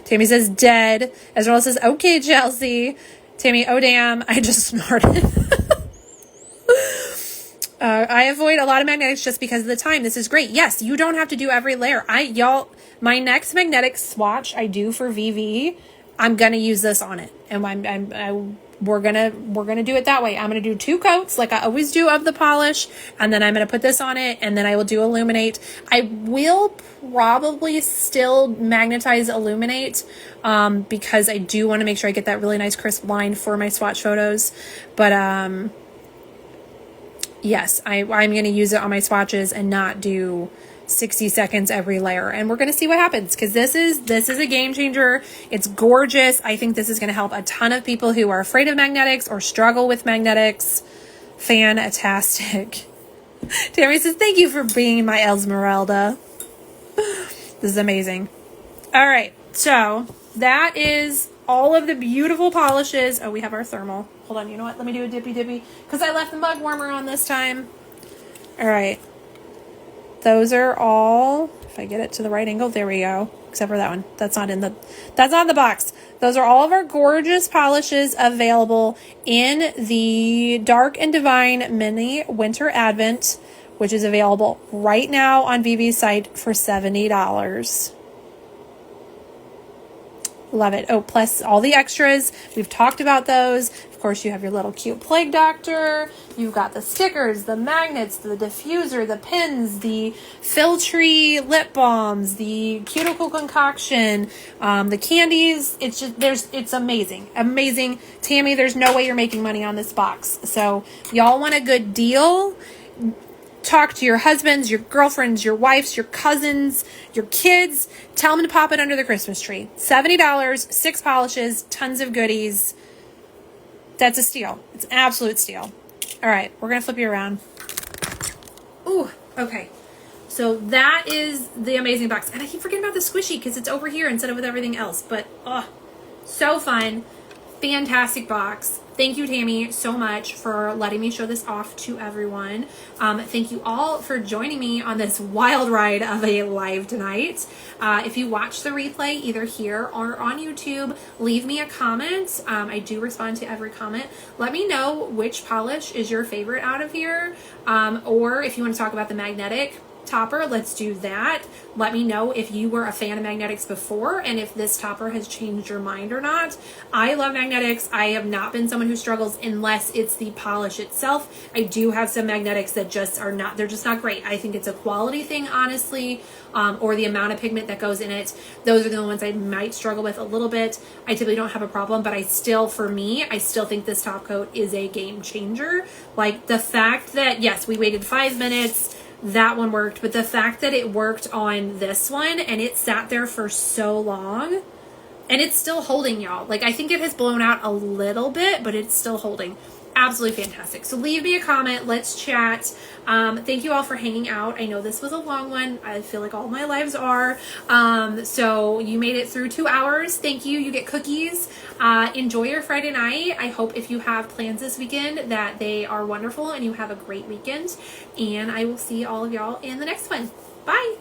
[SPEAKER 1] Tammy says dead. Ezra says, okay, Chelsea. Tammy, oh damn, I just snorted. I avoid a lot of magnetics just because of the time. This is great. Yes, you don't have to do every layer. Y'all, my next magnetic swatch I do for VV, I'm gonna use this on it, and we're gonna do it that way. I'm gonna do 2 coats like I always do of the polish, and then I'm gonna put this on it, and then I will do illuminate. I will probably still magnetize illuminate because I do want to make sure I get that really nice crisp line for my swatch photos, but yes, I'm going to use it on my swatches and not do 60 seconds every layer. And we're going to see what happens, because this is a game changer. It's gorgeous. I think this is going to help a ton of people who are afraid of magnetics or struggle with magnetics. Fantastic. Tammy says, thank you for being my Esmeralda. This is amazing. All right, so that is all of the beautiful polishes. Oh, we have our thermal. Hold on, you know what? Let me do a dippy because I left the mug warmer on this time. All right. Those are all, if I get it to the right angle, there we go. Except for that one. That's not in the box. Those are all of our gorgeous polishes available in the Dark and Divine Mini Winter Advent, which is available right now on Vivi's site for $70. Love it. Oh, plus all the extras. We've talked about those. Of course, you have your little cute plague doctor. You've got the stickers, the magnets, the diffuser, the pins, the Filtree lip balms, the cuticle concoction, the candies. It's just, it's amazing. Amazing. Tammy, there's no way you're making money on this box. So y'all want a good deal? Talk to your husbands, your girlfriends, your wives, your cousins, your kids. Tell them to pop it under the Christmas tree. $70, 6 polishes, tons of goodies. That's a steal. It's an absolute steal. All right, we're going to flip you around. Ooh, okay. So that is the amazing box. And I keep forgetting about the squishy because it's over here instead of with everything else. But, oh, so fun. Fantastic box. Thank you, Tammy, so much for letting me show this off to everyone. Thank you all for joining me on this wild ride of a live tonight. If you watch the replay, either here or on YouTube, leave me a comment. I do respond to every comment. Let me know which polish is your favorite out of here. Or if you want to talk about the magnetic topper, let's do that. Let me know if you were a fan of magnetics before and if this topper has changed your mind or not. I love magnetics. I have not been someone who struggles unless it's the polish itself. I do have some magnetics that just are not, they're just not great. I think it's a quality thing, honestly, or the amount of pigment that goes in it. Those are the ones I might struggle with a little bit. I typically don't have a problem, but I still think this top coat is a game changer. Like the fact that, yes, we waited 5 minutes, that one worked, but the fact that it worked on this one and it sat there for so long and it's still holding, y'all. Like, I think it has blown out a little bit, but it's still holding. Absolutely fantastic. So leave me a comment. Let's chat. Thank you all for hanging out. I know this was a long one. I feel like all my lives are. So you made it through 2 hours. Thank you. You get cookies. Enjoy your Friday night. I hope if you have plans this weekend that they are wonderful and you have a great weekend. And I will see all of y'all in the next one. Bye.